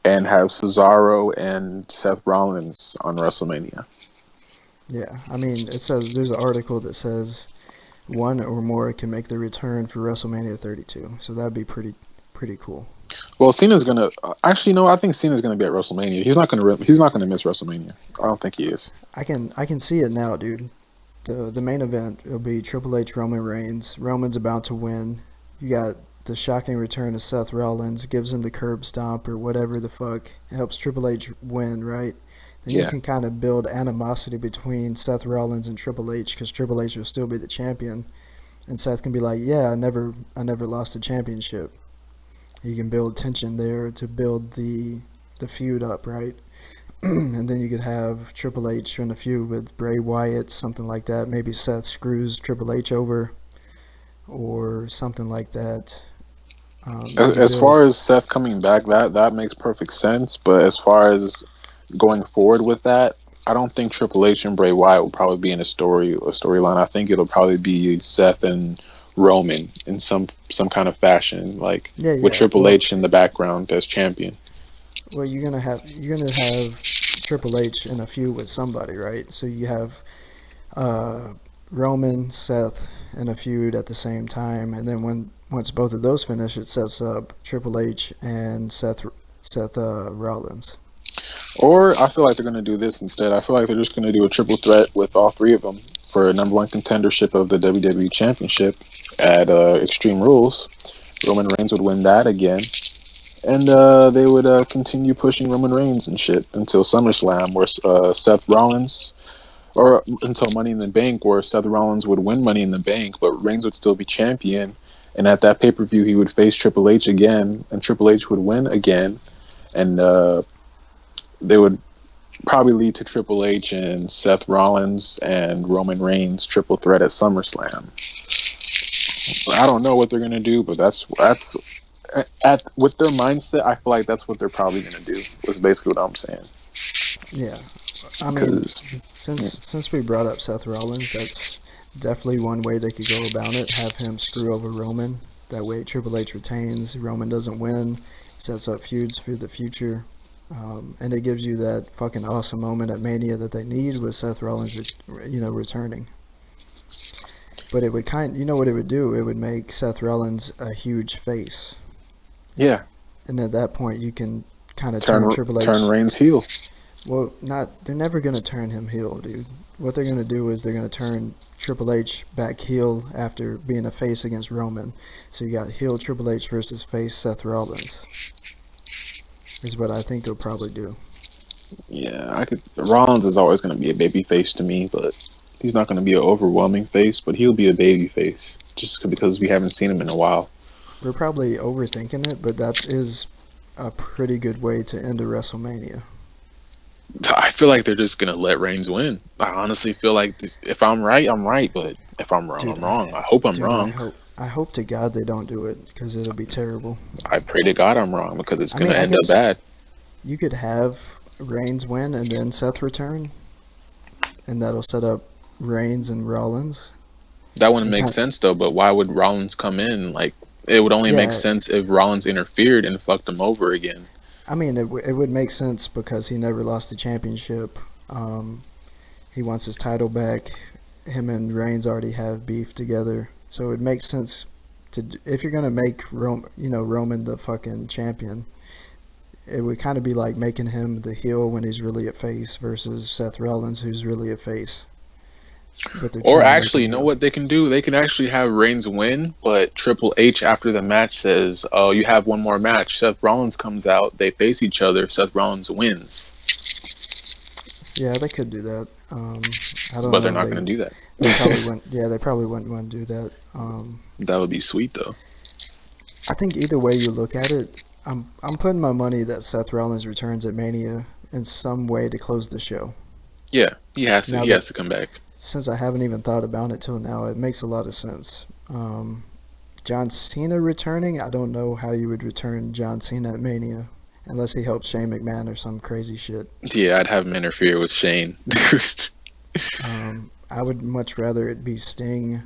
S2: and have Cesaro and Seth Rollins on WrestleMania.
S1: Yeah, I mean, there's an article that says one or more can make the return for WrestleMania 32, so that'd be pretty cool.
S2: Well, Cena's gonna I think Cena's gonna be at WrestleMania. He's not gonna miss WrestleMania. I don't think he is.
S1: I can see it now, dude. The main event will be Triple H, Roman Reigns. Roman's about to win. You got the shocking return of Seth Rollins, gives him the curb stomp or whatever the fuck. It helps Triple H win, right? Then you can kind of build animosity between Seth Rollins and Triple H because Triple H will still be the champion, and Seth can be like, "Yeah, I never lost the championship." You can build tension there to build the feud up, right? And then you could have Triple H in a feud with Bray Wyatt, something like that. Maybe Seth screws Triple H over or something like that.
S2: As far as Seth coming back, that makes perfect sense. But as far as going forward with that, I don't think Triple H and Bray Wyatt will probably be in a storyline. I think it'll probably be Seth and Roman in some kind of fashion, with Triple H in the background as champion.
S1: Well, you're gonna have Triple H in a feud with somebody, right? So you have Roman, Seth in a feud at the same time, and then once both of those finish, it sets up Triple H and Seth Rollins.
S2: Or I feel like they're going to do this instead. I feel like they're just going to do a triple threat with all three of them for a number one contendership of the WWE Championship at Extreme Rules. Roman Reigns would win that again. And they would continue pushing Roman Reigns and shit until SummerSlam, where Seth Rollins, or until Money in the Bank, where Seth Rollins would win Money in the Bank, but Reigns would still be champion. And at that pay-per-view, he would face Triple H again, and Triple H would win again. And they would probably lead to Triple H and Seth Rollins and Roman Reigns triple threat at SummerSlam. I don't know what they're gonna do, but that's with their mindset, I feel like that's what they're probably gonna do. Was basically what I'm saying.
S1: Yeah, I mean, since we brought up Seth Rollins, that's definitely one way they could go about it. Have him screw over Roman. That way, Triple H retains. Roman doesn't win. Sets up feuds for the future. And it gives you that fucking awesome moment at Mania that they need with Seth Rollins, returning. But it would what it would do? It would make Seth Rollins a huge face.
S2: Yeah.
S1: And at that point, you can kind of turn Triple H.
S2: Turn Reigns heel.
S1: Well, they're never going to turn him heel, dude. What they're going to do is they're going to turn Triple H back heel after being a face against Roman. So you got heel Triple H versus face Seth Rollins. Is what I think they'll probably do.
S2: Yeah, Rollins is always going to be a baby face to me, but he's not going to be an overwhelming face, but he'll be a baby face just because we haven't seen him in a while.
S1: We're probably overthinking it, but that is a pretty good way to end a WrestleMania.
S2: I feel like they're just going to let Reigns win. I honestly feel like if I'm right, I'm right, but if I'm wrong, I'm wrong. I hope I'm wrong.
S1: I hope to God they don't do it, because it'll be terrible.
S2: I pray to God I'm wrong, because it's going to end up bad.
S1: You could have Reigns win and then Seth return, and that'll set up Reigns and Rollins.
S2: That wouldn't make sense, though, but why would Rollins come in? Like, it would only make sense if Rollins interfered and fucked him over again.
S1: I mean, it would make sense because he never lost the championship. He wants his title back. Him and Reigns already have beef together. So it makes sense if you're gonna make Roman the fucking champion, it would kind of be like making him the heel when he's really a face versus Seth Rollins, who's really a face.
S2: Or actually, you know what they can do? They can actually have Reigns win, but Triple H after the match says, "Oh, you have one more match." Seth Rollins comes out, they face each other. Seth Rollins wins.
S1: Yeah, they could do that. I don't know.
S2: But they're not going to do that.
S1: They probably wouldn't want to do that.
S2: That would be sweet, though.
S1: I think either way you look at it, I'm putting my money that Seth Rollins returns at Mania in some way to close the show.
S2: Yeah, he has to. He has to come back.
S1: Since I haven't even thought about it till now, it makes a lot of sense. John Cena returning, I don't know how you would return John Cena at Mania. Unless he helps Shane McMahon or some crazy shit.
S2: Yeah, I'd have him interfere with Shane.
S1: I would much rather it be Sting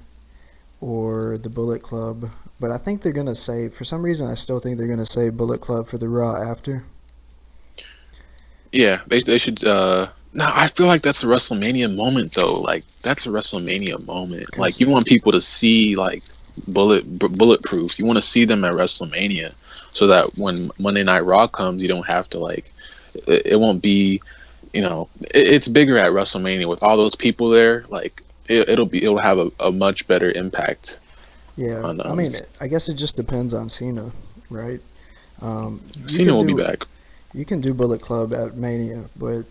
S1: or the Bullet Club. But I think they're going to save, for some reason I still think they're going to save Bullet Club for the Raw after.
S2: Yeah, they should. No, I feel like that's a WrestleMania moment, though. Like, that's a WrestleMania moment. Like, you want people to see, like, bulletproof. You want to see them at WrestleMania. So that when Monday Night Raw comes, you don't have to, like, it won't be, it's bigger at WrestleMania with all those people there. Like, it'll have a much better impact.
S1: Yeah, I mean, I guess it just depends on Cena, right?
S2: Cena will be back.
S1: You can do Bullet Club at Mania, but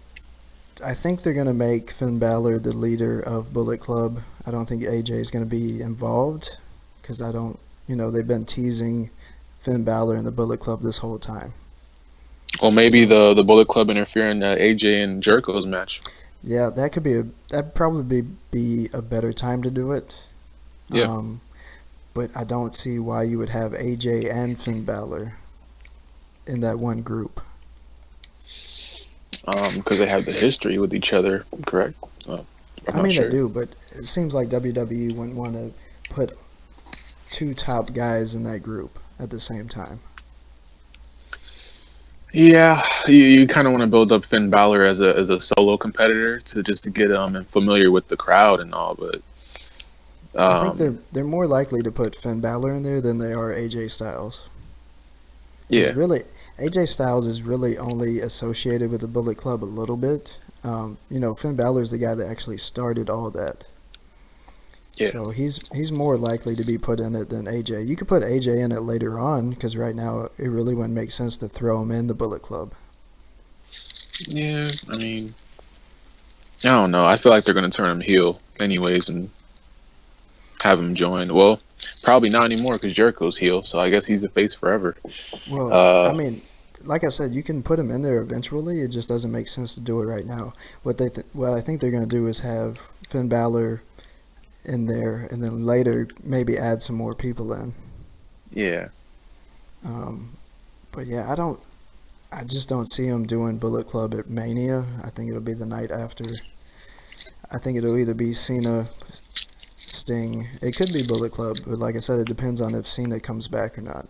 S1: I think they're gonna make Finn Balor the leader of Bullet Club. I don't think AJ is gonna be involved because they've been teasing Finn Balor in the Bullet Club this whole time.
S2: Well, maybe the Bullet Club interfering in AJ and Jericho's match.
S1: Yeah, that'd probably be a better time to do it.
S2: Yeah.
S1: But I don't see why you would have AJ and Finn Balor in that one group.
S2: Because they have the history with each other, correct?
S1: They do, but it seems like WWE wouldn't want to put two top guys in that group at the same time.
S2: Yeah, you kind of want to build up Finn Balor as a solo competitor to get familiar with the crowd and all, but
S1: I think they're more likely to put Finn Balor in there than they are AJ Styles.
S2: Yeah,
S1: really, AJ Styles is really only associated with the Bullet Club a little bit. Finn Balor's the guy that actually started all that.
S2: Yeah.
S1: So he's more likely to be put in it than AJ. You could put AJ in it later on because right now it really wouldn't make sense to throw him in the Bullet Club.
S2: Yeah, I mean, I don't know. I feel like they're going to turn him heel anyways and have him join. Well, probably not anymore because Jericho's heel, so I guess he's a face forever.
S1: Well, I mean, like I said, you can put him in there eventually. It just doesn't make sense to do it right now. What I think they're going to do is have Finn Balor in there, and then later maybe add some more people in.
S2: Yeah.
S1: But yeah, I just don't see him doing Bullet Club at Mania. I think it'll be the night after. I think it'll either be Cena, Sting. It could be Bullet Club, but like I said, it depends on if Cena comes back or not.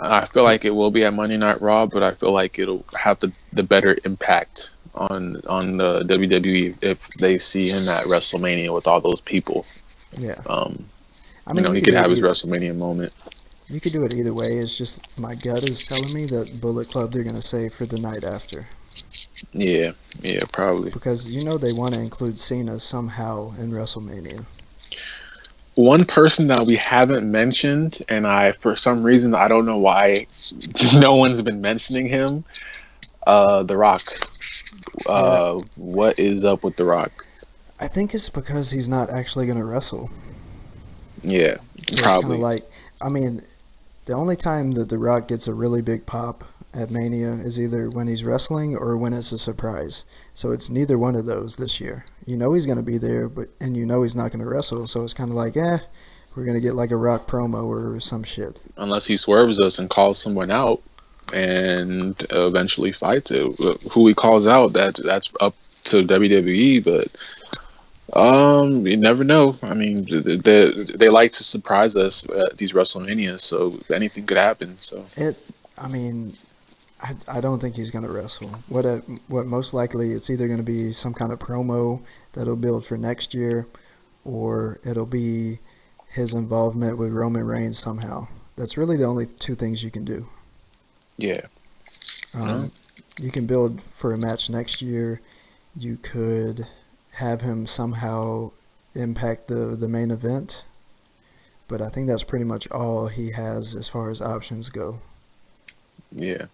S2: I feel like it will be at Monday Night Raw, but I feel like it'll have the better impact on the WWE if they see him at WrestleMania with all those people.
S1: Yeah.
S2: I mean, he could have his WrestleMania moment.
S1: You could do it either way. It's just my gut is telling me that Bullet Club they're going to save for the night after.
S2: Yeah, probably.
S1: Because they want to include Cena somehow in WrestleMania.
S2: One person that we haven't mentioned, and for some reason, I don't know why no one's been mentioning him, The Rock. What is up with The Rock?
S1: I think it's because he's not actually going to wrestle.
S2: Yeah,
S1: so probably. It's kind of like, I mean, the only time that The Rock gets a really big pop at Mania is either when he's wrestling or when it's a surprise. So it's neither one of those this year. He's going to be there, and he's not going to wrestle. So it's kind of like, we're going to get like a Rock promo or some shit.
S2: Unless he swerves us and calls someone out and eventually fights it. Who he calls out, that's up to WWE, but you never know. I mean, they like to surprise us at these WrestleManias, so anything could happen. So
S1: I don't think he's going to wrestle. What most likely it's either going to be some kind of promo that'll build for next year, or it'll be his involvement with Roman Reigns somehow. That's really the only two things you can do.
S2: Yeah.
S1: You can build for a match next year. You could have him somehow impact the main event, but I think that's pretty much all he has as far as options go.
S2: Yeah.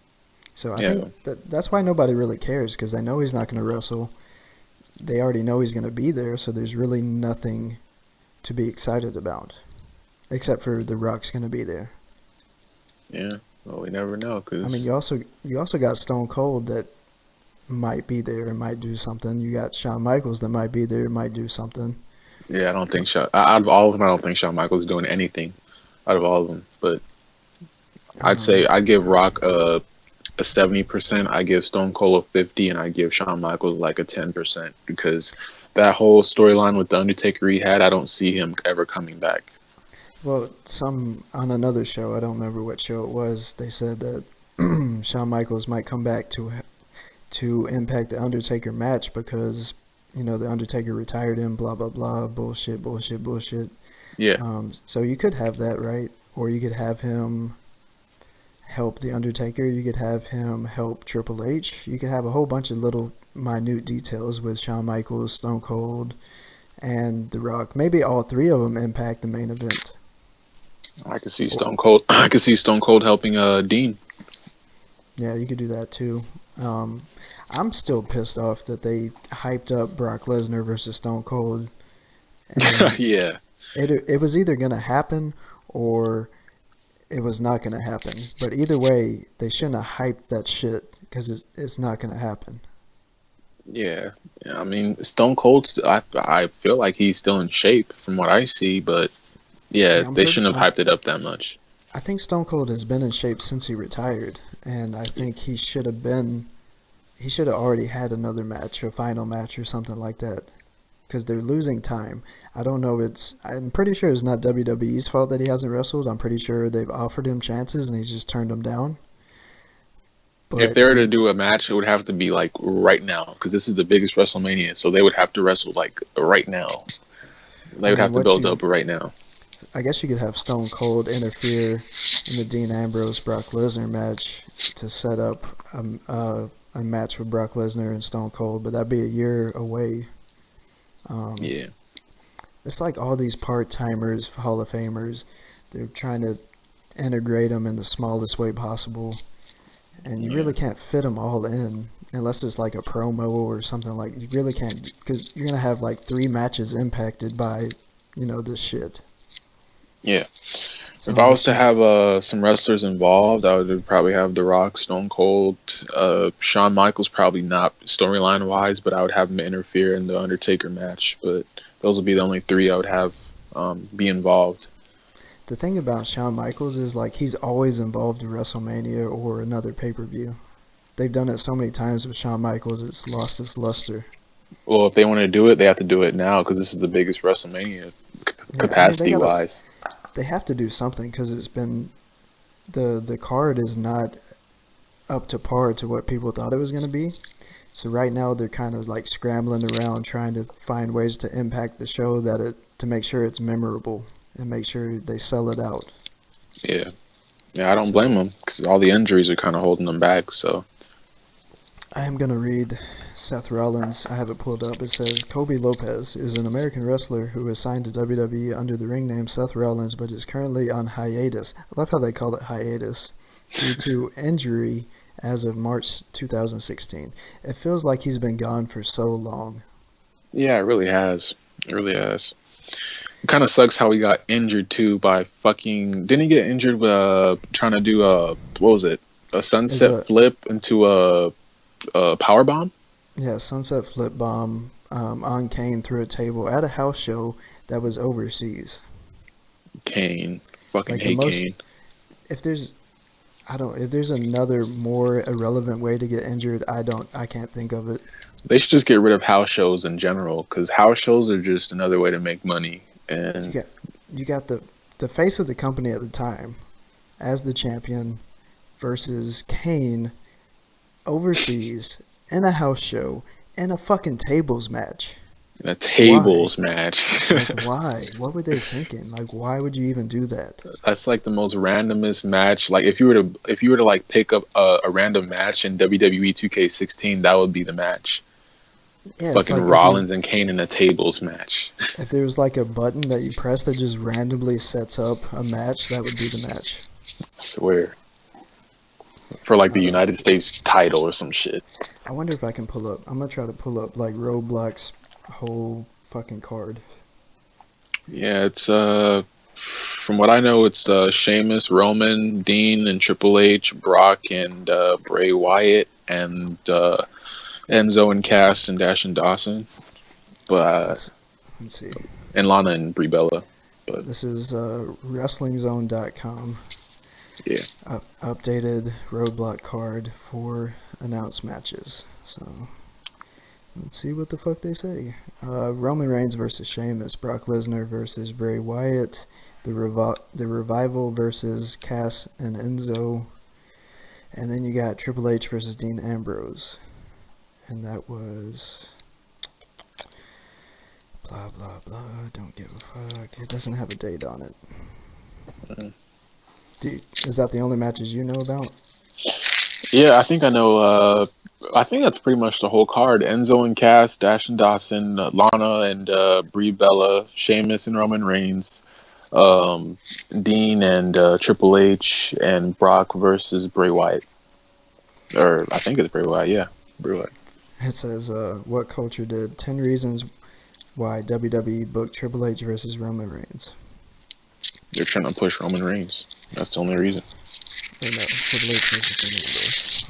S1: So I think that's why nobody really cares, because they know he's not going to wrestle. They already know he's going to be there, so there's really nothing to be excited about, except for The Rock's going to be there.
S2: Yeah, well, we never know. Cause...
S1: I mean, you also got Stone Cold that might be there and might do something. You got Shawn Michaels that might be there and might do something.
S2: Yeah, I don't think out of all of them, I don't think Shawn Michaels is doing anything out of all of them. But I'd say I'd give Rock a 70%. I give Stone Cold a 50%, and I give Shawn Michaels like a 10%, because that whole storyline with the Undertaker he had, I don't see him ever coming back.
S1: Well, on another show, I don't remember what show it was, they said that Shawn Michaels might come back to impact the Undertaker match because the Undertaker retired him, blah blah blah, bullshit.
S2: Yeah.
S1: So you could have that, right? Or you could have him help the Undertaker. You could have him help Triple H. You could have a whole bunch of little minute details with Shawn Michaels, Stone Cold, and The Rock. Maybe all three of them impact the main event.
S2: I could see Stone Cold. I could see Stone Cold helping Dean.
S1: Yeah, you could do that too. I'm still pissed off that they hyped up Brock Lesnar versus Stone Cold.
S2: Yeah.
S1: It was either going to happen or it was not going to happen. But either way, they shouldn't have hyped that shit because it's not going to happen.
S2: Yeah. I mean, Stone Cold, I feel like he's still in shape from what I see, but they shouldn't have hyped it up that much.
S1: I think Stone Cold has been in shape since he retired, and I think he should have already had another match, a final match or something like that, because they're losing time. I don't know. I'm pretty sure it's not WWE's fault that he hasn't wrestled. I'm pretty sure they've offered him chances and he's just turned them down.
S2: If they were to do a match, it would have to be like right now, because this is the biggest WrestleMania, so they would have to wrestle like right now. They would have to build up right now.
S1: I guess you could have Stone Cold interfere in the Dean Ambrose Brock Lesnar match to set up a match with Brock Lesnar and Stone Cold, but that'd be a year away.
S2: Yeah.
S1: It's like all these part-timers, Hall of Famers, they're trying to integrate them in the smallest way possible. And you really can't fit them all in unless it's like a promo or something. Like, you really can't, because you're going to have like 3 matches impacted by, this shit.
S2: Yeah. So if I was to have some wrestlers involved, I would probably have The Rock, Stone Cold, Shawn Michaels, probably not storyline-wise, but I would have him interfere in the Undertaker match. But those would be the only 3 I would have be involved.
S1: The thing about Shawn Michaels is, like, he's always involved in WrestleMania or another pay-per-view. They've done it so many times with Shawn Michaels, it's lost its luster.
S2: Well, if they want to do it, they have to do it now, because this is the biggest WrestleMania capacity-wise.
S1: They have to do something, because it's been... The card is not up to par to what people thought it was going to be. So right now, they're kind of, like, scrambling around, trying to find ways to impact the show to make sure it's memorable. And make sure they sell it out.
S2: Yeah, I don't blame them, because all the injuries are kind of holding them back. So
S1: I am going to read Seth Rollins. I have it pulled up. It says, Kobe Lopez is an American wrestler who is signed to WWE under the ring name Seth Rollins, but is currently on hiatus. I love how they call it hiatus. Due to injury as of March 2016. It feels like he's been gone for so long.
S2: Yeah, it really has. It really has. It kind of sucks how he got injured too by fucking. Didn't he get injured trying to do what was it? A sunset flip into a power bomb?
S1: Yeah, sunset flip bomb on Kane through a table at a house show that was overseas.
S2: Kane, fucking hate Kane.
S1: If there's another more irrelevant way to get injured, I can't think of it.
S2: They should just get rid of house shows in general, because house shows are just another way to make money. And
S1: you got the face of the company at the time as the champion versus Kane overseas in a house show in a fucking tables match.
S2: In a tables match.
S1: Like, why? What were they thinking? Like, why would you even do that?
S2: That's like the most randomest match. Like, if you were to like pick up a random match in WWE 2K16, that would be the match. Yeah, fucking like Rollins and Kane in a tables match.
S1: If there was like a button that you press that just randomly sets up a match, that would be the match.
S2: I swear. For like the United States title or some shit.
S1: I wonder if I can pull up. I'm going to try to pull up like Roadblock's whole fucking card.
S2: Yeah, it's from what I know, it's Sheamus, Roman, Dean, and Triple H, Brock, and Bray Wyatt, and Enzo and Cass and Dash and Dawson, but
S1: let's see,
S2: and Lana and Brie Bella. But
S1: this is WrestlingZone.com.
S2: Yeah,
S1: updated Roadblock card for announced matches. So let's see what the fuck they say. Roman Reigns versus Sheamus, Brock Lesnar versus Bray Wyatt, the Revival versus Cass and Enzo, and then you got Triple H versus Dean Ambrose. And that was blah, blah, blah. Don't give a fuck. It doesn't have a date on it. Is that the only matches you know about?
S2: Yeah, I think I know. I think that's pretty much the whole card. Enzo and Cass, Dash and Dawson, Lana and Brie Bella, Sheamus and Roman Reigns, Dean and Triple H, and Brock versus Bray Wyatt. Or I think it's Bray Wyatt, yeah. Bray Wyatt.
S1: It says, what culture did 10 reasons why WWE booked Triple H versus Roman Reigns.
S2: They're trying to push Roman Reigns. That's the only reason.
S1: No, Triple H versus Dean Ambrose.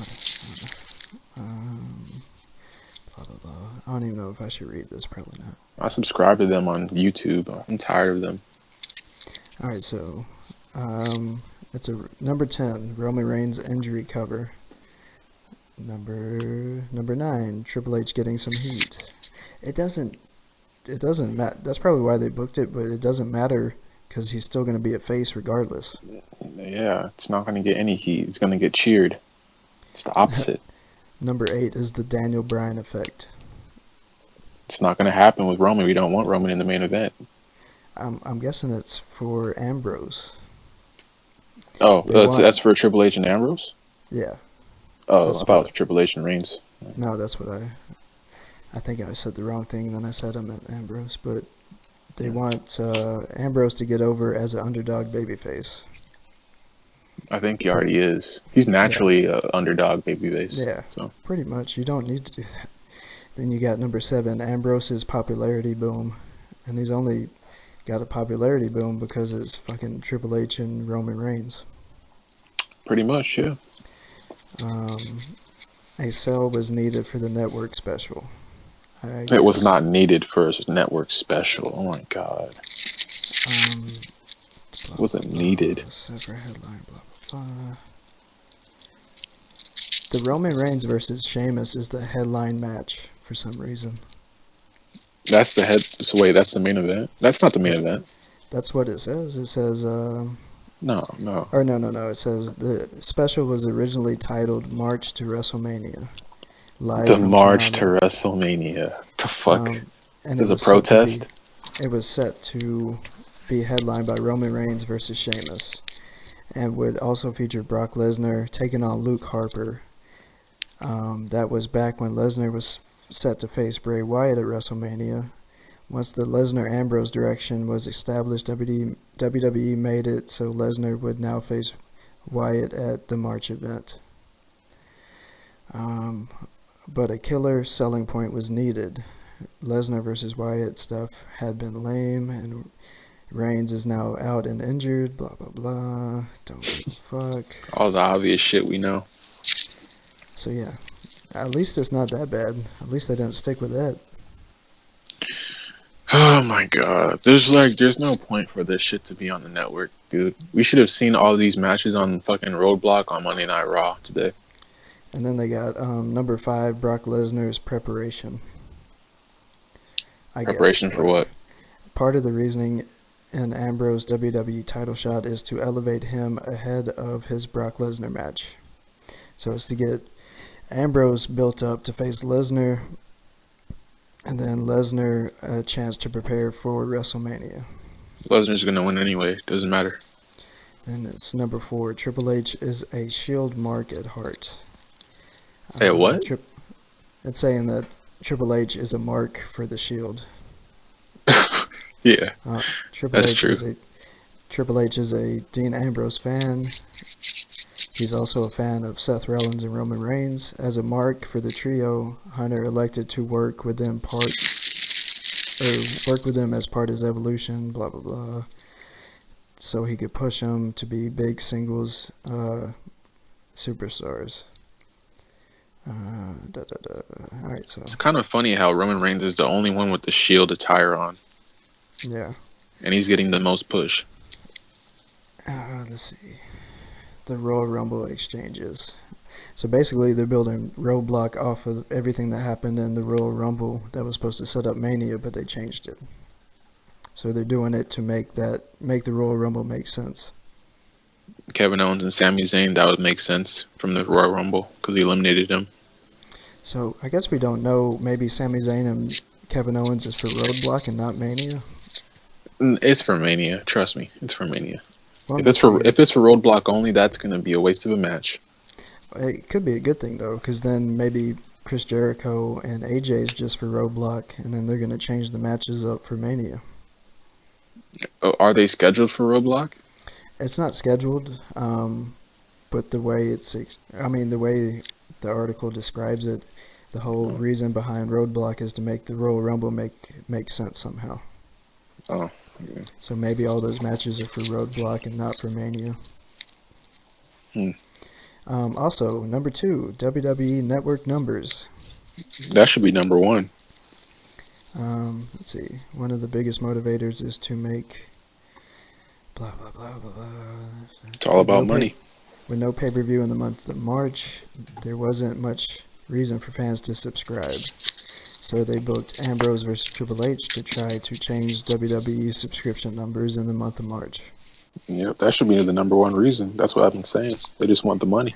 S1: Blah, blah, blah. I don't even know if I should read this. Probably not.
S2: I subscribe to them on YouTube. I'm tired of them.
S1: All right, so it's a number 10, Roman Reigns injury cover. Number 9, Triple H getting some heat. It doesn't matter. That's probably why they booked it, but it doesn't matter because he's still going to be a face regardless.
S2: Yeah, it's not going to get any heat. It's going to get cheered. It's the opposite.
S1: Number 8 is the Daniel Bryan effect.
S2: It's not going to happen with Roman. We don't want Roman in the main event.
S1: I'm guessing it's for Ambrose.
S2: Oh, that's for Triple H and Ambrose?
S1: Yeah.
S2: Oh, I thought it was Triple H and Reigns.
S1: No, that's what I think I said the wrong thing, and then I said I meant Ambrose. But they want Ambrose to get over as an underdog babyface.
S2: I think he already is. He's naturally an underdog babyface.
S1: Yeah,
S2: so.
S1: Pretty much. You don't need to do that. Then you got number 7, Ambrose's popularity boom. And he's only got a popularity boom because it's fucking Triple H and Roman Reigns.
S2: Pretty much, yeah.
S1: A sell was needed for the network special.
S2: It was not needed for a network special. Oh my god. It wasn't needed.
S1: Separate headline, blah, blah, blah. The Roman Reigns versus Sheamus is the headline match for some reason.
S2: That's the head. So wait, that's the main event? That's not the main event.
S1: That's what it says. It says.
S2: No.
S1: Or no. It says the special was originally titled March to WrestleMania. Live
S2: the March Toronto. To WrestleMania. The fuck? There's a protest?
S1: It was set to be headlined by Roman Reigns versus Sheamus, and would also feature Brock Lesnar taking on Luke Harper. That was back when Lesnar was set to face Bray Wyatt at WrestleMania. Once the Lesnar-Ambrose direction was established, WWE made it so Lesnar would now face Wyatt at the March event. But a killer selling point was needed. Lesnar versus Wyatt stuff had been lame, and Reigns is now out and injured, blah, blah, blah. Don't give a fuck.
S2: All the obvious shit we know.
S1: So, yeah. At least it's not that bad. At least they didn't stick with that.
S2: Oh my god. There's no point for this shit to be on the network, dude. We should have seen all these matches on fucking Roadblock on Monday Night Raw today.
S1: And then they got number 5, Brock Lesnar's preparation.
S2: Preparation for what?
S1: Part of the reasoning in Ambrose WWE title shot is to elevate him ahead of his Brock Lesnar match. So it's to get Ambrose built up to face Lesnar, and then Lesnar a chance to prepare for WrestleMania. Lesnar's
S2: going to win anyway. Doesn't matter.
S1: Then it's number 4. Triple H is a Shield mark at heart.
S2: Hey, what?
S1: It's saying that Triple H is a mark for the Shield.
S2: Yeah,
S1: that's true. Triple H is a Dean Ambrose fan. He's also a fan of Seth Rollins and Roman Reigns. As a mark for the trio, Hunter elected to work with them as part of his evolution, blah, blah, blah. So he could push them to be big singles superstars. All right, so
S2: it's kind of funny how Roman Reigns is the only one with the Shield attire on.
S1: Yeah.
S2: And he's getting the most push.
S1: Let's see. The Royal Rumble exchanges. So basically, they're building Roadblock off of everything that happened in the Royal Rumble that was supposed to set up Mania, but they changed it. So they're doing it to make the Royal Rumble make sense.
S2: Kevin Owens and Sami Zayn, that would make sense from the Royal Rumble because he eliminated him.
S1: So I guess we don't know. Maybe Sami Zayn and Kevin Owens is for Roadblock and not Mania.
S2: It's for Mania. Trust me, it's for Mania. Well, if it's for Roadblock only, that's going to be a waste of a match.
S1: It could be a good thing though, because then maybe Chris Jericho and AJ is just for Roadblock, and then they're going to change the matches up for Mania.
S2: Are they scheduled for Roadblock?
S1: It's not scheduled, but the way the article describes it, the whole reason behind Roadblock is to make the Royal Rumble make sense somehow.
S2: Oh. Okay.
S1: So maybe all those matches are for Roadblock and not for Mania. Also, number 2, WWE Network numbers.
S2: That should be number 1.
S1: Let's see. One of the biggest motivators is to make blah, blah, blah, blah, blah.
S2: It's all about money.
S1: With no pay-per-view in the month of March, there wasn't much reason for fans to subscribe. So they booked Ambrose versus Triple H to try to change WWE subscription numbers in the month of March.
S2: Yep, that should be the number 1 reason. That's what I've been saying. They just want the money.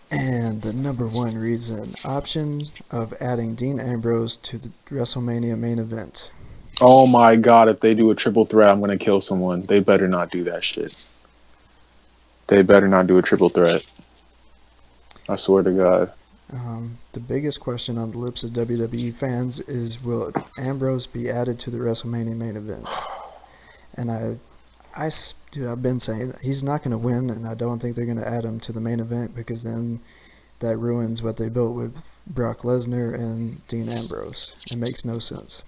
S1: And the number one reason, option of adding Dean Ambrose to the WrestleMania main event.
S2: Oh my God, if they do a triple threat, I'm going to kill someone. They better not do that shit. They better not do a triple threat. I swear to God.
S1: The biggest question on the lips of WWE fans is, will Ambrose be added to the WrestleMania main event? And I've been saying he's not going to win, and I don't think they're going to add him to the main event because then that ruins what they built with Brock Lesnar and Dean Ambrose. It makes no sense.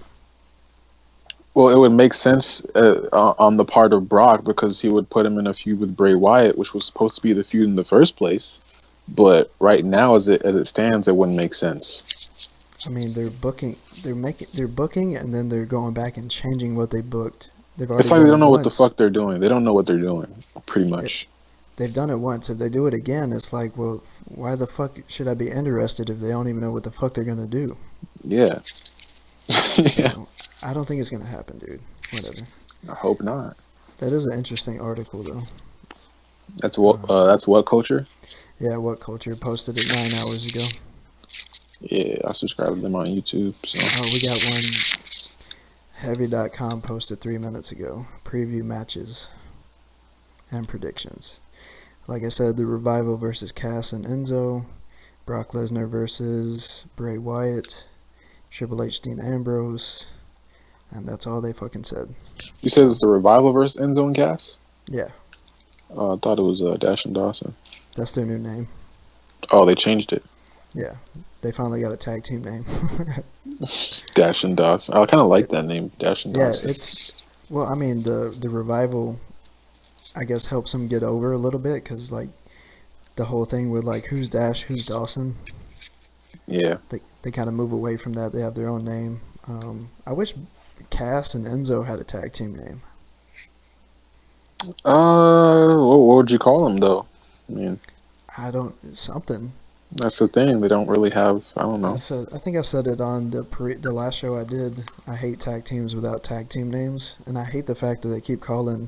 S2: Well, it would make sense on the part of Brock because he would put him in a feud with Bray Wyatt, which was supposed to be the feud in the first place. But right now, as it stands, it wouldn't make sense.
S1: I mean, they're booking, and then they're going back and changing what they booked.
S2: It's like they don't know what the fuck they're doing. They don't know what they're doing, pretty much.
S1: They've done it once. If they do it again, it's like, well, why the fuck should I be interested if they don't even know what the fuck they're gonna do?
S2: Yeah.
S1: Yeah. So, I don't think it's gonna happen, dude. Whatever.
S2: I hope not.
S1: That is an interesting article, though.
S2: That's what culture?
S1: Yeah, What Culture posted it 9 hours ago.
S2: Yeah, I subscribed to them on YouTube. So.
S1: Oh, we got one. Heavy.com posted 3 minutes ago. Preview matches and predictions. Like I said, the Revival versus Cass and Enzo. Brock Lesnar versus Bray Wyatt. Triple H, Dean Ambrose. And that's all they fucking said.
S2: You said it's the Revival versus Enzo and Cass?
S1: Yeah.
S2: I thought it was Dash and Dawson.
S1: That's their new name.
S2: Oh, they changed it.
S1: Yeah. They finally got a tag team name.
S2: Dash and Dawson. I kind of like that name, Dash and Dawson.
S1: Yeah, it's... Well, I mean, the Revival, I guess, helps them get over a little bit because, like, the whole thing with, like, who's Dash, who's Dawson.
S2: Yeah.
S1: They kind of move away from that. They have their own name. I wish Cass and Enzo had a tag team name.
S2: What would you call them, though? I mean...
S1: Something.
S2: That's the thing. They don't really have. I don't know.
S1: I think I said it on the last show I did. I hate tag teams without tag team names, and I hate the fact that they keep calling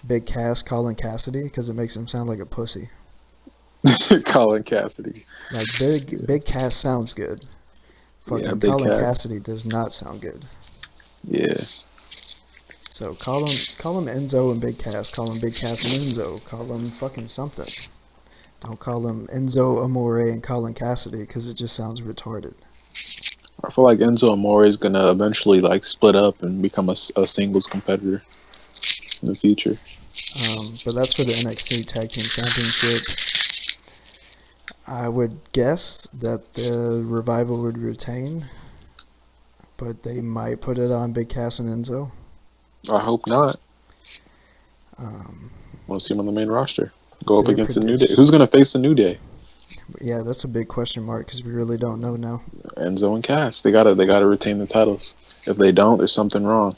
S1: Big Cass Colin Cassidy because it makes him sound like a pussy.
S2: Colin Cassidy.
S1: Like Big Cass sounds good. Fucking Colin Cassidy does not sound good.
S2: Yeah.
S1: So call him Enzo and Big Cass. Call him Big Cass and Enzo. Call him fucking something. Don't call him Enzo Amore and Colin Cassidy because it just sounds retarded.
S2: I feel like Enzo Amore is going to eventually like split up and become a singles competitor in the future.
S1: But that's for the NXT Tag Team Championship. I would guess that the Revival would retain, but they might put it on Big Cass and Enzo.
S2: I hope not. Want to see him on the main roster. Go up against the New Day. Who's going to face the New Day?
S1: Yeah, that's a big question mark because we really don't know now.
S2: Enzo and Cass. They gotta retain the titles. If they don't, there's something wrong.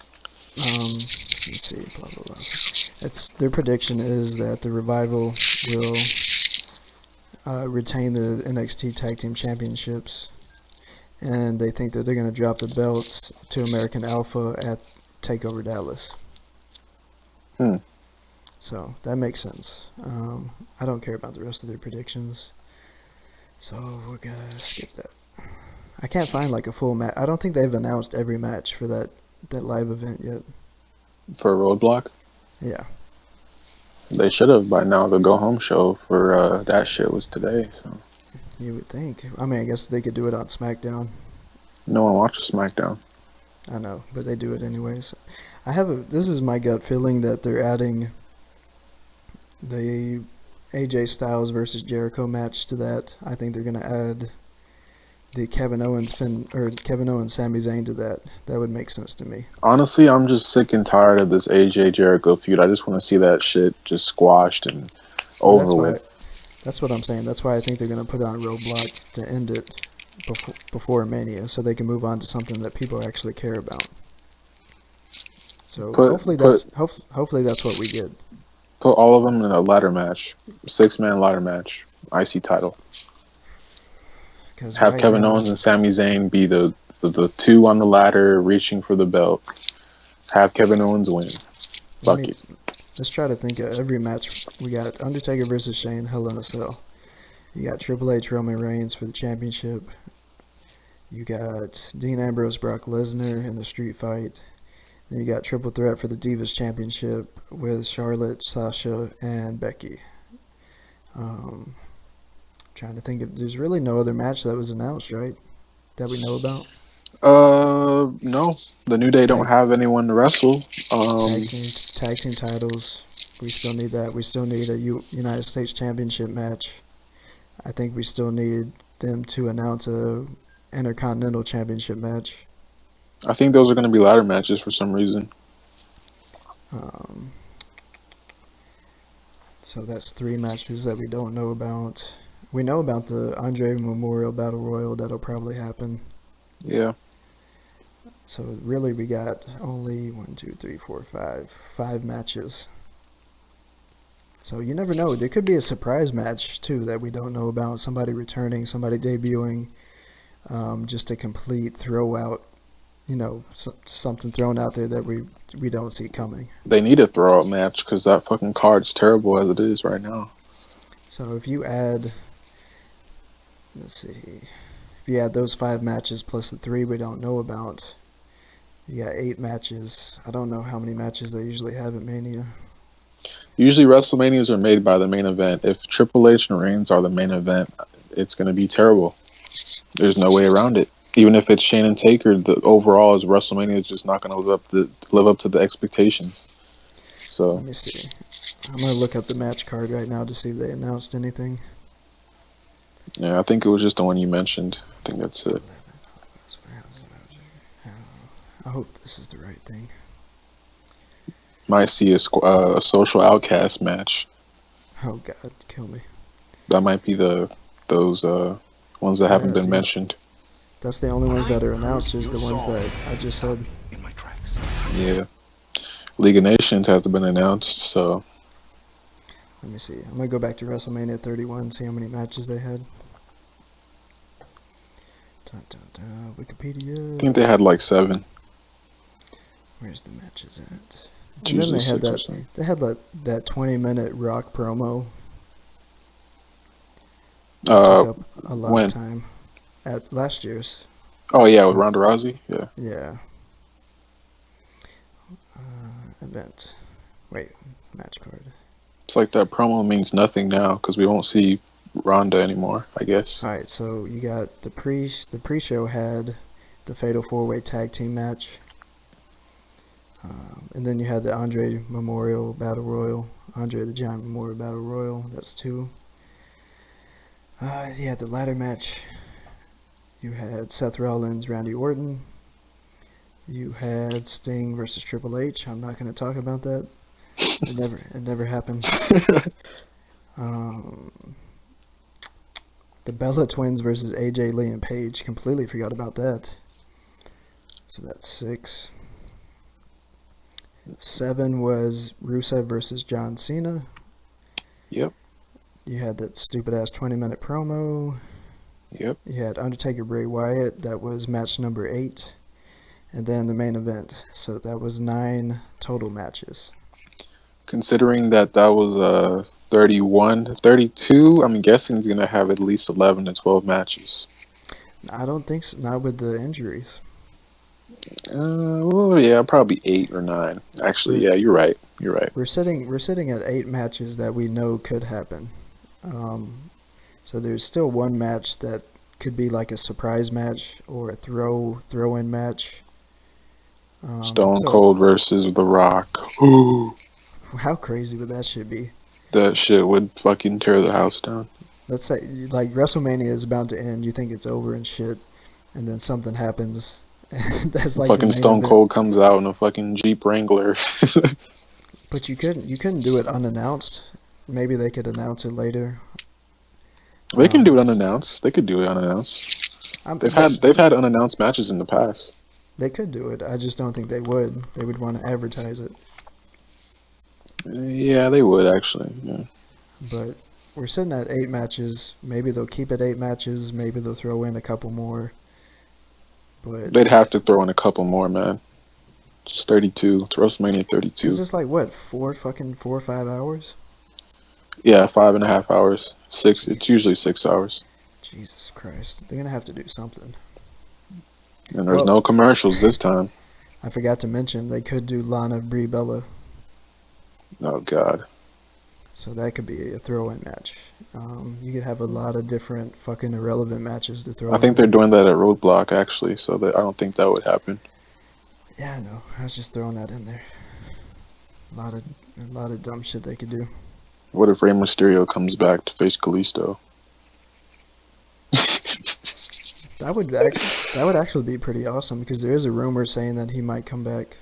S1: Let's see. Blah blah blah. Their prediction is that the Revival will retain the NXT Tag Team Championships, and they think that they're going to drop the belts to American Alpha at TakeOver Dallas. So that makes sense. I don't care about the rest of their predictions, so we're gonna skip that. I can't find like a full match. I don't think they've announced every match for that live event yet.
S2: For Roadblock?
S1: Yeah.
S2: They should have by now. The go home show for that shit was today. So.
S1: You would think. I mean, I guess they could do it on SmackDown.
S2: No one watches SmackDown.
S1: I know, but they do it anyways. This is my gut feeling that they're adding the AJ Styles versus Jericho match to that. I think they're gonna add the Kevin Owens Sami Zayn to that. That would make sense to me.
S2: Honestly, I'm just sick and tired of this AJ Jericho feud. I just want to see that shit just squashed and over with.
S1: That's what I'm saying. That's why I think they're gonna put it on Roadblock to end it before Mania, so they can move on to something that people actually care about. So hopefully that's what we get.
S2: Put all of them in a ladder match, 6-man ladder match, IC title. Have Kevin Owens and Sami Zayn be the two on the ladder reaching for the belt. Have Kevin Owens win. Fuck it.
S1: Let's try to think of every match. We got Undertaker versus Shane, Hell in a Cell. You got Triple H, Roman Reigns for the championship. You got Dean Ambrose, Brock Lesnar in a street fight. Then you got Triple Threat for the Divas Championship with Charlotte, Sasha, and Becky. Trying to think if there's really no other match that was announced, right? That we know about?
S2: No. The New Day don't have anyone to wrestle.
S1: Tag team titles. We still need that. We still need a United States Championship match. I think we still need them to announce a Intercontinental Championship match.
S2: I think those are going to be ladder matches for some reason.
S1: So that's 3 matches that we don't know about. We know about the Andre Memorial Battle Royal. That'll probably happen.
S2: Yeah.
S1: So really we got only 5 matches. So you never know. There could be a surprise match too that we don't know about. Somebody returning, somebody debuting, just a complete throw out. Something thrown out there that we don't see coming.
S2: They need a throw out match because that fucking card's terrible as it is right now.
S1: So if you add, if you add those 5 matches plus the 3 we don't know about, you got 8 matches. I don't know how many matches they usually have at Mania.
S2: Usually WrestleManias are made by the main event. If Triple H and Reigns are the main event, it's going to be terrible. There's no way around it. Even if it's Shane and Taker, the overall is WrestleMania is just not going to live up to the expectations. So
S1: let me see. I'm going to look up the match card right now to see if they announced anything.
S2: Yeah, I think it was just the one you mentioned. I think that's it.
S1: I hope this is the right thing.
S2: Might see a social outcast match.
S1: Oh God, kill me.
S2: That might be those ones that haven't been mentioned.
S1: That's the only ones that are announced. Is the ones that I just said.
S2: Yeah, League of Nations hasn't been announced, so.
S1: Let me see. I'm gonna go back to WrestleMania 31 and see how many matches they had. Wikipedia.
S2: I think they had like 7.
S1: Where's the matches at?
S2: And then
S1: they had that. They had that 20-minute Rock promo. Took up a lot of time. At last year's.
S2: Oh yeah, with Ronda Rousey. Yeah.
S1: Yeah. Event. Wait, match card.
S2: It's like that promo means nothing now because we won't see Ronda anymore, I guess.
S1: All right, so you got the pre-show had the Fatal 4-Way Tag Team match. And then you had the Andre Memorial Battle Royal. Andre the Giant Memorial Battle Royal. That's 2. You had the ladder match. You had Seth Rollins, Randy Orton. You had Sting versus Triple H. I'm not going to talk about that. It never happened. The Bella Twins versus AJ Lee and Paige. Completely forgot about that. So that's 6. 7 was Rusev versus John Cena.
S2: Yep.
S1: You had that stupid ass 20-minute promo.
S2: Yep.
S1: You had Undertaker, Bray Wyatt. That was match number 8. And then the main event. So that was 9 total matches.
S2: Considering that was 31, 32, I'm guessing he's going to have at least 11 to 12 matches.
S1: I don't think so. Not with the injuries.
S2: Well, yeah, probably 8 or 9. Actually, yeah, you're right. You're right.
S1: We're sitting at 8 matches that we know could happen. So there's still 1 match that could be like a surprise match or a throw-in match.
S2: Stone Cold versus The Rock. Ooh.
S1: How crazy would that shit be?
S2: That shit would fucking tear the house down.
S1: Let's say, like, WrestleMania is about to end. You think it's over and shit, and then something happens. That's like
S2: fucking Stone Cold comes out in a fucking Jeep Wrangler.
S1: But you couldn't do it unannounced. Maybe they could announce it later.
S2: They can do it unannounced. They could do it unannounced. They've had unannounced matches in the past.
S1: They could do it. I just don't think they would. They would want to advertise it.
S2: Yeah, they would actually. Yeah.
S1: But we're sitting at 8 matches. Maybe they'll keep it 8 matches. Maybe they'll throw in a couple more. But
S2: they'd have to throw in a couple more, man. Just 32. It's WrestleMania 32.
S1: Is this like what? 4 or 5 hours?
S2: Yeah, 5.5 hours. 6. It's usually 6 hours.
S1: Jesus Christ. They're going to have to do something.
S2: And there's no commercials this time.
S1: I forgot to mention they could do Lana, Brie, Bella.
S2: Oh, God.
S1: So that could be a throw-in match. You could have a lot of different fucking irrelevant matches to throw in.
S2: I think they're doing that at Roadblock, actually, so that I don't think that would happen.
S1: Yeah, I know. I was just throwing that in there. A lot of dumb shit they could do.
S2: What if Rey Mysterio comes back to face Kalisto?
S1: That would actually be pretty awesome, because there is a rumor saying that he might come back.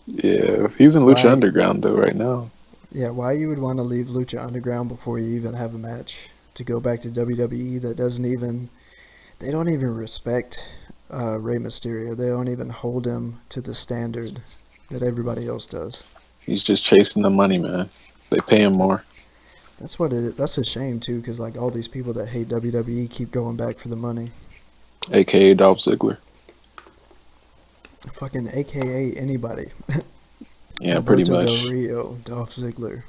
S2: Yeah, he's in Lucha Underground though right now.
S1: Yeah, why you would want to leave Lucha Underground before you even have a match to go back to WWE that they don't even respect Rey Mysterio. They don't even hold him to the standard that everybody else does.
S2: He's just chasing the money, man. They pay him more.
S1: That's what it is. That's a shame too, because like all these people that hate WWE keep going back for the money.
S2: AKA Dolph Ziggler.
S1: Fucking AKA anybody.
S2: Yeah, pretty much.
S1: Del Rio, Dolph Ziggler.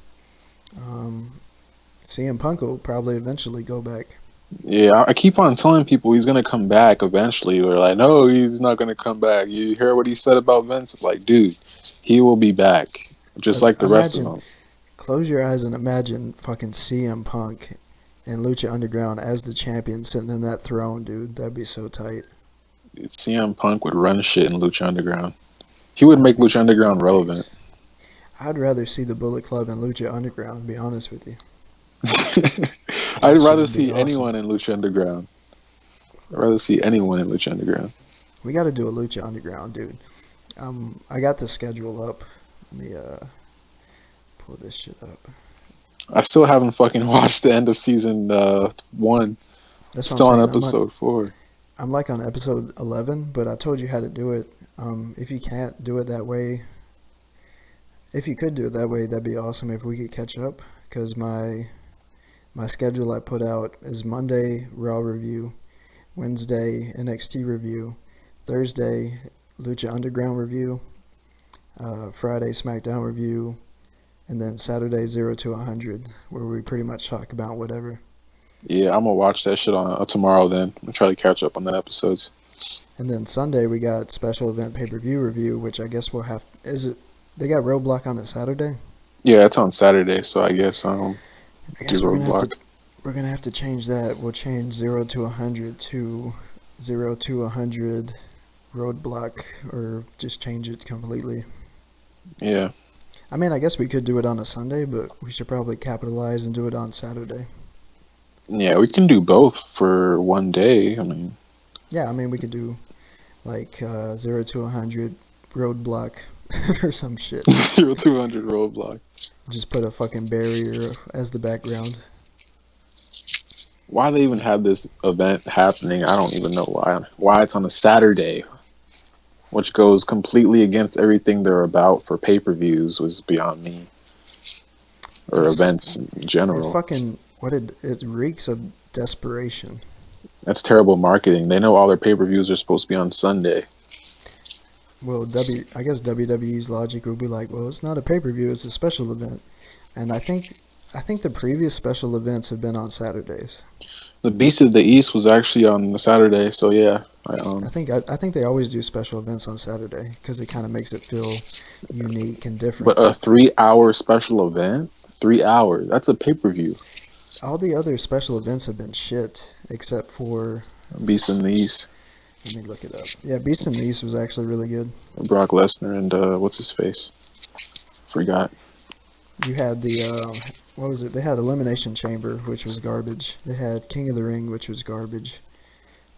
S1: CM Punk will probably eventually go back.
S2: Yeah, I keep on telling people he's going to come back eventually. We're like, no, he's not going to come back. You hear what he said about Vince? Like, dude, he will be back. Just like the rest of them.
S1: Close your eyes and imagine fucking CM Punk and Lucha Underground as the champion sitting in that throne, dude. That'd be so tight.
S2: Dude, CM Punk would run shit in Lucha Underground. He would make Lucha Underground relevant.
S1: I'd rather see the Bullet Club and Lucha Underground, to be honest with you.
S2: I'd rather see anyone in Lucha Underground. I'd rather see anyone in Lucha Underground.
S1: We got to do a Lucha Underground, dude. I got the schedule up. Let me pull this shit up.
S2: I still haven't fucking watched the end of season 1.
S1: That's
S2: still on episode 4.
S1: I'm like on episode 11, but I told you how to do it. If you can't do it that way, if you could do it that way, that'd be awesome if we could catch up. Because my schedule I put out is Monday, Raw review, Wednesday, NXT review, Thursday, Lucha Underground review, Friday, SmackDown review, and then Saturday, 0 to 100, where we pretty much talk about whatever.
S2: Yeah, I'm going to watch that shit on tomorrow then. I'm going to try to catch up on the episodes.
S1: And then Sunday, we got special event pay-per-view review, which I guess we'll have... They got Roadblock on a Saturday?
S2: Yeah, it's on Saturday, so I guess
S1: we're gonna have to change that. We'll change 0 to 100 to 0 to 100 Roadblock, or just change it completely.
S2: Yeah.
S1: I mean, I guess we could do it on a Sunday, but we should probably capitalize and do it on Saturday.
S2: Yeah, we can do both for one day.
S1: Yeah, we could do like 0 to 100 Roadblock or some shit.
S2: 0 to 100 Roadblock.
S1: Just put a fucking barrier as the background.
S2: Why they even have this event happening, I don't even know why. Why it's on a Saturday, which goes completely against everything they're about for pay-per-views, was beyond me. Or events in general.
S1: It reeks of desperation.
S2: That's terrible marketing. They know all their pay-per-views are supposed to be on Sunday.
S1: Well, I guess WWE's logic would be like, well, it's not a pay-per-view, it's a special event. And I think the previous special events have been on Saturdays.
S2: The Beast of the East was actually on the Saturday, so yeah.
S1: I think they always do special events on Saturday because it kind of makes it feel unique and different.
S2: But a 3-hour special event? 3 hours. That's a pay-per-view.
S1: All the other special events have been shit, except for...
S2: Beast in the East.
S1: Let me look it up. Yeah, Beast in the East was actually really good.
S2: Brock Lesnar and what's his face? Forgot.
S1: You had what was it? They had Elimination Chamber, which was garbage. They had King of the Ring, which was garbage.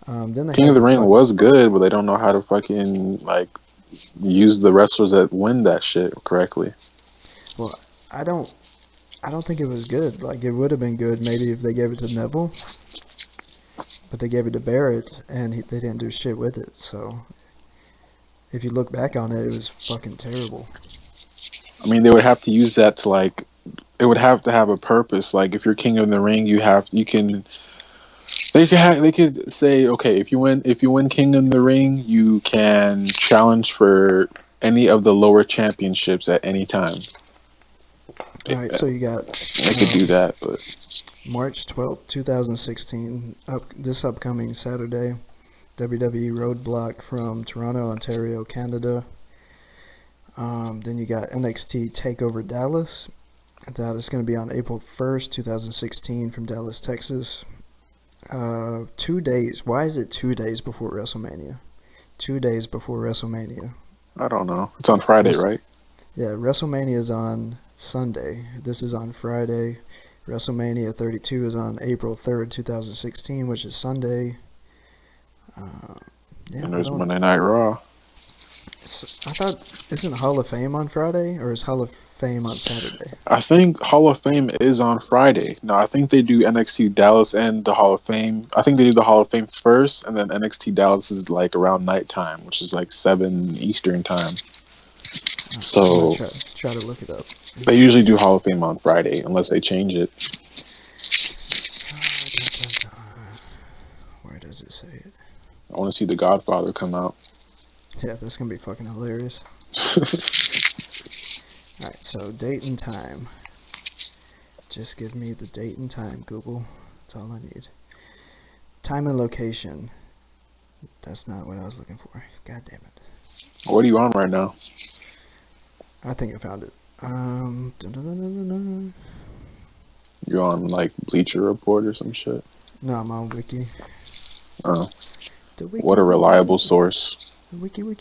S1: Then King
S2: of the Ring was good, but they don't know how to fucking use the wrestlers that win that shit correctly.
S1: Well, I don't think it was good. It would have been good maybe if they gave it to Neville. But they gave it to Barrett, and they didn't do shit with it. So, if you look back on it, it was fucking terrible.
S2: They would have to use that to it would have to have a purpose. If you're King of the Ring, they could say, okay, if you win King of the Ring, you can challenge for any of the lower championships at any time.
S1: All right, so you got.
S2: They could do that, but
S1: March 12th, 2016, this upcoming Saturday, WWE Roadblock from Toronto, Ontario, Canada. Then you got NXT TakeOver Dallas. That is going to be on April 1st, 2016 from Dallas, Texas. 2 days. Why is it 2 days before WrestleMania? 2 days before WrestleMania.
S2: I don't know. It's on Friday, right?
S1: Yeah, WrestleMania is on Sunday. This is on Friday. WrestleMania 32 is on April 3rd, 2016, which is Sunday.
S2: And there's Monday Night Raw.
S1: I thought, isn't Hall of Fame on Friday, or is Hall of Fame on Saturday?
S2: I think Hall of Fame is on Friday. No, I think they do NXT Dallas and the Hall of Fame. I think they do the Hall of Fame first, and then NXT Dallas is like around nighttime, which is like 7 Eastern time. So
S1: try to look it up.
S2: They usually do Hall of Fame on Friday, unless they change it.
S1: Where does it say it?
S2: I want to see The Godfather come out.
S1: Yeah, that's going to be fucking hilarious. Alright, so date and time. Just give me the date and time, Google. That's all I need. Time and location. That's not what I was looking for. God damn it.
S2: What are you on right now?
S1: I think I found it.
S2: You're on like Bleacher Report or some shit?
S1: No, I'm on Wiki.
S2: Oh. What a reliable source.
S1: Wiki. God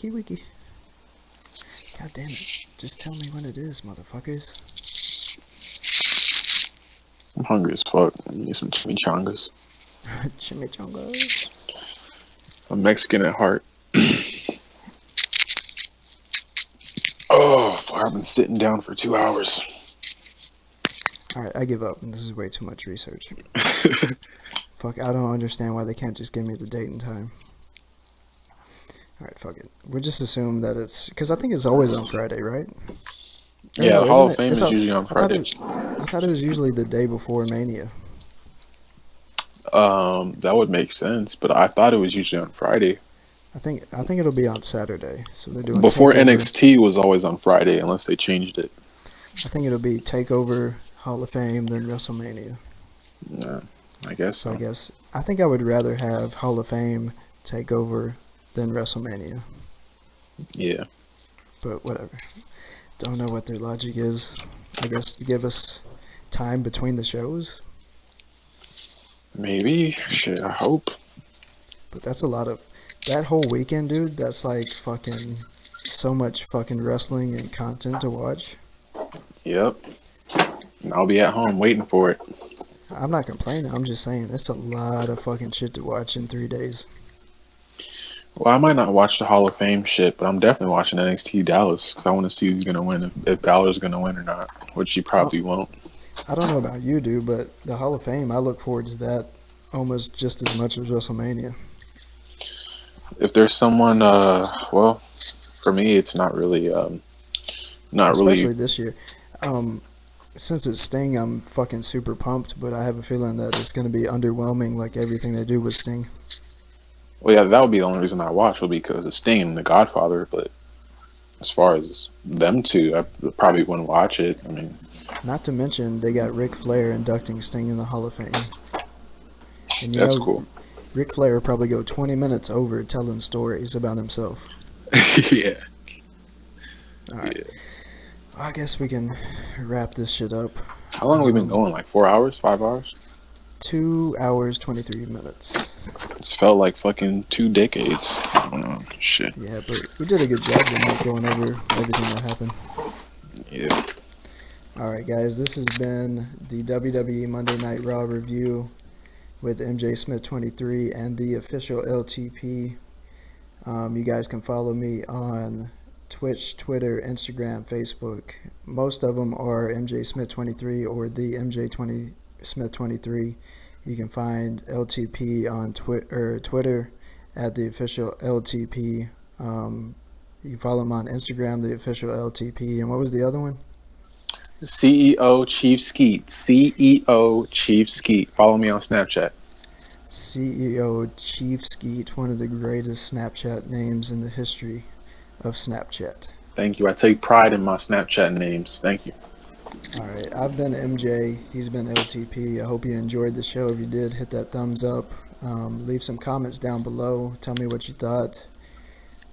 S1: damn it. Just tell me when it is, motherfuckers.
S2: I'm hungry as fuck. I need some chimichangas.
S1: Chimichangas?
S2: I'm Mexican at heart. Oh, fuck, I've been sitting down for 2 hours.
S1: Alright, I give up. This is way too much research. Fuck, I don't understand why they can't just give me the date and time. Alright, fuck it. We'll just assume that it's... Because I think it's always on Friday, right?
S2: Yeah, no, Hall of Fame is usually on Friday.
S1: I thought it was usually the day before Mania.
S2: That would make sense, but I thought it was usually on Friday.
S1: I think it'll be on Saturday. So they're doing
S2: before
S1: TakeOver.
S2: NXT was always on Friday, unless they changed it.
S1: I think it'll be TakeOver, Hall of Fame, then WrestleMania.
S2: Yeah, I guess so.
S1: I think I would rather have Hall of Fame, TakeOver, than WrestleMania.
S2: Yeah.
S1: But whatever. Don't know what their logic is. I guess to give us time between the shows.
S2: Maybe. Shit, I hope.
S1: But that's a lot of... That whole weekend, dude, that's like fucking... So much fucking wrestling and content to watch.
S2: Yep. And I'll be at home waiting for it.
S1: I'm not complaining. I'm just saying it's a lot of fucking shit to watch in 3 days.
S2: Well, I might not watch the Hall of Fame shit, but I'm definitely watching NXT Dallas because I want to see who's going to win, if Balor's going to win or not, which he probably won't.
S1: I don't know about you, dude, but the Hall of Fame, I look forward to that almost just as much as WrestleMania.
S2: If there's someone, well, for me, it's not really,
S1: Especially this year. Since it's Sting, I'm fucking super pumped, but I have a feeling that it's going to be underwhelming like everything they do with Sting.
S2: Well, yeah, that would be the only reason I watch, will be because of Sting and The Godfather, but as far as them two, I probably wouldn't watch it. I mean,
S1: not to mention, they got Ric Flair inducting Sting in the Hall of Fame. And
S2: that's cool.
S1: Ric Flair will probably go 20 minutes over telling stories about himself.
S2: Yeah.
S1: All right. Yeah. I guess we can wrap this shit up.
S2: How long have we been going? Like 4 hours? 5 hours?
S1: 2 hours, 23 minutes.
S2: It's felt like fucking 2 decades. Oh, shit.
S1: Yeah, but we did a good job of going over everything that happened.
S2: Yeah.
S1: Alright, guys, this has been the WWE Monday Night Raw review with MJ Smith 23 and the official LTP. You guys can follow me on Twitch, Twitter, Instagram, Facebook. Most of them are MJ Smith 23 or the MJ Smith 23. You can find LTP on Twitter at the official LTP. You can follow him on Instagram, the official LTP. And what was the other one?
S2: CEO Chief Skeet. CEO Chief Skeet. Follow me on Snapchat.
S1: CEO Chief Skeet, one of the greatest Snapchat names in the history of Snapchat.
S2: Thank you. I take pride in my Snapchat names. Thank you.
S1: Alright, I've been MJ, he's been LTP. I hope you enjoyed the show. If you did, hit that thumbs up. Leave some comments down below. Tell me what you thought.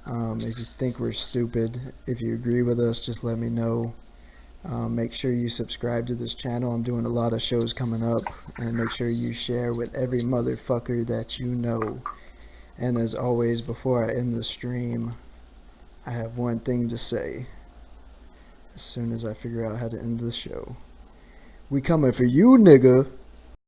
S1: If you think we're stupid, if you agree with us, just let me know. Make sure you subscribe to this channel. I'm doing a lot of shows coming up. And make sure you share with every motherfucker that you know. And as always, before I end the stream, I have one thing to say. As soon as I figure out how to end the show. We coming for you, nigga.